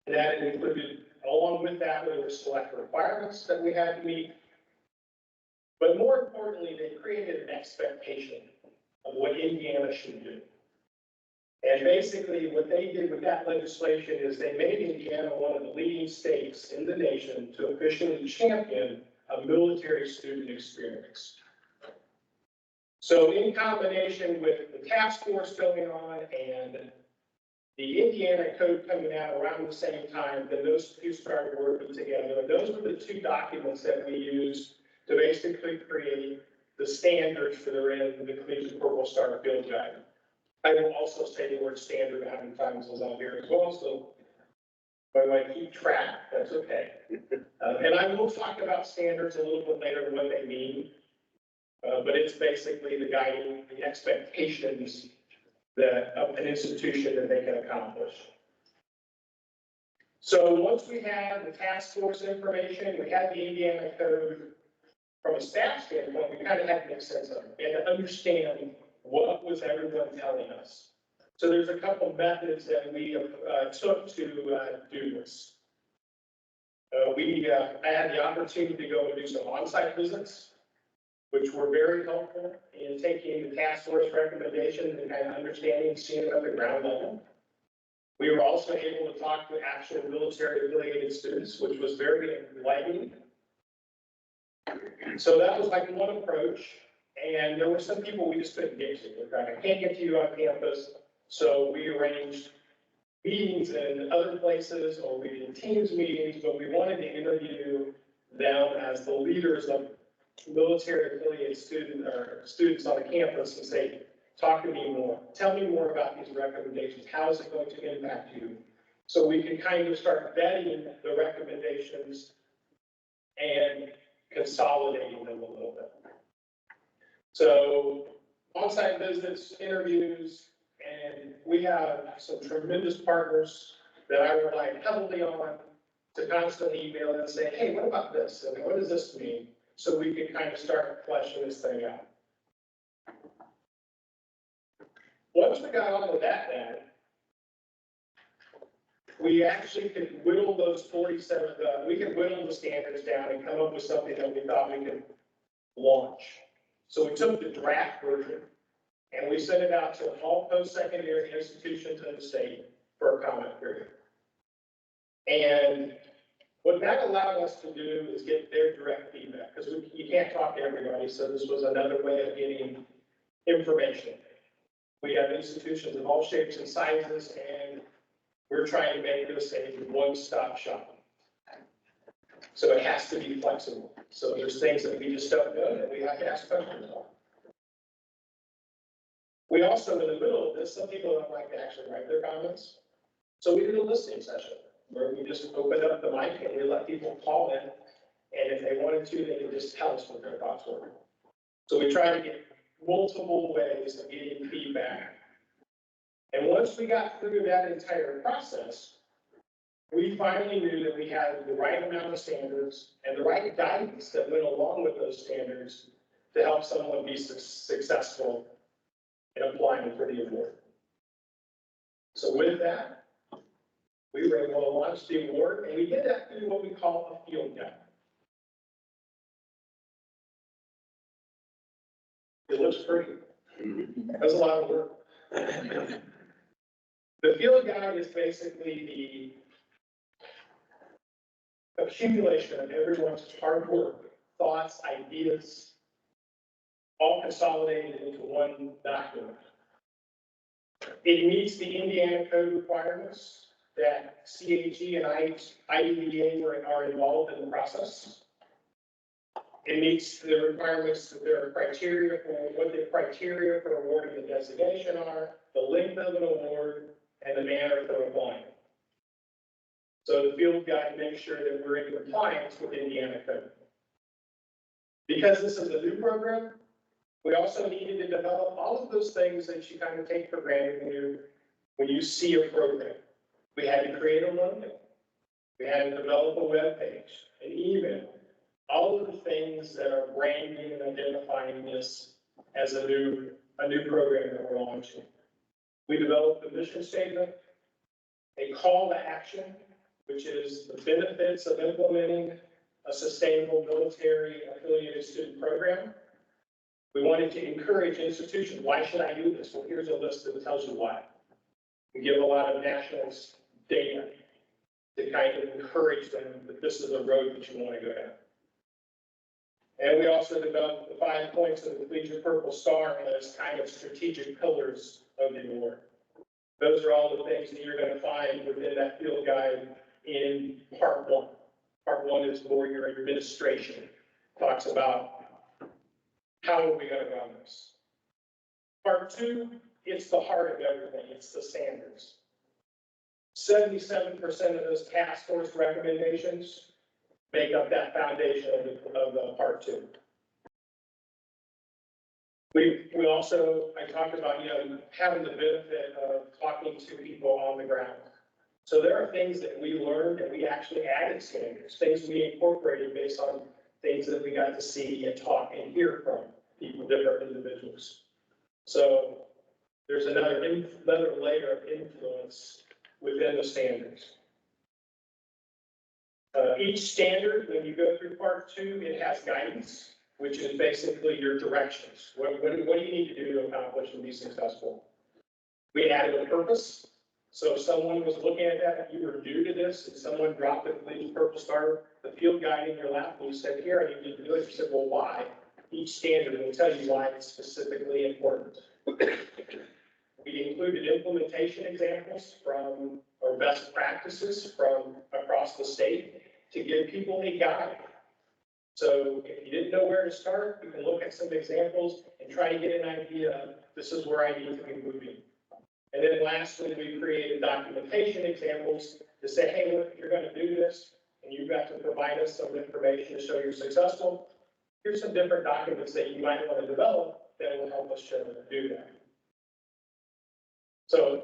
And that included, along with that, there were select requirements that we had to meet. But more importantly, they created an expectation of what Indiana should do. And basically what they did with that legislation is they made Indiana one of the leading states in the nation to officially champion a military student experience. So in combination with the task force going on and the Indiana code coming out around the same time, then those two started working together. And those were the 2 documents that we used to basically create the standards for the Collegiate Purple Star Field Guide. I will also say the word standard how many times is on here as well, so if I keep track, that's okay. And I will talk about standards a little bit later, what they mean. But it's basically the guiding, the expectations that of an institution that they can accomplish. So once we had the task force information, we had the Indiana code, from a staff standpoint, we kind of had to make sense of it and to understand what was everyone telling us. So there's a couple methods that we took to do this. I had the opportunity to go and do some on-site visits, which were very helpful in taking the task force recommendations and kind of understanding and seeing them at the ground level. We were also able to talk to actual military affiliated students, which was very enlightening. So that was like one approach. And there were some people we just couldn't get to. Like, I can't get to you on campus. So we arranged meetings in other places, or we did Teams meetings, but we wanted to interview them as the leaders of military affiliated students on the campus and say, talk to me more, tell me more about these recommendations. How is it going to impact you? So we can kind of start vetting the recommendations and consolidating them a little bit. So on-site visits, interviews, and we have some tremendous partners that I rely heavily on to constantly email and say, hey, what about this? And what does this mean? So we can kind of start fleshing this thing out. Once we got on with that, then, we actually could whittle those 47, we could whittle the standards down and come up with something that we thought we could launch. So we took the draft version and we sent it out to all post-secondary institutions in the state for a comment period. And what that allowed us to do is get their direct feedback, because you can't talk to everybody, so this was another way of getting information. We have institutions of all shapes and sizes, and we're trying to make this a one-stop shop. So it has to be flexible. So there's things that we just don't know that we have to ask questions on. We also, in the middle of this, some people don't like to actually write their comments. So we did a listening session where we just opened up the mic and we let people call in. And if they wanted to, they could just tell us what their thoughts were. So we tried to get multiple ways of getting feedback. And once we got through that entire process, we finally knew that we had the right amount of standards and the right guidance that went along with those standards to help someone be successful in applying for the award. So with that, we were able to launch the award, and we did that through what we call a field guide. It looks pretty. That's a lot of work. The field guide is basically the accumulation of everyone's hard work, thoughts, ideas, all consolidated into one document. It meets the Indiana code requirements that CAG and IDEA are involved in the process. It meets the requirements that there are criteria for what the criteria for awarding the designation are, the length of an award, and the manner for applying. So the field guide makes sure that we're in compliance with Indiana code. Because this is a new program, we also needed to develop all of those things that you kind of take for granted when you see a program. We had to create a logo. We had to develop a web page, an email, all of the things that are branding and identifying this as a new program that we're launching. We developed a mission statement, a call to action, which is the benefits of implementing a sustainable military affiliated student program. We wanted to encourage institutions. Why should I do this? Well, here's a list that tells you why. We give a lot of national data to kind of encourage them that this is a road that you want to go down. And we also developed the 5 points of the Collegiate Purple Star as kind of strategic pillars of the award. Those are all the things that you're going to find within that field guide in part 1. Part 1 is more your administration, talks about how are we going to run this. Part 2, it's the heart of everything, it's the standards. 77% of those task force recommendations make up that foundation of part 2. We also, I talked about, having the benefit of talking to people on the ground. So there are things that we learned and we actually added standards, things we incorporated based on things that we got to see and talk and hear from people, different individuals. So there's another layer of influence within the standards. Each standard, when you go through part 2, it has guidance, which is basically your directions. What do you need to do to accomplish and be successful? We added a purpose. So if someone was looking at that, if you were new to this, and someone dropped the Collegiate Purple Star, the field guide in your lap, and you said, here, I need to do it. You said, well, why? Each standard will tell you why it's specifically important. We included implementation examples from, or best practices from across the state to give people a guide. So if you didn't know where to start, you can look at some examples and try to get an idea of this is where I need to be moving. And then lastly, we created documentation examples to say, hey, look, if you're going to do this and you've got to provide us some information to show you're successful, here's some different documents that you might want to develop that will help us do that. So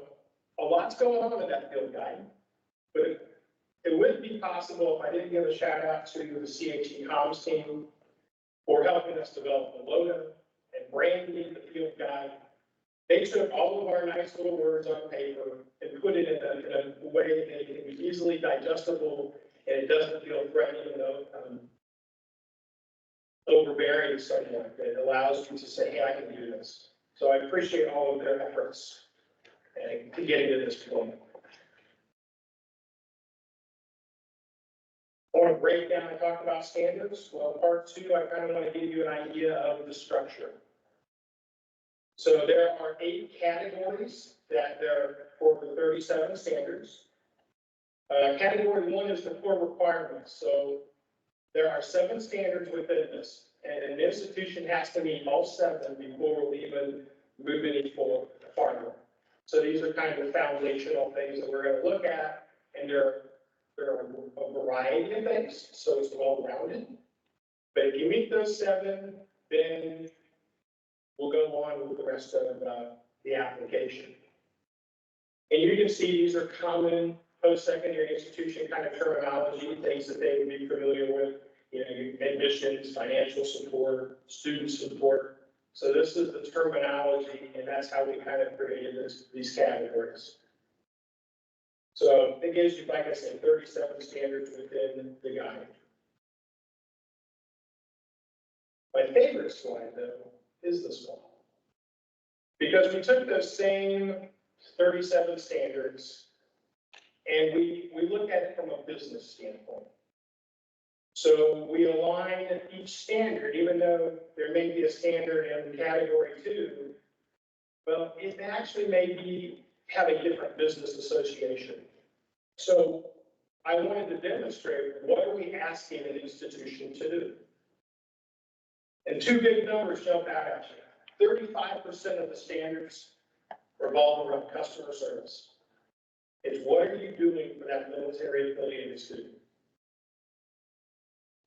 a lot's going on in that field guide, but it wouldn't be possible if I didn't give a shout out to the CHE comms team for helping us develop the logo and branding the field guide. They took all of our nice little words on paper and put it in a way that it can be easily digestible and it doesn't feel threatening and overbearing to someone. It allows you to say, hey, I can do this. So I appreciate all of their efforts to getting to this point. I want to break down and talk about standards. Well, part 2, I kind of want to give you an idea of the structure. So there are 8 categories that there for the 37 standards. Category 1 is the core requirements. So there are 7 standards within this, and an institution has to meet all 7 before we'll even move any farther. So these are kind of foundational things that we're going to look at, and there are a variety of things, so it's well-rounded. But if you meet those 7, then we'll go on with the rest of the application. And you can see these are common post-secondary institution kind of terminology, things that they would be familiar with, admissions, financial support, student support. So this is the terminology, and that's how we kind of created these categories. So it gives you, like I said, 37 standards within the guide. My favorite slide, though, is this one. Because we took those same 37 standards, and we look at it from a business standpoint. So we align each standard, even though there may be a standard in category 2, well, it actually may be have a different business association. So I wanted to demonstrate what are we asking an institution to do. And 2 big numbers jump out at you. 35% of the standards revolve around customer service. It's what are you doing for that military affiliated student?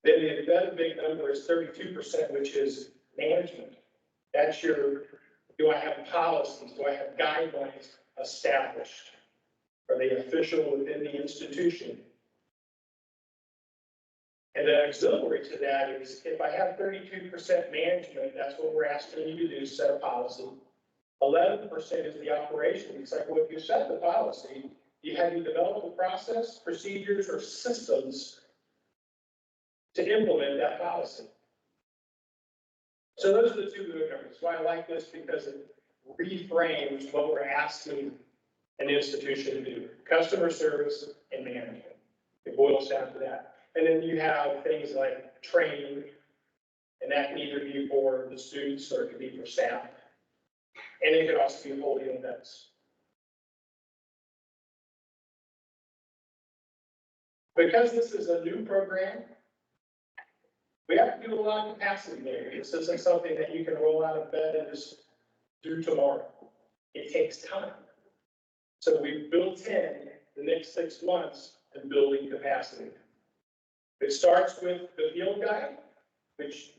Then the other big number is 32%, which is management. That's your, do I have policies? Do I have guidelines established? Are they official within the institution? And the auxiliary to that is if I have 32% management, that's what we're asking you to do, set a policy. 11% is the operation. It's like, well, if you set the policy, have you developed a process, procedures, or systems to implement that policy? So those are the 2 big numbers. Why I like this, because it reframes what we're asking an institution to do. Customer service and management. It boils down to that. And then you have things like training, and that can either be for the students or it could be for staff. And it could also be holding events. Because this is a new program, we have to do a lot of capacity there. This isn't something that you can roll out of bed and just do tomorrow. It takes time. So we've built in the next 6 months in building capacity. It starts with the field guide, which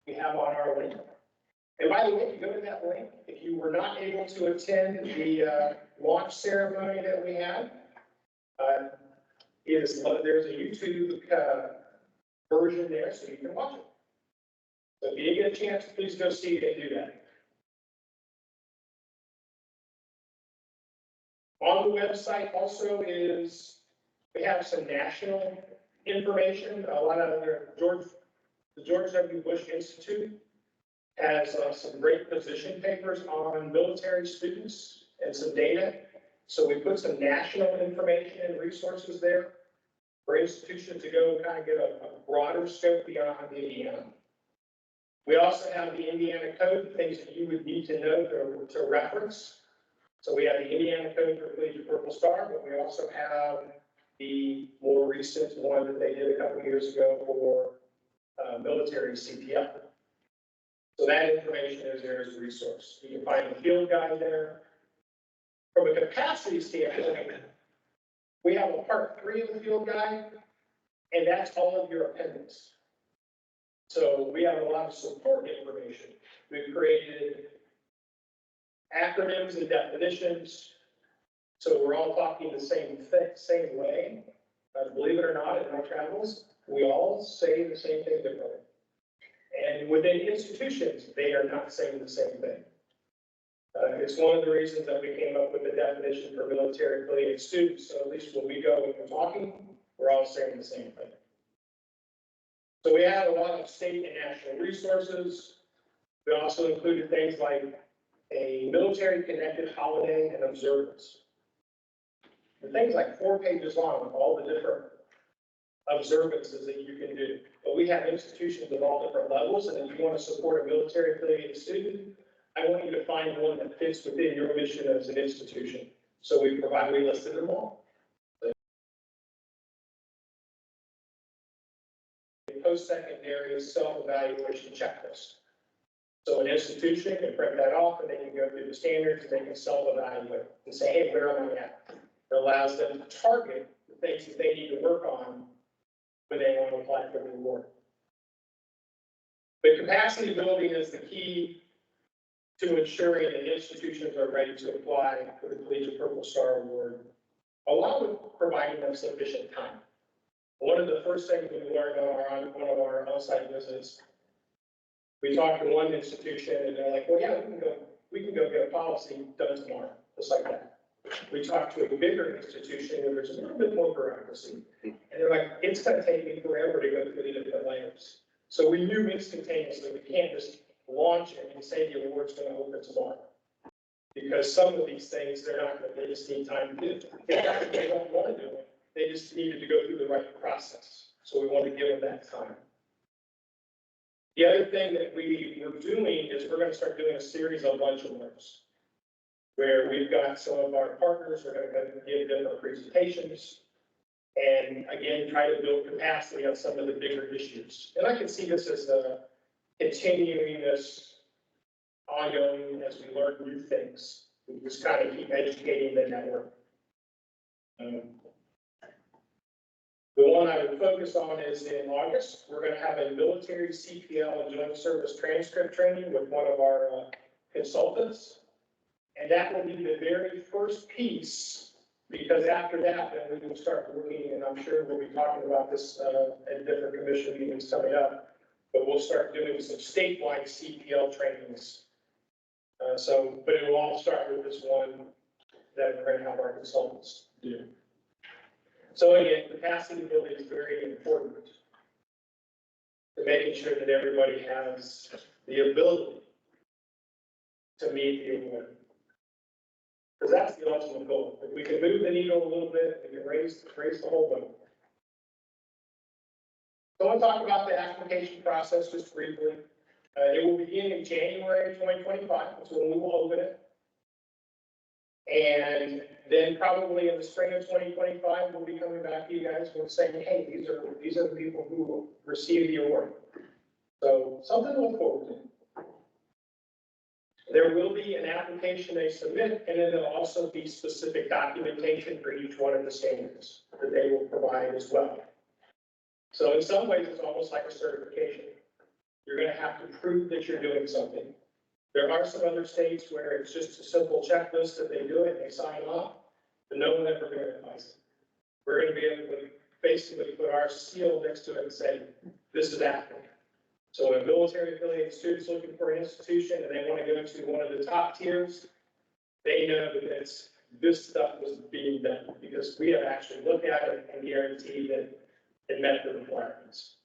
we have on our link. And by the way, if you go to that link, if you were not able to attend the launch ceremony that we had, there's a YouTube version there, so you can watch it. So if you get a chance, please go see it and do that. On the website also is, we have some national information. A lot of the George W. Bush Institute has some great position papers on military students and some data. So we put some national information and resources there for institutions to go kind of get a broader scope beyond Indiana. We also have the Indiana Code, things that you would need to know to reference. So we have the Indiana Code for Collegiate Purple Star, but we also have the more recent one that they did a couple of years ago for military CPL. So that information is there as a resource. You can find the field guide there. From a capacity standpoint, we have a part 3 of the field guide, and that's all of your appendix. So we have a lot of support information. We've created acronyms and definitions. So we're all talking the same way. Believe it or not, in our travels, we all say the same thing differently. And within institutions, they are not saying the same thing. It's one of the reasons that we came up with the definition for military affiliated students. So at least when we go and we're talking, we're all saying the same thing. So we have a lot of state and national resources. We also included things like a military connected holiday and observance. And things like 4 pages long with all the different observances that you can do. But we have institutions of all different levels, and if you want to support a military affiliated student, I want you to find one that fits within your mission as an institution. So we listed them all. Post-secondary self-evaluation checklist. So an institution can print that off and they can go through the standards and they can self-evaluate and say, hey, where am I at? It allows them to target the things that they need to work on when they want to apply for the award. But capacity building is the key to ensuring that institutions are ready to apply for the Collegiate Purple Star Award, along with providing them sufficient time. One of the first things we learned on one of our on-site visits, we talked to one institution and they're like, well, yeah, we can go get a policy done tomorrow, just like that. We talked to a bigger institution where there's a little bit more bureaucracy. And they're like, it's going to take me forever to go through the different layers. So we knew instantaneously, we can't just launch it and say the award's going to open tomorrow. Because some of these things, they just need time to do. They don't want to do it. They just needed to go through the right process. So we want to give them that time. The other thing that we were doing is we're going to start doing a series of lunch and learns, where we've got some of our partners, we're going to give them presentations, and again, try to build capacity on some of the bigger issues. And I can see this as continuing this ongoing as we learn new things. We just kind of keep educating the network. The one I would focus on is in August. We're going to have a military CPL and joint service transcript training with one of our consultants. And that will be the very first piece, because after that, then we will start working, and I'm sure we'll be talking about this at different commission meetings coming up, but we'll start doing some statewide CPL trainings. But it will all start with this one that we're going to have our consultants do. So again, capacity building is very important to making sure that everybody has the ability to meet the award. Because that's the ultimate goal. If we can move the needle a little bit, we can raise the whole boat. So I want to talk about the application process just briefly. It will begin in January 2025. That's when we will open it. And then probably in the spring of 2025, we'll be coming back to you guys and saying, hey, these are the people who will receive the award. So something to look forward to. There will be an application they submit, and then there'll also be specific documentation for each one of the standards that they will provide as well. So in some ways, it's almost like a certification. You're going to have to prove that you're doing something. There are some other states where it's just a simple checklist that they do it, they sign off, but no one ever verifies it. We're going to be able to basically put our seal next to it and say, this is accurate. So when a military affiliated student's looking for an institution and they want to go to one of the top tiers, they know that this stuff was being done because we have actually looked at it and guaranteed that it met the requirements.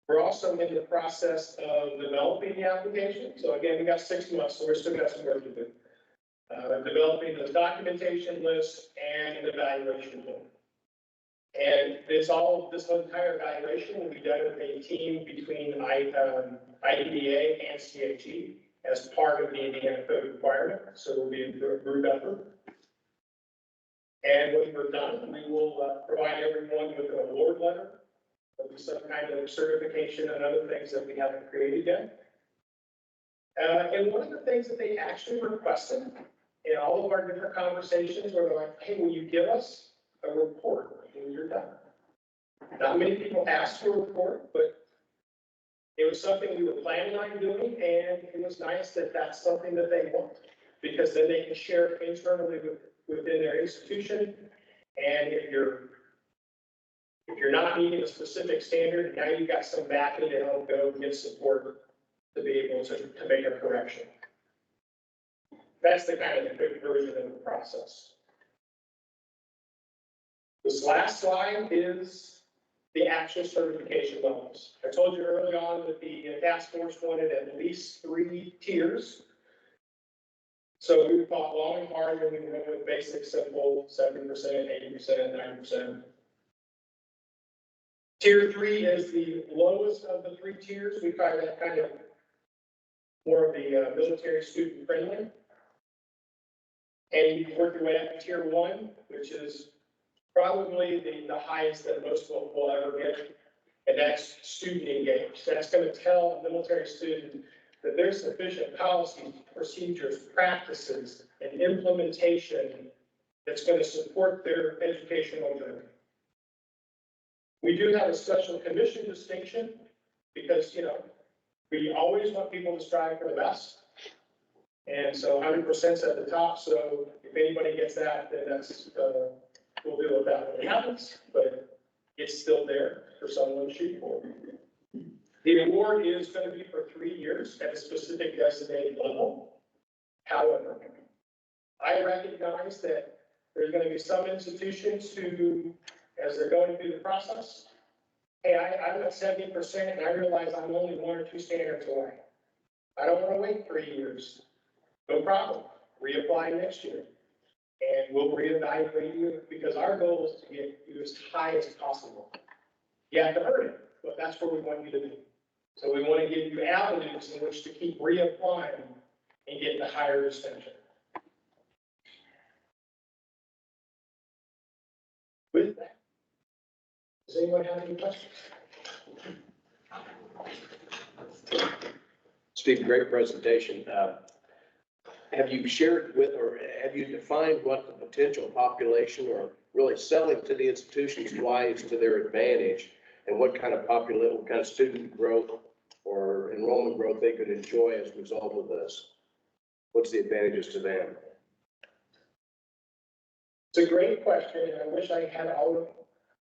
We're also in the process of developing the application. So again, we got 6 months, so we're still got some work to do. Developing the documentation list and an evaluation tool. And this whole entire evaluation will be done with a team between IDEA and CHE as part of the Indiana Code requirement. So we'll be in a group effort. And when we're done, we will provide everyone with an award letter. There'll be some kind of certification and other things that we haven't created yet. And one of the things that they actually requested in all of our different conversations were like, hey, will you give us a report when you're done? Not many people asked for a report, but it was something we were planning on doing, and it was nice that that's something that they want, because then they can share it internally within their institution. And if you're not meeting a specific standard, now you've got some backing to help go get support to be able to make a correction. That's the kind of the quick version of the process. This last slide is the actual certification levels. I told you early on that the task force wanted at least 3 tiers. So we thought long and hard when we went with basic, simple, 70%, 80%, 90%. Tier 3 is the lowest of the 3 tiers. We try that kind of more of the military student friendly. And you work your way up to tier 1, which is probably the highest that most will ever get. And that's student engaged. That's going to tell a military student that there's sufficient policies, procedures, practices, and implementation that's going to support their educational journey. We do have a special commission distinction because, we always want people to strive for the best. And so 100% is at the top. So if anybody gets that, then that's, we'll deal with that when it happens, but it's still there for someone to shoot for. The award is going to be for 3 years at a specific designated level. However, I recognize that there's going to be some institutions who, as they're going through the process, hey, I'm at 70% and I realize I'm only 1 or 2 standards away. I don't want to wait 3 years. No problem. Reapply next year. And we'll reevaluate you because our goal is to get you as high as possible. You have to earn it, but that's where we want you to be. So we want to give you avenues in which to keep reapplying and get the higher extension. With that, does anyone have any questions? Steve, great presentation. Have you shared with, or have you defined what the potential population or really selling to the institutions why it's to their advantage and what kind of what kind of student growth or enrollment growth they could enjoy as a result of this? What's the advantages to them? It's a great question, and I wish I had all of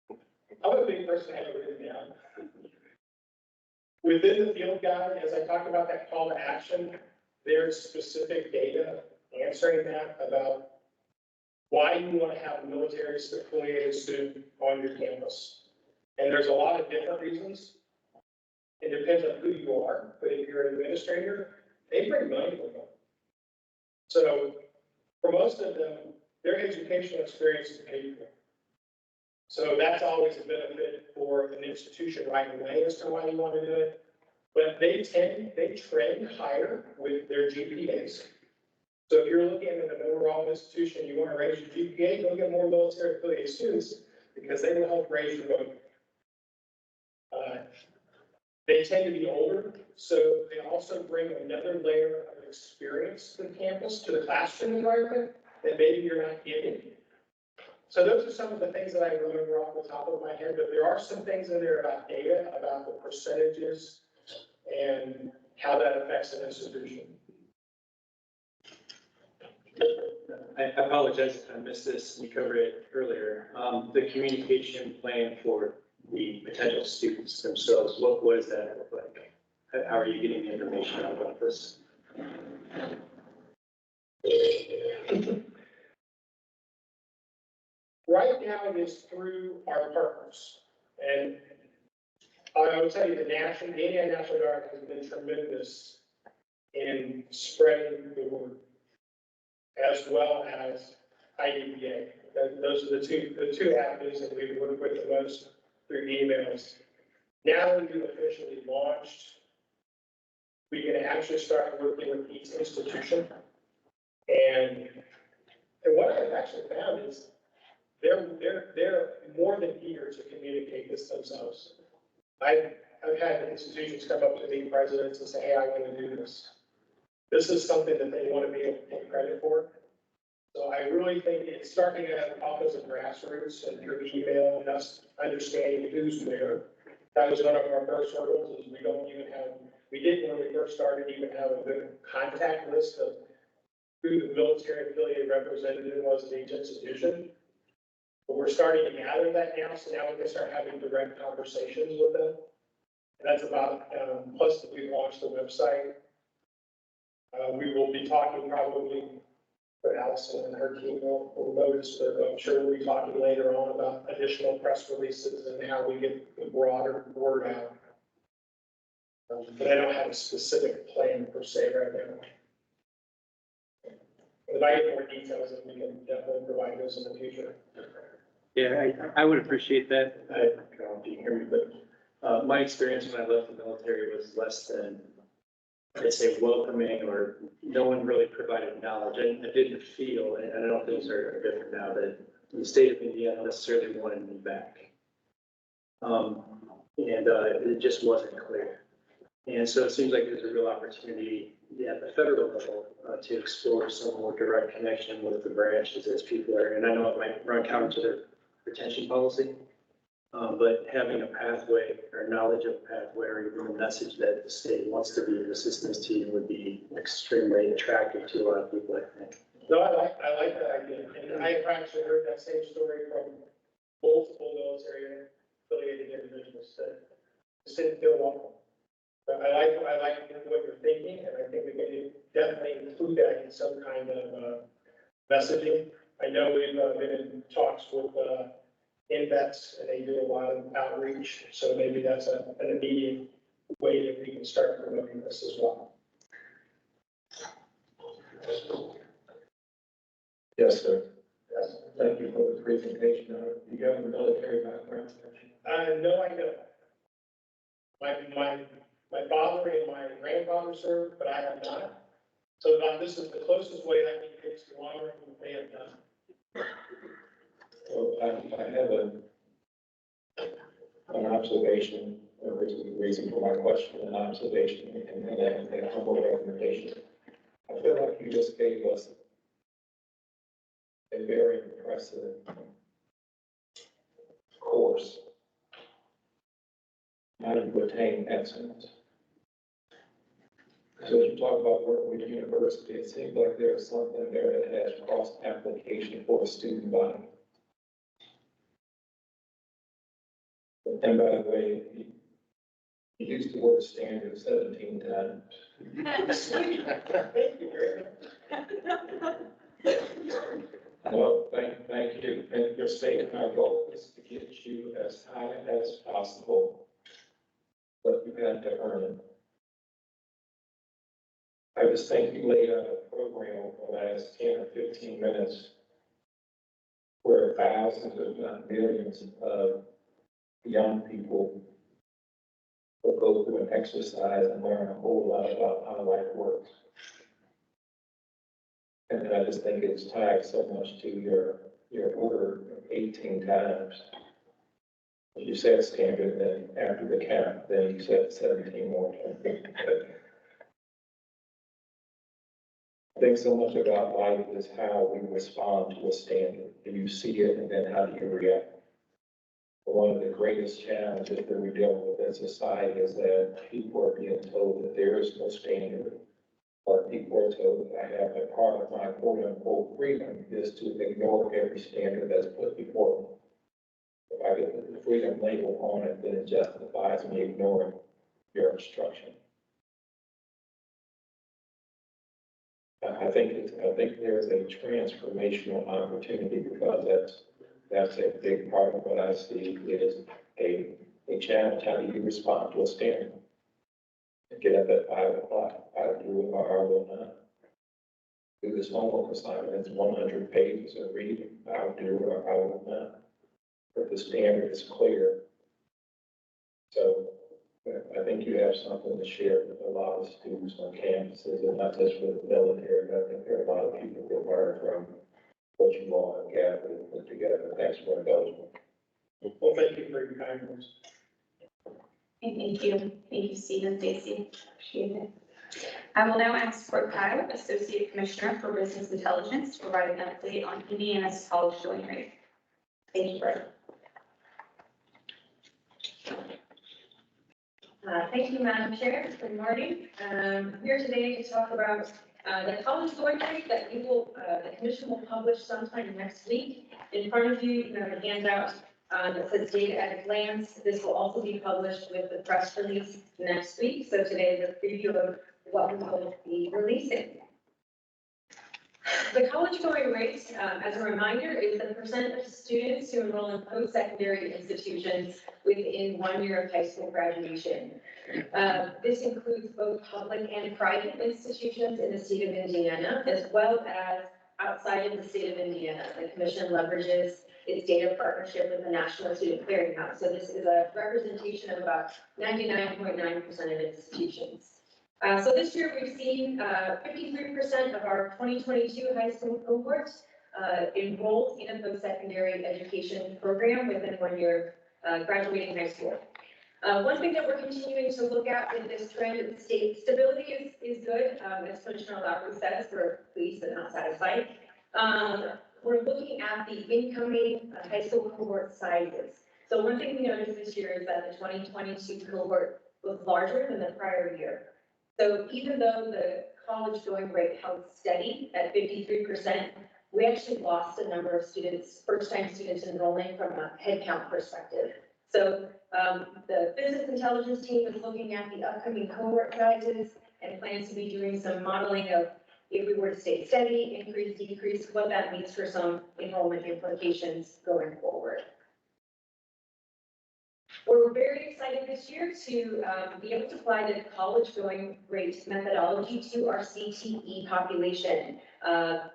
them. I'm a big person, I have it written down. Within the field guide, as I talked about that call to action, there's specific data answering that about why you want to have a military affiliated student on your campus. And there's a lot of different reasons. It depends on who you are, but if you're an administrator, they bring money with them. So for most of them, their educational experience is paid for. So that's always a benefit for an institution right away as to why you want to do it. But they trend higher with their GPAs. So if you're looking at an overall institution, you want to raise your GPA, go get more military affiliated students because they will help raise your vote. They tend to be older, so they also bring another layer of experience to the campus, to the classroom environment that maybe you're not getting. So those are some of the things that I remember off the top of my head, but there are some things in there about data, about the percentages and how that affects an institution. I apologize if I missed this, you covered it earlier. The communication plan for the potential students themselves, what does that look like? How are you getting the information out about this? Right now, it is through our partners. And I will tell you, the Indiana National Guard has been tremendous in spreading the word, as well as IDPA. Those are the two avenues that we work with the most through emails. Now that we've officially launched, we can actually start working with each institution. And what I've actually found is they're more than eager to communicate this themselves. I've had institutions come up to me, presidents, and say, hey, I want to do this. This is something that they want to be able to take credit for. So I really think it's starting at office of grassroots and through email and us understanding who's where. That was one of our first hurdles, is we didn't when we first started even have a good contact list of who the military affiliated representative was in each institution. But we're starting to gather that now, so now we can start having direct conversations with them. And that's about, plus that we launched the website. We will be talking probably, but Allison and her team will notice, but I'm sure we'll be talking later on about additional press releases and how we get the broader word out. But I don't have a specific plan per se right now. If I get more details, then we can definitely provide those in the future. Yeah, I would appreciate that. I don't know if you can hear me, but my experience when I left the military was less than, I'd say, welcoming, or no one really provided knowledge. I didn't feel, and I know things are different now, that the state of Indiana necessarily wanted me back. It just wasn't clear. And so it seems like there's a real opportunity at the federal level to explore some more direct connection with the branches as people are, and I know it might run counter to their retention policy, but having a pathway or knowledge of a pathway or even a message that the state wants to be an assistance team would be extremely attractive to a lot of people, I think. No, I like that idea. And I have actually heard that same story from multiple military affiliated individuals that just didn't feel welcome. But I like what you're thinking, and I think we can definitely include that in some kind of messaging. I know we've been in talks with InVets, and they do a lot of outreach, so maybe that's an immediate way that we can start promoting this as well. Yes, sir. Yes. Thank you for the presentation. You got a military background? No, I don't. My father and my grandfather served, but I have not. So this is the closest way I can get to honoring what they have done. Well, I have an observation, a reason for my question, an observation, and a humble recommendation. I feel like you just gave us a very impressive course. How do you attain excellence? So as you talk about working with university, it seems like there's something there that has cross application for a student body. And by the way, you used the word standard 17 times. Well, thank you. And your statement, our goal is to get you as high as possible, but you have to earn it. I just think you laid out a program over the last 10 or 15 minutes where thousands, if not millions, of young people will go through an exercise and learn a whole lot about how life works. And I just think it's tied so much to your word 18 times. You said standard, then after the count, then you said 17 more times. I think so much about life is how we respond to a standard. Do you see it, and then how do you react? One of the greatest challenges that we deal with in society is that people are being told that there is no standard. Or people are told that I have a part of my quote unquote freedom is to ignore every standard that's put before me. If I get the freedom label on it, then it justifies me ignoring your instruction. I think there's a transformational opportunity because that's a big part of what I see is a challenge. How do you respond to a standard? Get up at 5 o'clock, I do it or I will not. Do this homework assignment, it's 100 pages of reading, I'll do it or I will not. But the standard is clear. So I think you have something to share with a lot of students on campuses, and not just for the military, but I think there are a lot of people that learn from what you all have gathered and put together. Thanks for indulging. Well, thank you for your kind words. Thank you, Steve and Stacy. Appreciate it. I will now ask Brooke Kyle, Associate Commissioner for Business Intelligence, to provide an update on Indiana's college showing rate. Thank you, Brooke. Thank you, Madam Chair. Good morning. I'm here today to talk about the college going rate that the commission will publish sometime next week. In front of you, you have a handout that says data at a glance. This will also be published with the press release next week. So today is a preview of what we will be releasing. The college going rate, as a reminder, is the percent of students who enroll in post-secondary institutions within 1 year of high school graduation. This includes both public and private institutions in the state of Indiana, as well as outside of the state of Indiana. The commission leverages its data partnership with the National Student Clearinghouse. So this is a representation of about 99.9% of institutions. So this year we've seen 53% of our 2022 high school cohort enrolled in a post-secondary education program within 1 year graduating high school. One thing that we're continuing to look at with this trend of state stability is good. As Commissioner Lowry says, we're pleased but not satisfied. We're looking at the incoming high school cohort sizes. So one thing we noticed this year is that the 2022 cohort was larger than the prior year. So even though the college going rate held steady at 53%, we actually lost a number of students, first-time students enrolling from a headcount perspective. So the business intelligence team is looking at the upcoming cohort sizes and plans to be doing some modeling of if we were to stay steady, increase, decrease, what that means for some enrollment implications going forward. We're very excited this year to be able to apply the college going rate methodology to our CTE population. The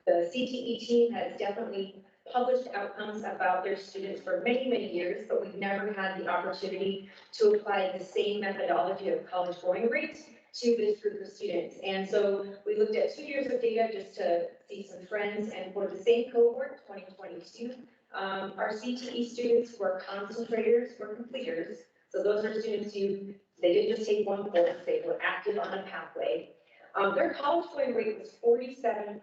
The CTE team has definitely published outcomes about their students for many, many years, but we've never had the opportunity to apply the same methodology of college going rates to this group of students. And so we looked at 2 years of data just to see some trends, and for the same cohort, 2022, our CTE students were concentrators, were completers. So those are students who, they didn't just take one course, they were active on a pathway. Their college going rate was 47%.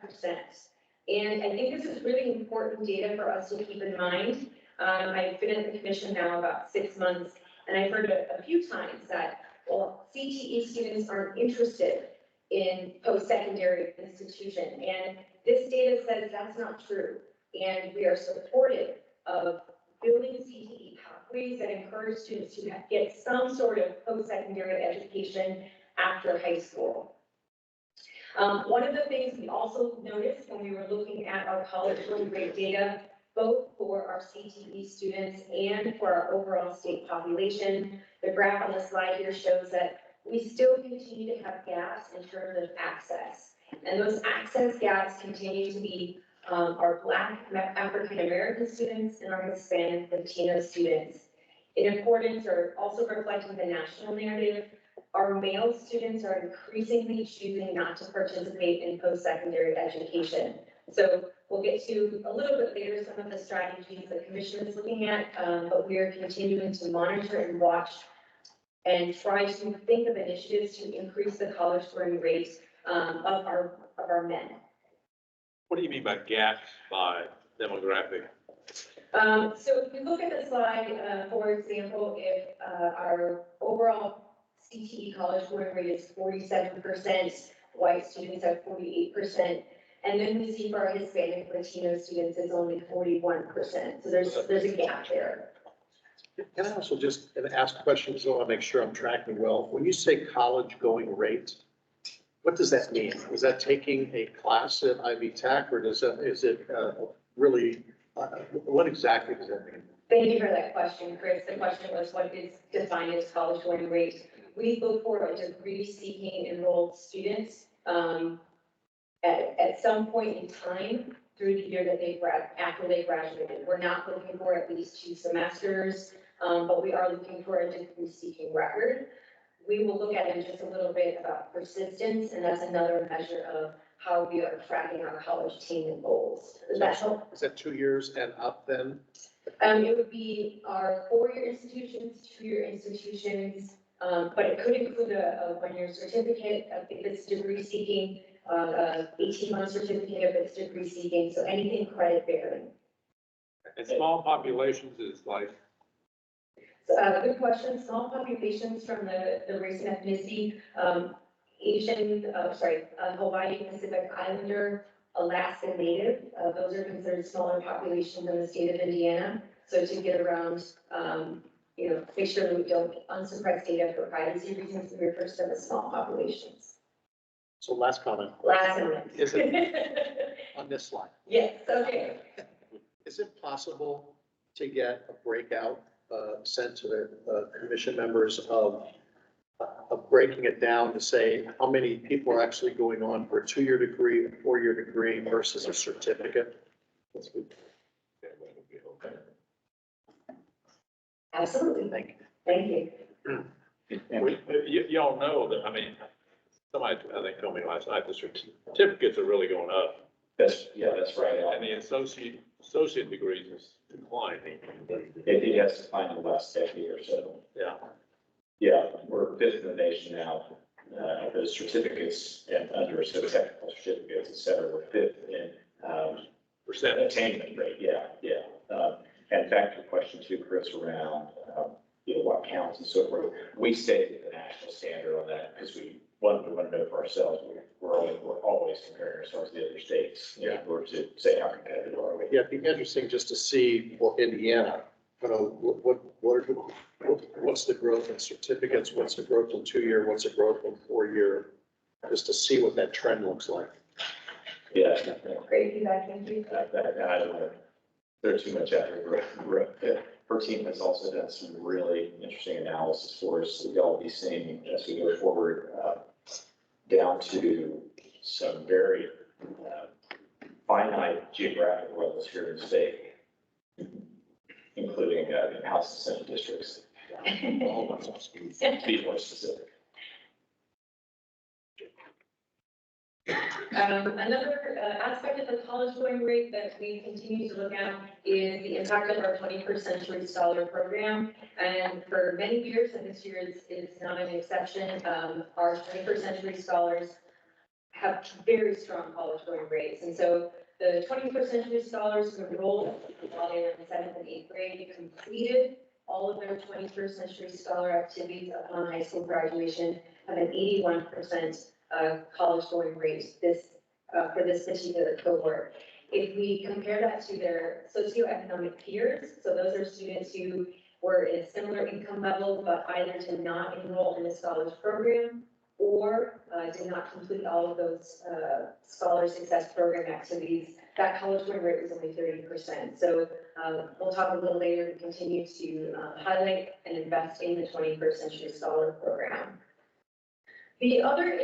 And I think this is really important data for us to keep in mind. I've been at the commission now about 6 months, and I've heard a few times that, well, CTE students aren't interested in post-secondary institution. And this data says that's not true. And we are supportive of building CTE pathways that encourage students to get some sort of post-secondary education after high school. One of the things we also noticed when we were looking at our college going rate data, both for our CTE students and for our overall state population, the graph on the slide here shows that we still continue to have gaps in terms of access. And those access gaps continue to be our Black African American students and our Hispanic Latino students. In accordance, or also reflecting the national narrative, our male students are increasingly choosing not to participate in post-secondary education. So we'll get to a little bit later some of the strategies the commission is looking at, but we are continuing to monitor and watch and try to think of initiatives to increase the college going rate of our men. What do you mean by gaps by demographic? So if you look at the slide, for example, if our overall CTE college going rate is 47%, white students have 48%, and then we see for our Hispanic Latino students is only 41%. So there's a gap there. Can I also just ask questions, so I make sure I'm tracking well? When you say college going rate, what does that mean? Is that taking a class at Ivy Tech, or is it really, what exactly does that mean? Thank you for that question, Chris. The question was, what is defined as college going rate? We look for a degree-seeking enrolled students at some point in time through the year that after they graduated. We're not looking for at least 2 semesters, but we are looking for a degree-seeking record. We will look at in just a little bit about persistence, and that's another measure of how we are tracking our college attainment goals. Does that help? Is that 2 years and up then? It would be our 4-year institutions, 2-year institutions, but it could include a 1-year certificate if it's degree seeking, 18-month certificate if it's degree seeking, so anything credit bearing. And small populations is like, Good question. Small populations from the race and ethnicity, Hawaii Pacific Islander, Alaska Native, those are considered smaller populations in the state of Indiana. So to get around, make sure that we don't unsuppress data for privacy reasons, we refer to them as small populations. So last comment. Last comment. Is it on this slide? Yes, okay. Is it possible to get a breakout sent to the commission members of breaking it down to say how many people are actually going on for a 2-year degree, a 4-year degree versus a certificate? Absolutely. Thank you. Thank you. y'all know that, I mean, somebody, I think, told me last night, the certificates are really going up. That's right. And the associate degrees is declining. It has declined in the last decade or so. Yeah. Yeah, we're 5th in the nation now. The certificates and under technical certificates, et cetera, we're 5th in percent attainment rate. Yeah. And in fact, your question too, Chris, around what counts and so forth. We stay with the national standard on that because we want to know for ourselves. We're always comparing ourselves to the other states. In order to say how competitive are we. Yeah, it'd be interesting just to see for Indiana, what's the growth in certificates? What's the growth in 2-year? What's the growth in 4-year? Just to see what that trend looks like. Yeah. Great feedback, thank you. I don't want to throw too much out here. Her team has also done some really interesting analysis for us that y'all will be seeing as we go forward, down to some very fine finite geographic levels here in the state, including House and Senate districts. Be more specific. Another aspect of the college going rate that we continue to look at is the impact of our 21st Century Scholar Program. And for many years, and this year is not an exception, our 21st Century Scholars have very strong college going rates. And so the 21st Century Scholars who enrolled while they were in 7th and 8th grade completed all of their 21st Century Scholar activities upon high school graduation, have an 81% college going rate for this particular cohort. If we compare that to their socioeconomic peers, so those are students who were in a similar income level, but either did not enroll in the scholars program or did not complete all of those Scholar Success Program activities, that college going rate was only 30%. So we'll talk a little later to continue to highlight and invest in the 21st Century Scholar Program. The other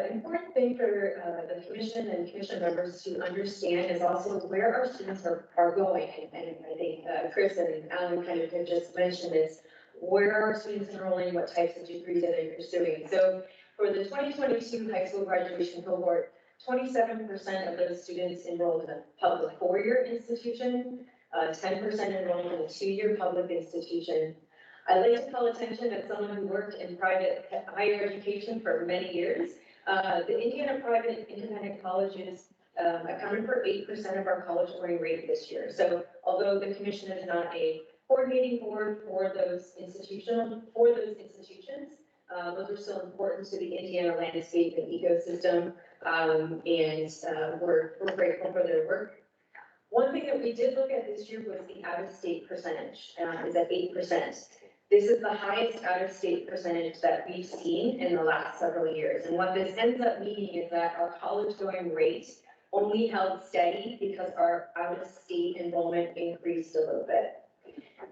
important thing for the commission and commission members to understand is also where our students are going. And I think Chris and Alan kind of just mentioned this, where are our students enrolling, what types of degrees are they pursuing. So for the 2022 high school graduation cohort, 27% of those students enrolled in a public four-year institution, 10% enrolled in a two-year public institution. I'd like to call attention as someone who worked in private higher education for many years. The Indiana private independent colleges accounted for 8% of our college going rate this year. So although the commission is not a coordinating board for those institutions, those are still important to the Indiana landscape and ecosystem, and we're grateful for their work. One thing that we did look at this year was the out-of-state percentage, is at 8%. This is the highest out-of-state percentage that we've seen in the last several years. And what this ends up meaning is that our college going rate only held steady because our out-of-state enrollment increased a little bit.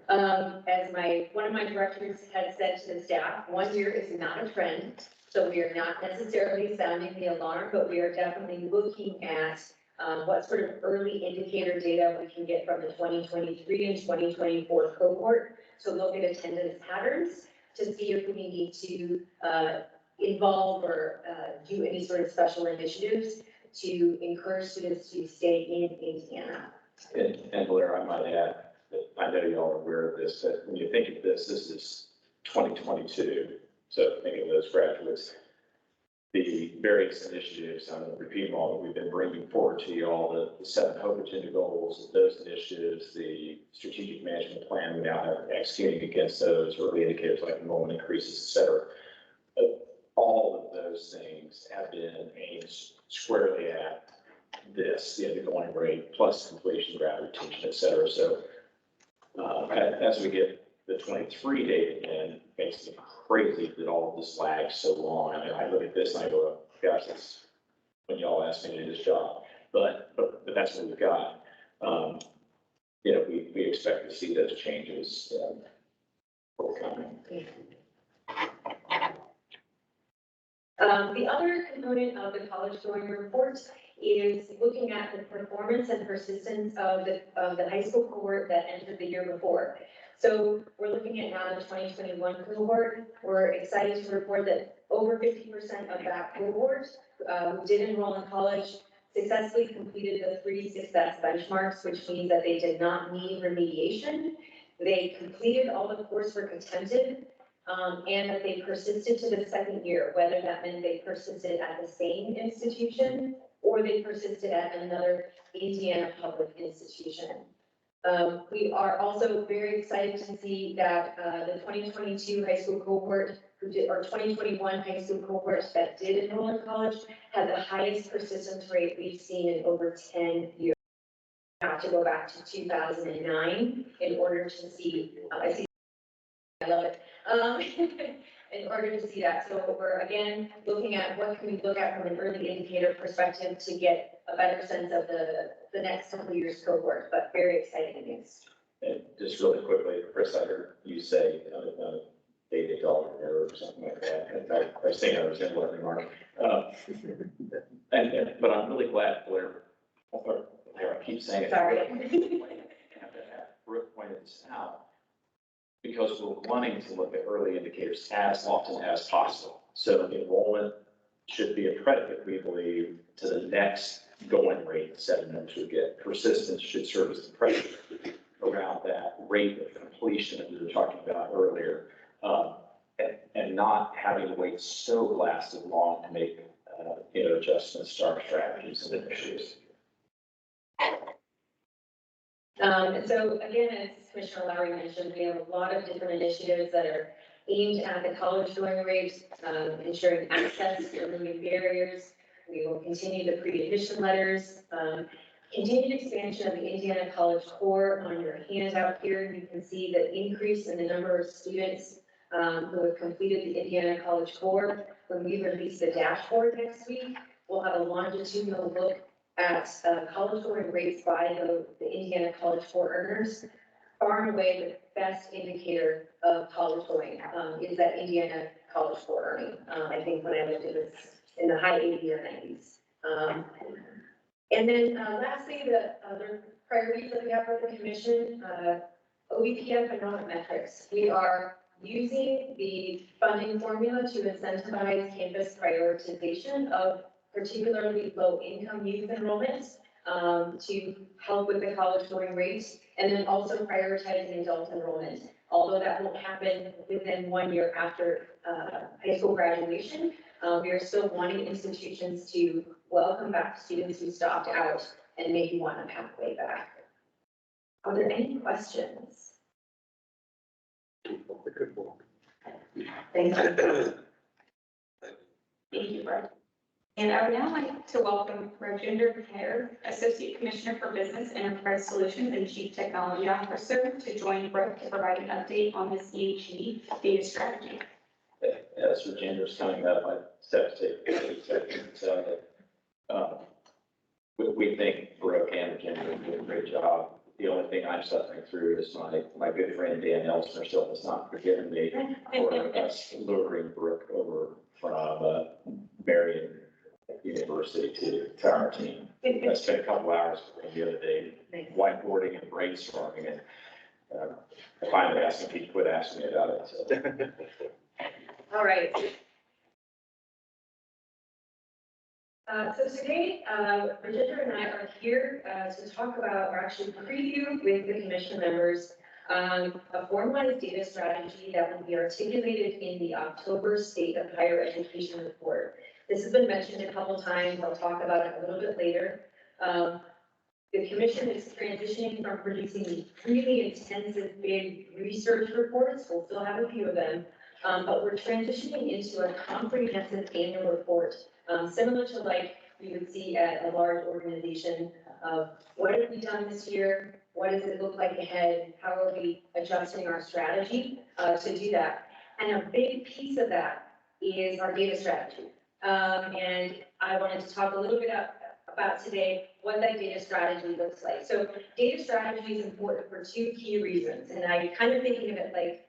As one of my directors had said to the staff, 1 year is not a trend. So we are not necessarily sounding the alarm, but we are definitely looking at what sort of early indicator data we can get from the 2023 and 2024 cohort to look at attendance patterns to see if we need to involve or do any sort of special initiatives to encourage students to stay in Indiana. And Blair, I might add that I know you all are aware of this, that when you think of this is 2022. So think of those graduates. The various initiatives, I'm going to repeat them all, that we've been bringing forward to you all, the 7 Hope Agenda goals, those initiatives, the strategic management plan, we now have executing against those, early indicators like enrollment increases, et cetera. All of those things have been aimed squarely at this, the undergoing rate, plus completion, grad retention, et cetera. So as we get the 23 data in, it makes it crazy that all of this lags so long. I mean, I look at this and I go, gosh, that's when y'all asked me to do this job. But that's what we've got. You know, we expect to see those changes forthcoming. The other component of the college going report is looking at the performance and persistence of the high school cohort that entered the year before. So we're looking at now the 2021 cohort. We're excited to report that over 50% of that cohort who did enroll in college successfully completed the 3 success benchmarks, which means that they did not need remediation. They completed all the coursework attempted, and that they persisted to the second year, whether that meant they persisted at the same institution or they persisted at another Indiana public institution. We are also very excited to see that the 2022 high school cohort or 2021 high school cohort that did enroll in college had the highest persistence rate we've seen in over 10 years. We have to go back to 2009 in order to see, I love it. In order to see that. So we're again looking at what can we look at from an early indicator perspective to get a better sense of the next couple of years cohort, but very exciting news. And just really quickly, Chris, I heard you say data dollar error or something like that. In fact, I say I was in that remark. But I'm really glad, Blair, keep saying it. Sorry. Have to have Brooke pointed this out, because we're wanting to look at early indicators as often as possible. So enrollment should be a predicate, we believe, to the next going rate the 7 members would get. Persistence should serve as the predicate around that rate of completion that we were talking about earlier, and not having to wait so blasted long to make adjustments to our strategies and initiatives. And so again, as Commissioner Lowry mentioned, we have a lot of different initiatives that are aimed at the college going rate, ensuring access, removing barriers. We will continue the pre-admission letters, continued expansion of the Indiana College Core. On your handout here, you can see the increase in the number of students who have completed the Indiana College Core. When we release the dashboard next week, we'll have a longitudinal look at college scoring rates by the Indiana College Core earners. Far and away, the best indicator of college scoring is that Indiana College Core earning. I think when I looked at this in the high 80s or 90s. And then lastly, the other priorities that we have for the commission, OBPF and metrics. We are using the funding formula to incentivize campus prioritization of particularly low-income youth enrollments to help with the college scoring rates, and then also prioritizing adult enrollment. Although that won't happen within 1 year after high school graduation, we are still wanting institutions to welcome back students who stopped out and maybe want a pathway back. Are there any questions? Thank you. Thank you, Brett. And I would now like to welcome Rajinder Kher, Associate Commissioner for Business Enterprise Solutions and Chief Technology Officer, to join Brooke to provide an update on the CHE data strategy. As Rajendra's coming up, I set to we think Brooke and Rajendra did a great job. The only thing I'm suffering through is my good friend Dan Elsner still has not forgiven me for us luring Brooke over from Marion University to our team. I spent a couple hours with him the other day, whiteboarding and brainstorming, and I finally asked him if he'd quit asking me about it. So. All right. So today, Rajinder and I are here to talk about, or actually preview with the commission members, a formalized data strategy that will be articulated in the October State of Higher Education report. This has been mentioned a couple times. I'll talk about it a little bit later. The commission is transitioning from producing these really intensive, big research reports. We'll still have a few of them, but we're transitioning into a comprehensive annual report, similar to like you would see at a large organization of what have we done this year? What does it look like ahead? How are we adjusting our strategy to do that? And a big piece of that is our data strategy. And I wanted to talk a little bit about today what that data strategy looks like. So data strategy is important for two key reasons, and I kind of thinking of it like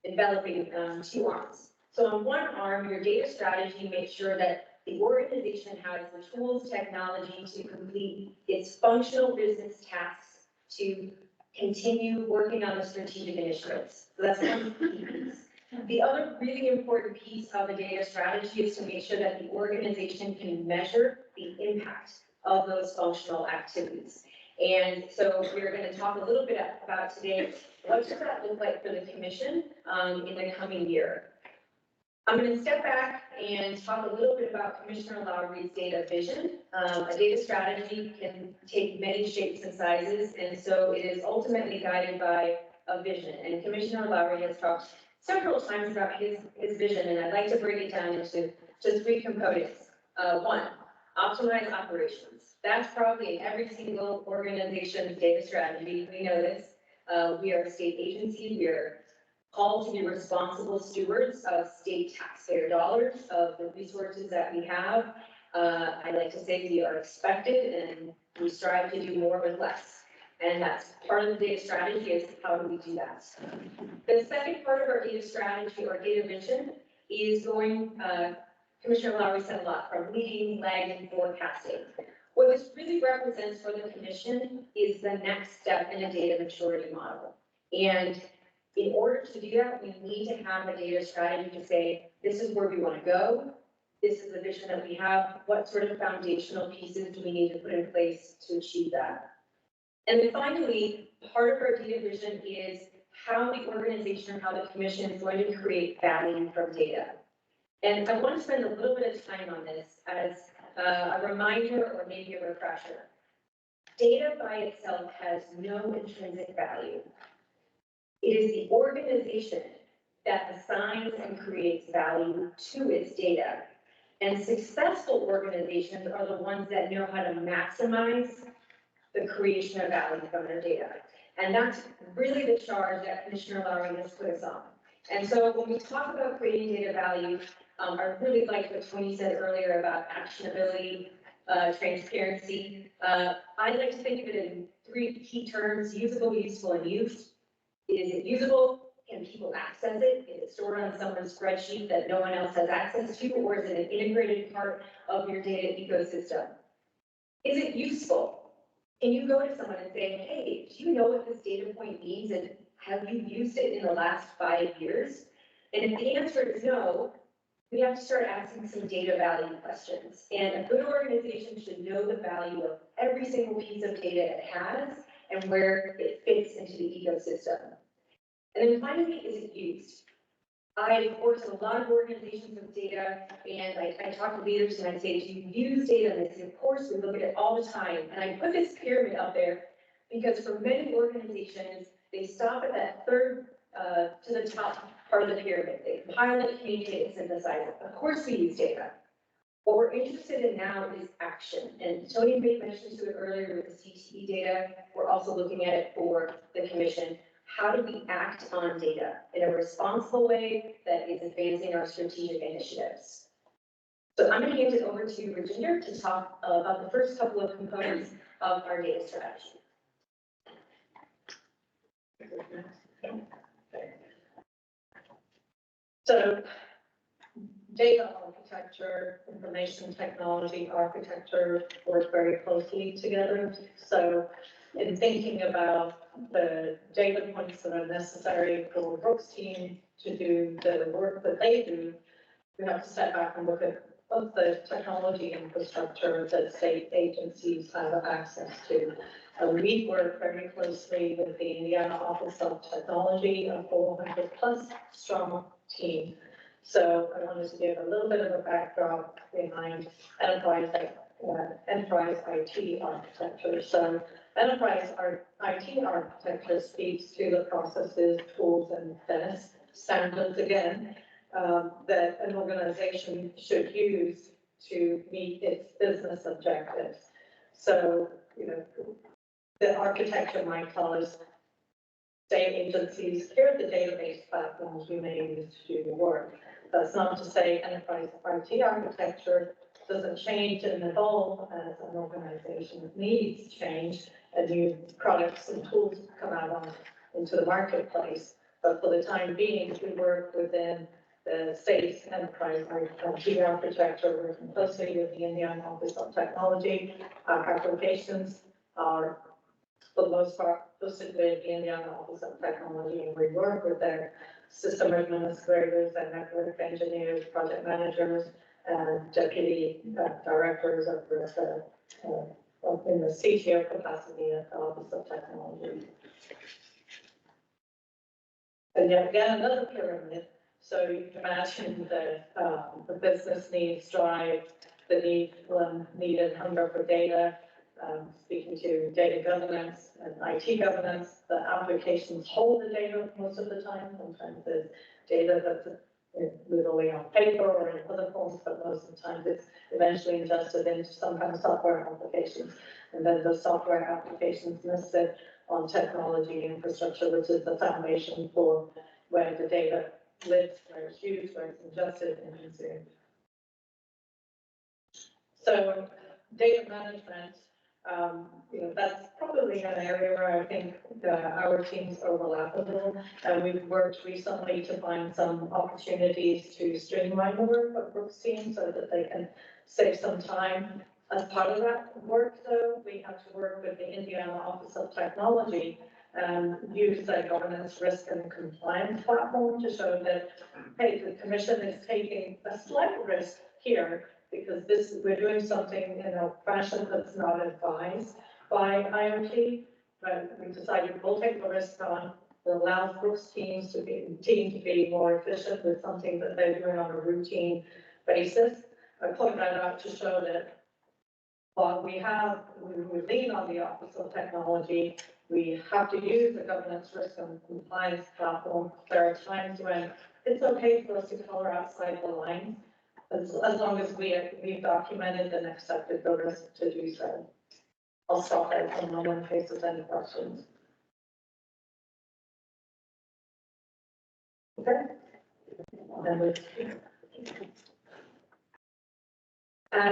enveloping two arms. So on one arm, your data strategy makes sure that the organization has the tools, technology to complete its functional business tasks to continue working on the strategic initiatives. So that's one key piece. The other really important piece of the data strategy is to make sure that the organization can measure the impact of those functional activities. And so we're going to talk a little bit about today, what does that look like for the commission in the coming year? I'm going to step back and talk a little bit about Commissioner Lowry's data vision. A data strategy can take many shapes and sizes, and so it is ultimately guided by a vision. And Commissioner Lowry has talked several times about his vision, and I'd like to break it down into just 3 components. One, optimize operations. That's probably in every single organization's data strategy. We know this. We are a state agency. We are called to be responsible stewards of state taxpayer dollars, of the resources that we have. I like to say we are expected and we strive to do more with less. And that's part of the data strategy is how do we do that? The second part of our data strategy or data vision is going, Commissioner Lowry said a lot, from leading, lagging, forecasting. What this really represents for the commission is the next step in a data maturity model. And in order to do that, we need to have a data strategy to say, this is where we want to go. This is the vision that we have. What sort of foundational pieces do we need to put in place to achieve that? And then finally, part of our data vision is how the organization or how the commission is going to create value from data. And I want to spend a little bit of time on this as a reminder or maybe a refresher. Data by itself has no intrinsic value. It is the organization that assigns and creates value to its data. And successful organizations are the ones that know how to maximize the creation of value from their data. And that's really the charge that Commissioner Lowry has put us on. And so when we talk about creating data value, I really like what Tony said earlier about actionability, transparency. I like to think of it in three key terms: usable, useful, and used. Is it usable? Can people access it? Is it stored on someone's spreadsheet that no one else has access to? Or is it an integrated part of your data ecosystem? Is it useful? Can you go to someone and say, hey, do you know what this data point means? And have you used it in the last 5 years? And if the answer is no, we have to start asking some data value questions. And a good organization should know the value of every single piece of data it has and where it fits into the ecosystem. And then finally, is it used? I've worked in a lot of organizations with data, and I talk to leaders and I say, do you use data? And they say, of course, we look at it all the time. And I put this pyramid up there because for many organizations, they stop at that third to the top part of the pyramid. They pilot, communicate, and synthesize it. Of course, we use data. What we're interested in now is action. And Tony made mention to it earlier with the CTE data. We're also looking at it for the commission. How do we act on data in a responsible way that is advancing our strategic initiatives? So I'm going to hand it over to Virginia to talk about the first couple of components of our data strategy. So data architecture, information technology architecture work very closely together. So in thinking about the data points that are necessary for Brooks' team to do the work that they do, we have to step back and look at both the technology infrastructure that state agencies have access to. We work very closely with the Indiana Office of Technology, a 400+ strong team. So I wanted to give a little bit of a backdrop behind enterprise IT architecture. So enterprise IT architecture speaks to the processes, tools, and standards again that an organization should use to meet its business objectives. So, the architecture might tell us state agencies, here are the database platforms we may use to do the work. That's not to say enterprise IT architecture doesn't change and evolve as an organization's needs change and new products and tools come out into the marketplace. But for the time being, we work within the state's enterprise IT architecture, working closely with the Indiana Office of Technology. Our applications are, for the most part, hosted with the Indiana Office of Technology, and we work with their system administrators and network engineers, project managers, and deputy directors in the CTO capacity at the Office of Technology. And yet again, another pyramid. So you can imagine that the business needs drive the need and hunger for data. Speaking to data governance and IT governance, the applications hold the data most of the time. Sometimes there's data that's literally on paper or in other forms, but most of the time it's eventually ingested into some kind of software applications. And then the software applications nested on technology infrastructure, which is the foundation for where the data lives, where it's used, where it's ingested and consumed. So data management, that's probably an area where I think our teams overlap a little. And we've worked recently to find some opportunities to streamline the work of Brooks' team so that they can save some time As part of that work, though, we have to work with the Indiana Office of Technology, use the governance risk and compliance platform to show that, hey, the commission is taking a slight risk here because we're doing something in a fashion that's not advised by IoT, but we decided we'll take the risk on, we'll allow Brooks team to be more efficient with something that they're doing on a routine basis. I point that out to show that while we lean on the Office of Technology, we have to use the governance risk and compliance platform. There are times when it's okay for us to color outside the lines, as long as we've documented and accepted the risk to do so. I'll stop there for a moment in case there's any questions. Okay.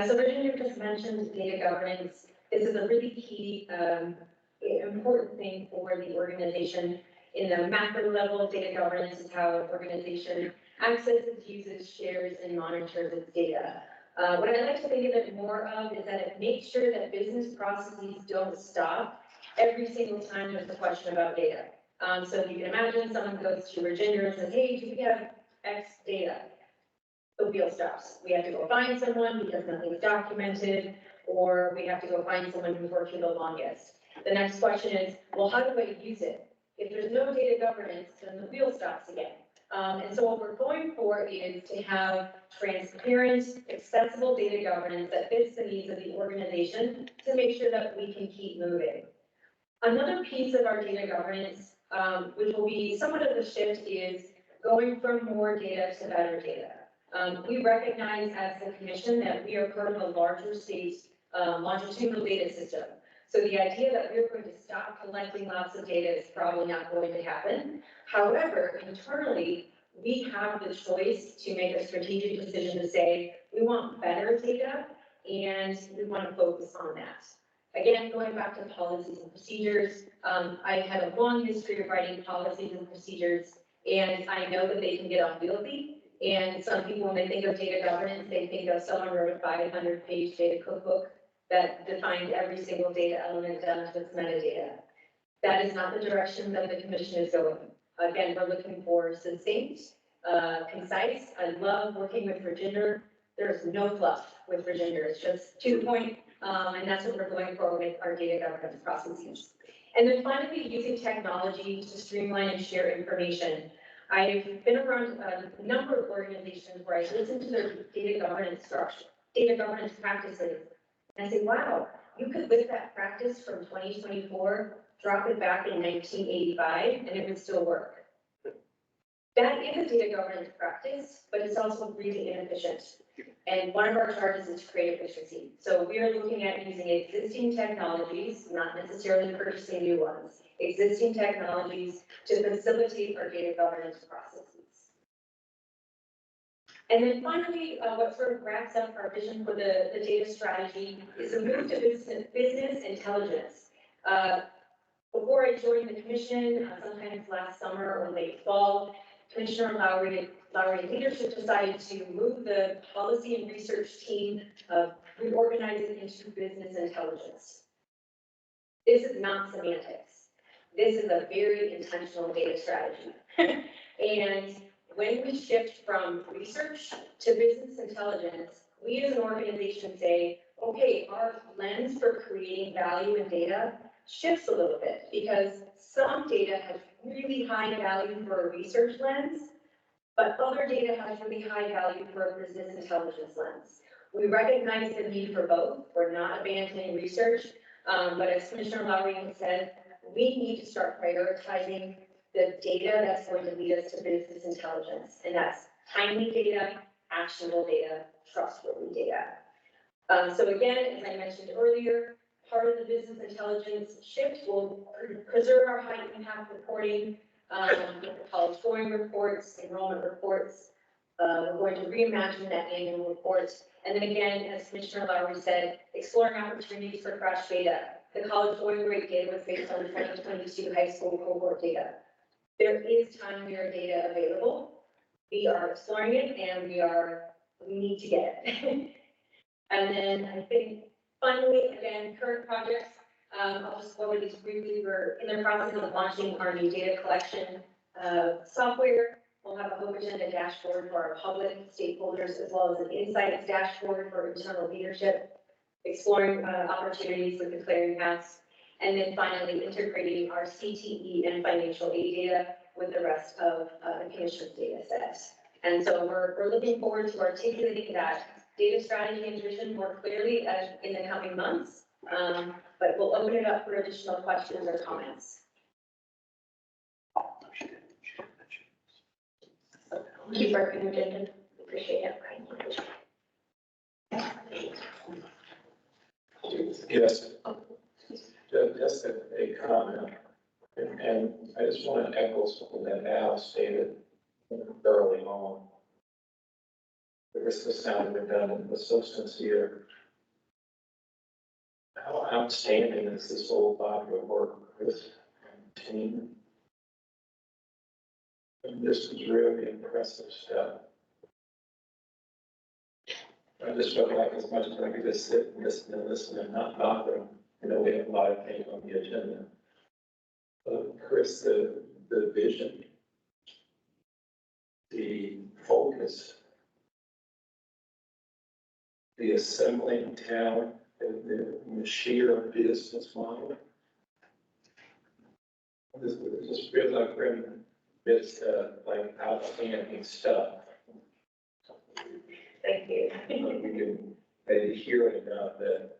So Virginia just mentioned data governance. This is a really key, important thing for the organization. In the macro level, data governance is how an organization accesses, uses, shares, and monitors its data. What I'd like to think of it more of is that it makes sure that business processes don't stop every single time there's a question about data. So you can imagine someone goes to Virginia and says, hey, do we have X data? The wheel stops. We have to go find someone because nothing's documented, or we have to go find someone who's working the longest. The next question is, well, how do I use it? If there's no data governance, then the wheel stops again. And so what we're going for is to have transparent, accessible data governance that fits the needs of the organization to make sure that we can keep moving. Another piece of our data governance, which will be somewhat of a shift, is going from more data to better data. We recognize as the commission that we are part of a larger state longitudinal data system. So the idea that we're going to stop collecting lots of data is probably not going to happen. However, internally, we have the choice to make a strategic decision to say, we want better data and we want to focus on that. Again, going back to policies and procedures, I had a long history of writing policies and procedures, and I know that they can get unwieldy. And some people, when they think of data governance, they think of someone wrote a 500-page data cookbook that defined every single data element down to its metadata. That is not the direction that the commission is going. Again, we're looking for succinct, concise. I love working with Virginia. There's no fluff with Virginia. It's just to the point, and that's what we're going for with our data governance processes. And then finally, using technology to streamline and share information. I've been around a number of organizations where I listen to their data governance structure, data governance practices, and I say, wow, you could lift that practice from 2024, drop it back in 1985, and it would still work. That is a data governance practice, but it's also really inefficient. And one of our charges is to create efficiency. So we are looking at using existing technologies, not necessarily purchasing new ones, existing technologies to facilitate our data governance processes. And then finally, what sort of wraps up our vision for the data strategy is a move to business intelligence. Before I joined the commission, sometimes last summer or late fall, Commissioner Lowry leadership decided to move the policy and research team, reorganize it into business intelligence. This is not semantics. This is a very intentional data strategy. And when we shift from research to business intelligence, we as an organization say, okay, our lens for creating value in data shifts a little bit because some data has really high value for a research lens, but other data has really high value for a business intelligence lens. We recognize the need for both. We're not abandoning research, but as Commissioner Lowry has said, we need to start prioritizing the data that's going to lead us to business intelligence, and that's timely data, actionable data, trustworthy data. So again, as I mentioned earlier, part of the business intelligence shift will preserve our high impact reporting, college scoring reports, enrollment reports. We're going to reimagine that annual report. And then again, as Commissioner Lowry said, exploring opportunities for fresh data. The college going rate data was based on 2022 high school cohort data. There is timelier data available. We are exploring it and we need to get it. And then I think Finally, again, current projects, I'll just go over these briefly. We're in the process of launching our new data collection software. We'll have a hope agenda dashboard for our public stakeholders, as well as an insights dashboard for internal leadership, exploring opportunities with the clearinghouse, and then finally integrating our CTE and financial aid data with the rest of the commission's data sets. And so we're looking forward to articulating that data strategy and vision more clearly in the coming months. But we'll open it up for additional questions or comments. Keep working, agenda. Appreciate it. Yes. Just a comment, and I just want to echo something that Al stated early on. The risk of sound redundant, but so sincere. How outstanding is this whole body of work with this team? And this is really impressive stuff. I just felt like as much as I could just sit and listen and not bother. You know, we have a lot of things on the agenda. Chris, the vision, the focus, the assembling talent, and the sheer business model. This just feels like we're in this like outstanding stuff. Thank you. We can maybe hear it enough that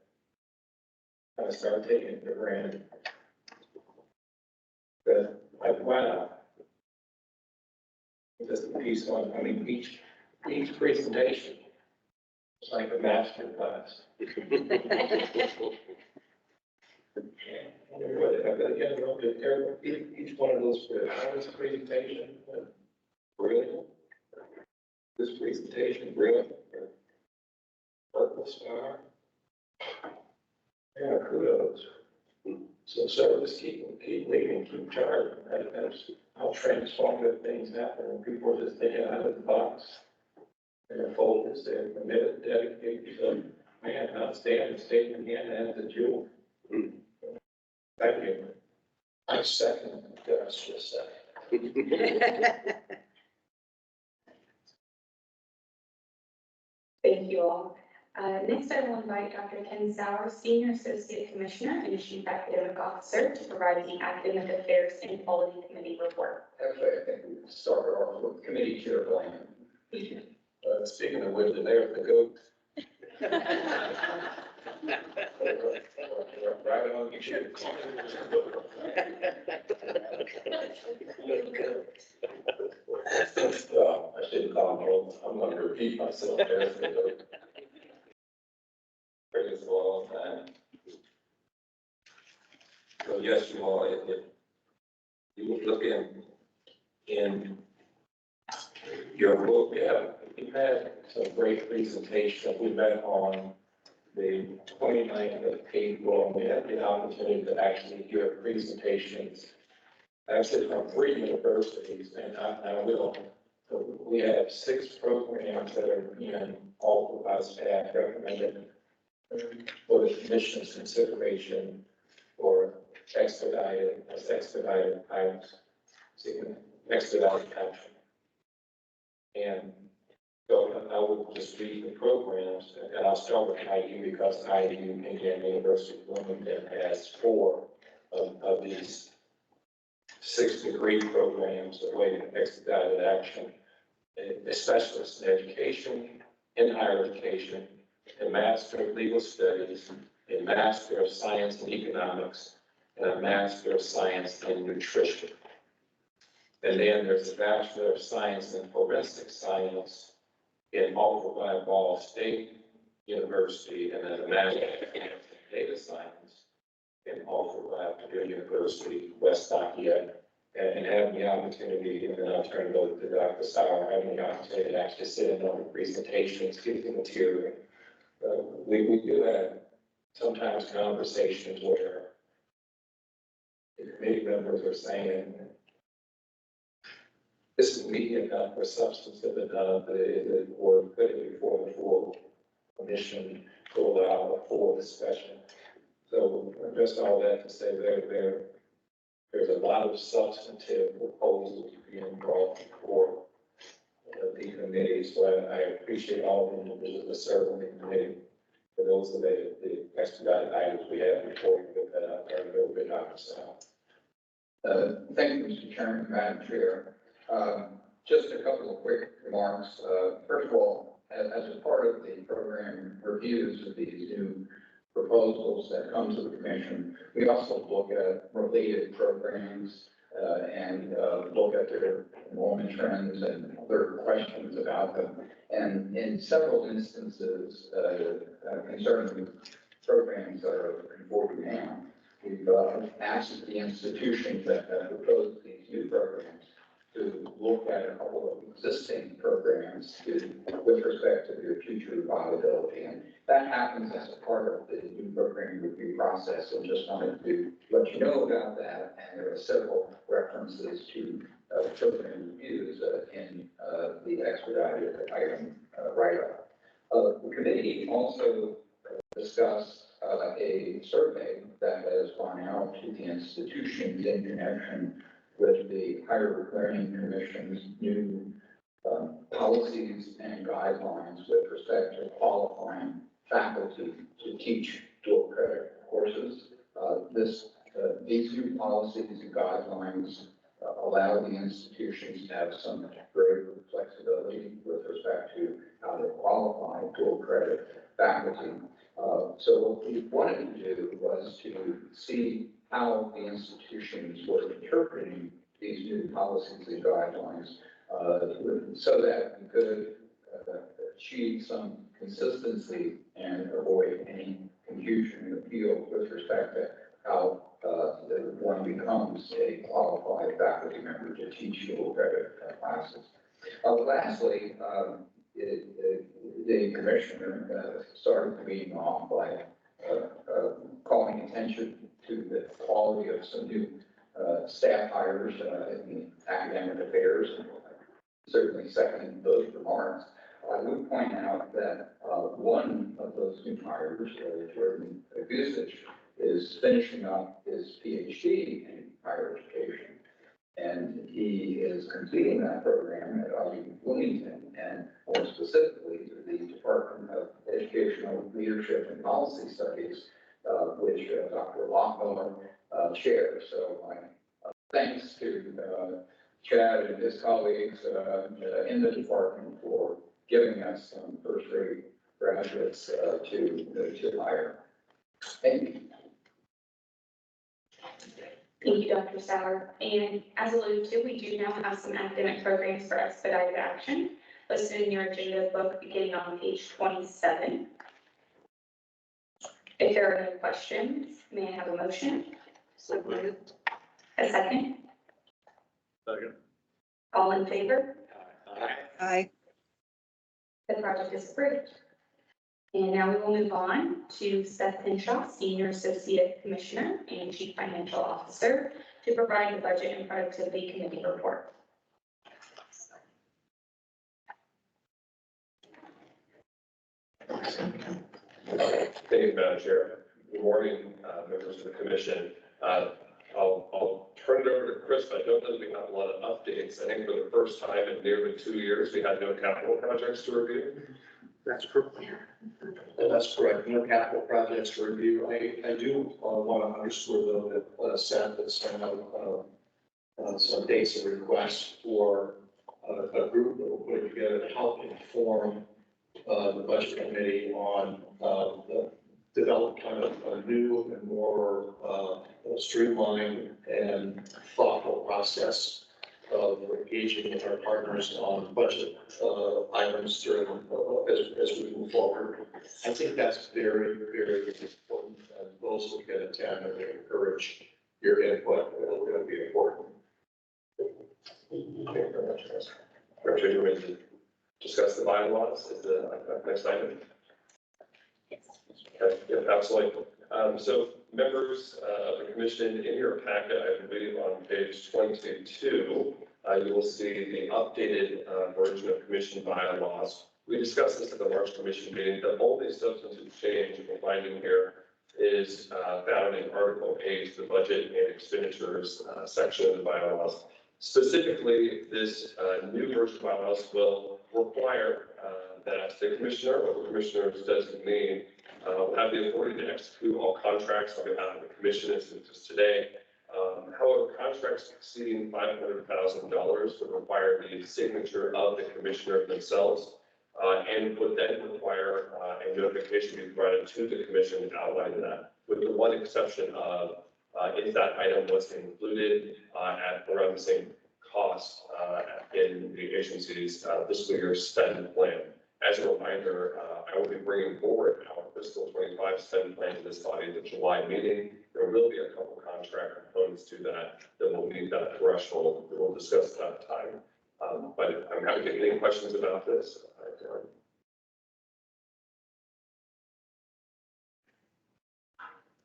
I start taking it for granted. But like, wow. Just a piece on, I mean, each presentation is like a master class. Each one of those presentation, brilliant. This presentation, brilliant. Purple star. Yeah, kudos. So just keep leading, keep charging. That's how transformative things happen when people are just thinking out of the box. They're focused, they're committed, dedicated. So, man, outstanding statement again, and the jewel. Thank you. I second. That's just second. Thank you all. Next, I will invite Dr. Ken Sauer, Senior Associate Commissioner and Chief Academic Officer, to provide the Academic Affairs and Quality Committee report. Actually, I think we started off with committee chair Blaine. Speaking of which, there's the goat. Right on, you should. I shouldn't call him, I'm going to repeat myself. There's the goat. Praise the Lord all the time. So yes, you all, if you would look in your book, we've had some great presentations. We met on the 29th of April, and we had the opportunity to actually hear presentations, actually from 3 universities, and I will. So we have 6 programs that are being offered by staff recommended for the commission's consideration for expedited action. And so I will just read the programs, and I'll start with IU because IU, Indiana University of Bloomington, has 4 of these 6 degree programs awaiting expedited action. A specialist in education, in higher education, a Master of Legal Studies, a Master of Science in Economics, and a Master of Science in Nutrition. And then there's a Bachelor of Science in Forensic Science offered by Ball State University, and then a Master of Data Science offered by Purdue University, West Lafayette. And having the opportunity, and then I'll turn it over to Dr. Sauer, having the opportunity to actually sit in on the presentations, give the material. We do have sometimes conversations where the committee members are saying, this is media enough for substantive enough, or put it before the full commission to allow a full discussion. So just all that to say there's a lot of substantive proposals being brought before the committee. So I appreciate all the individuals that serve on the committee. For those of the expedited items we have before we get that out there, a little bit out of sound. Thank you, Mr. Chairman, Madam Chair. Just a couple of quick remarks. First of all, as a part of the program reviews of these new proposals that come to the commission, we also look at related programs and look at their enrollment trends and other questions about them. And in several instances concerning programs that are before we now, we've asked the institutions that have proposed these new programs to look at a couple of existing programs with respect to their future viability. And that happens as a part of the new program review process. And just wanted to let you know about that. And there are several references to program reviews in the expedited item write-up. The committee also discussed a survey that has gone out to the institutions in connection with the Higher Learning Commission's new policies and guidelines with respect to qualifying faculty to teach dual credit courses. These new policies and guidelines allow the institutions to have some greater flexibility with respect to how to qualify dual credit faculty. So what we wanted to do was to see how the institutions were interpreting these new policies and guidelines so that we could achieve some consistency and avoid any confusion in the field with respect to how one becomes a qualified faculty member to teach dual credit classes. Lastly, the commissioner started the meeting off by calling attention to the quality of some new staff hires in academic affairs, and certainly second those remarks. I would point out that one of those new hires, Jordan Gusich, is finishing up his PhD in higher education. And he is completing that program at Bloomington, and more specifically to the Department of Educational Leadership and Policy Studies, which Dr. Lockmiller chairs. So my thanks to Chad and his colleagues in the department for giving us some first-rate graduates to hire. Thank you. Thank you, Dr. Sauer. And as alluded to, we do now have some academic programs for expedited action listed in your agenda book beginning on page 27. If there are no questions, may I have a motion? So moved. A second? Second. All in favor? Aye. The project is approved. And now we will move on to Seth Henshaw, Senior Associate Commissioner and Chief Financial Officer, to provide the Budget and Productivity Committee report. Thank you, Madam Chair. Good morning, members of the commission. I'll turn it over to Chris. I don't know that we have a lot of updates. I think for the first time in nearly 2 years, we had no capital projects to review. That's correct. That's correct. No capital projects to review. I do want to underscore though that Seth has sent out some dates and requests for a group that we're putting together to help inform the budget committee on develop kind of a new and more streamlined and thoughtful process of engaging with our partners on budget items during as we move forward. I think that's very, very important, and those who can attend and encourage your input, it'll really be important. Thank you very much, Chris. Are you ready to discuss the bylaws as the next item? Okay, yeah, absolutely. So members of the commission, in your packet, I believe on page 22, you will see the updated version of commission bylaws We discussed this at the March Commission meeting. The only substantive change we're finding here is found in Article 8, the budget and expenditures section of the bylaws. Specifically, this new version of bylaws will require that the commissioner or the commissioner's designee will have the authority to execute all contracts on behalf of the commission as it is today. However, contracts exceeding $500,000 would require the signature of the commissioner themselves and would then require a notification be provided to the commission outlining that, with the one exception of if that item was included at around the same cost in the agency's fiscal year spend plan. As a reminder, I will be bringing forward our fiscal 25 spend plan to this body at the July meeting. There will be a couple contract components to that will meet that threshold that we'll discuss at that time. But I'm happy to get any questions about this.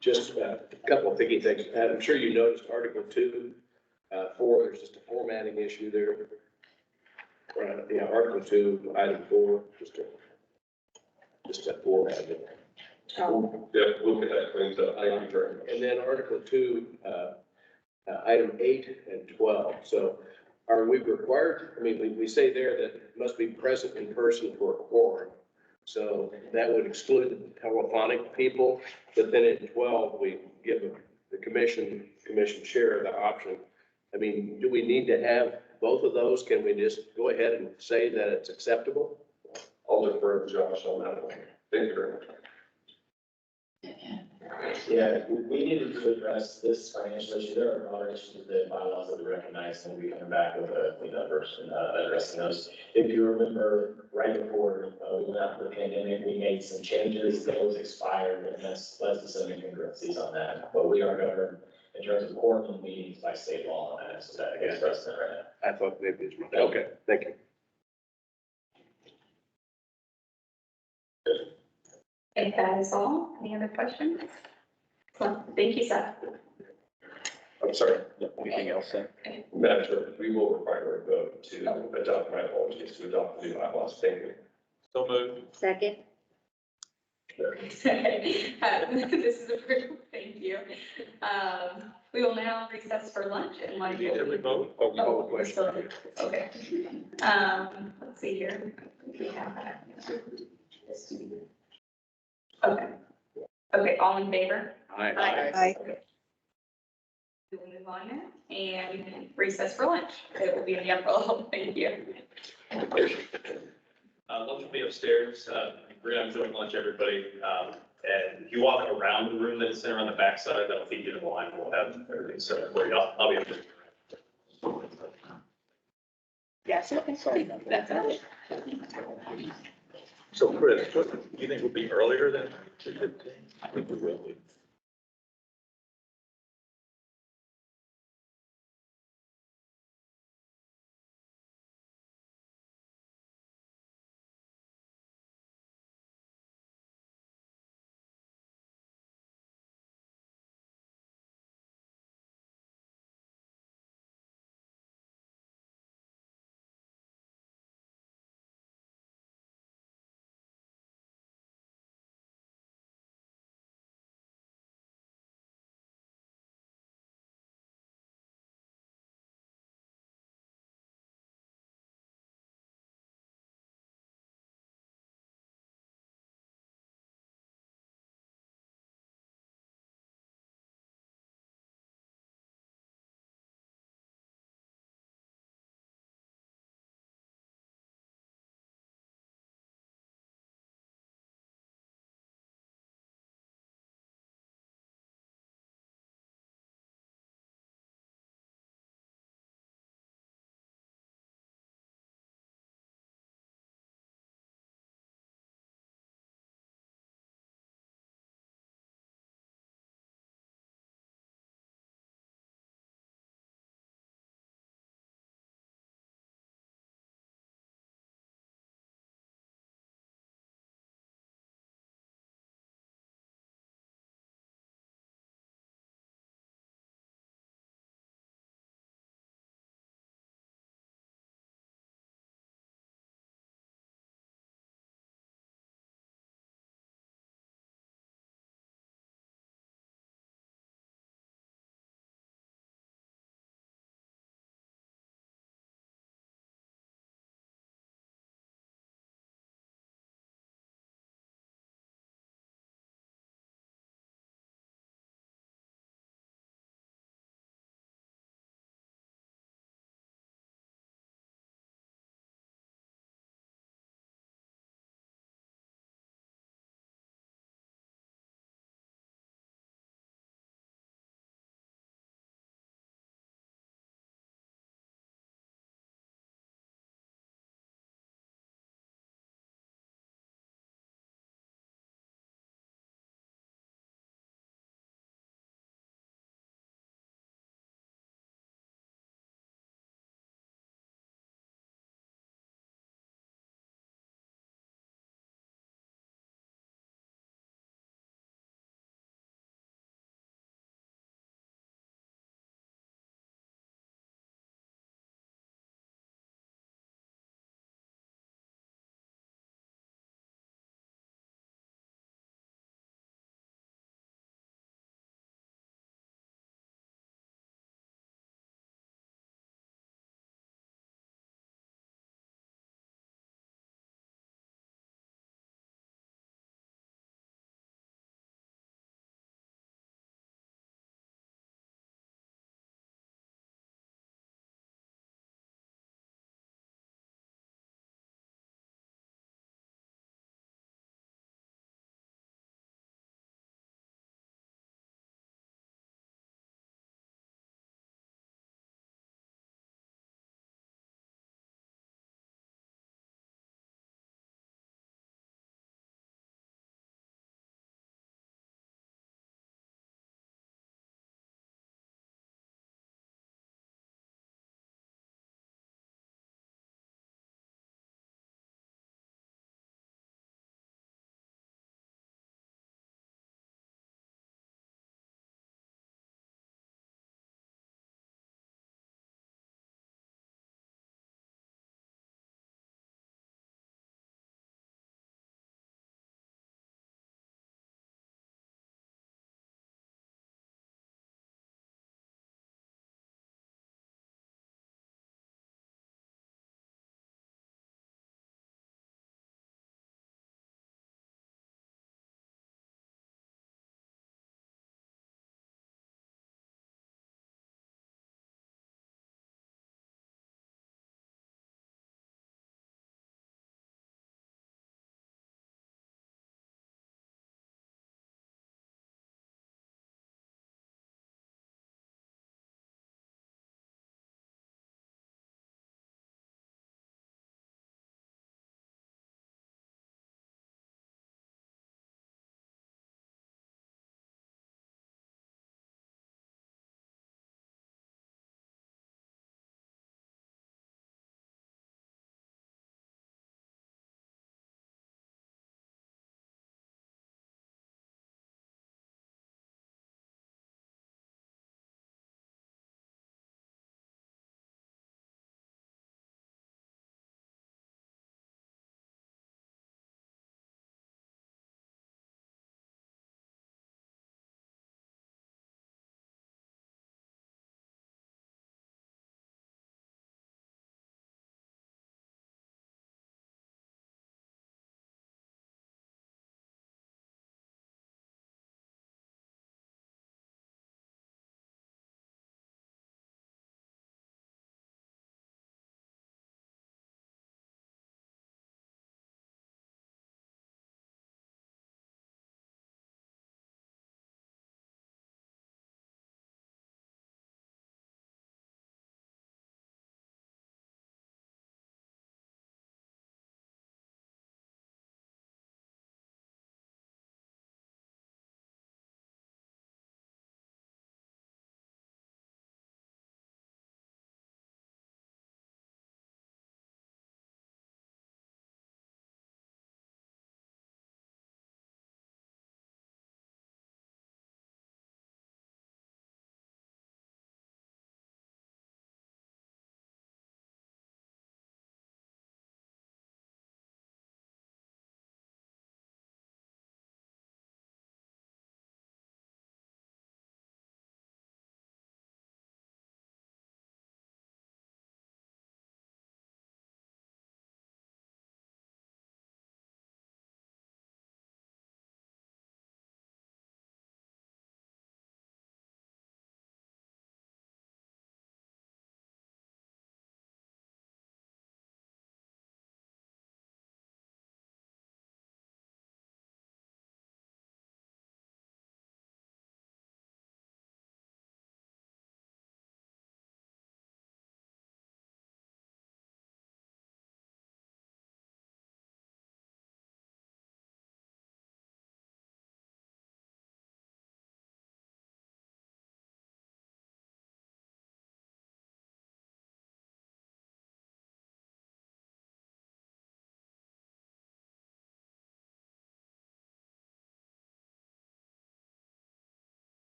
Just a couple of thinking things. I'm sure you noticed Article 2, 4, there's just a formatting issue there. Yeah, Article 2, Item 4, just a formatting. Oh. Yeah, we'll get that cleaned up. Thank you very much. And then Article 2, Item 8 and 12. So are we required, I mean, we say there that it must be present in person for a quorum. So that would exclude telephonic people, but then in 12, we give the commission chair the option. I mean, do we need to have both of those? Can we just go ahead and say that it's acceptable? I'll defer to Josh on that one. Thank you very much. Yeah, we needed to address this financial issue. There are other issues that bylaws that we recognize, and we come back with a cleanup version addressing those. If you remember, right before we went out for the pandemic, we made some changes. Those expired, and that's led to some incongruencies on that. But we are governed in terms of quorum meetings by state law on that, so that gets precedent right now. I thought maybe it's, okay, thank you. If that is all, any other questions? Well, thank you, Seth. I'm sorry. Anything else, Sam? Madam Chair, we will require a vote to adopt, my apologies, to adopt the new bylaws. Thank you. So moved. Second. This is approved, thank you. We will now recess for lunch and lunch. You need every vote? Oh, we're still, okay. Let's see here. We have that. Okay. Okay, all in favor? Aye. Aye. We will move on now and recess for lunch. It will be in the upper level. Thank you. Lunch will be upstairs. We're gonna have joint lunch, everybody. And if you walk around the room that's there on the backside, that'll feed you to the line. We'll have everything set for you. I'll be up there. Yes, okay. That's it. So Chris, what, do you think will be earlier than 2:15? I think we will be.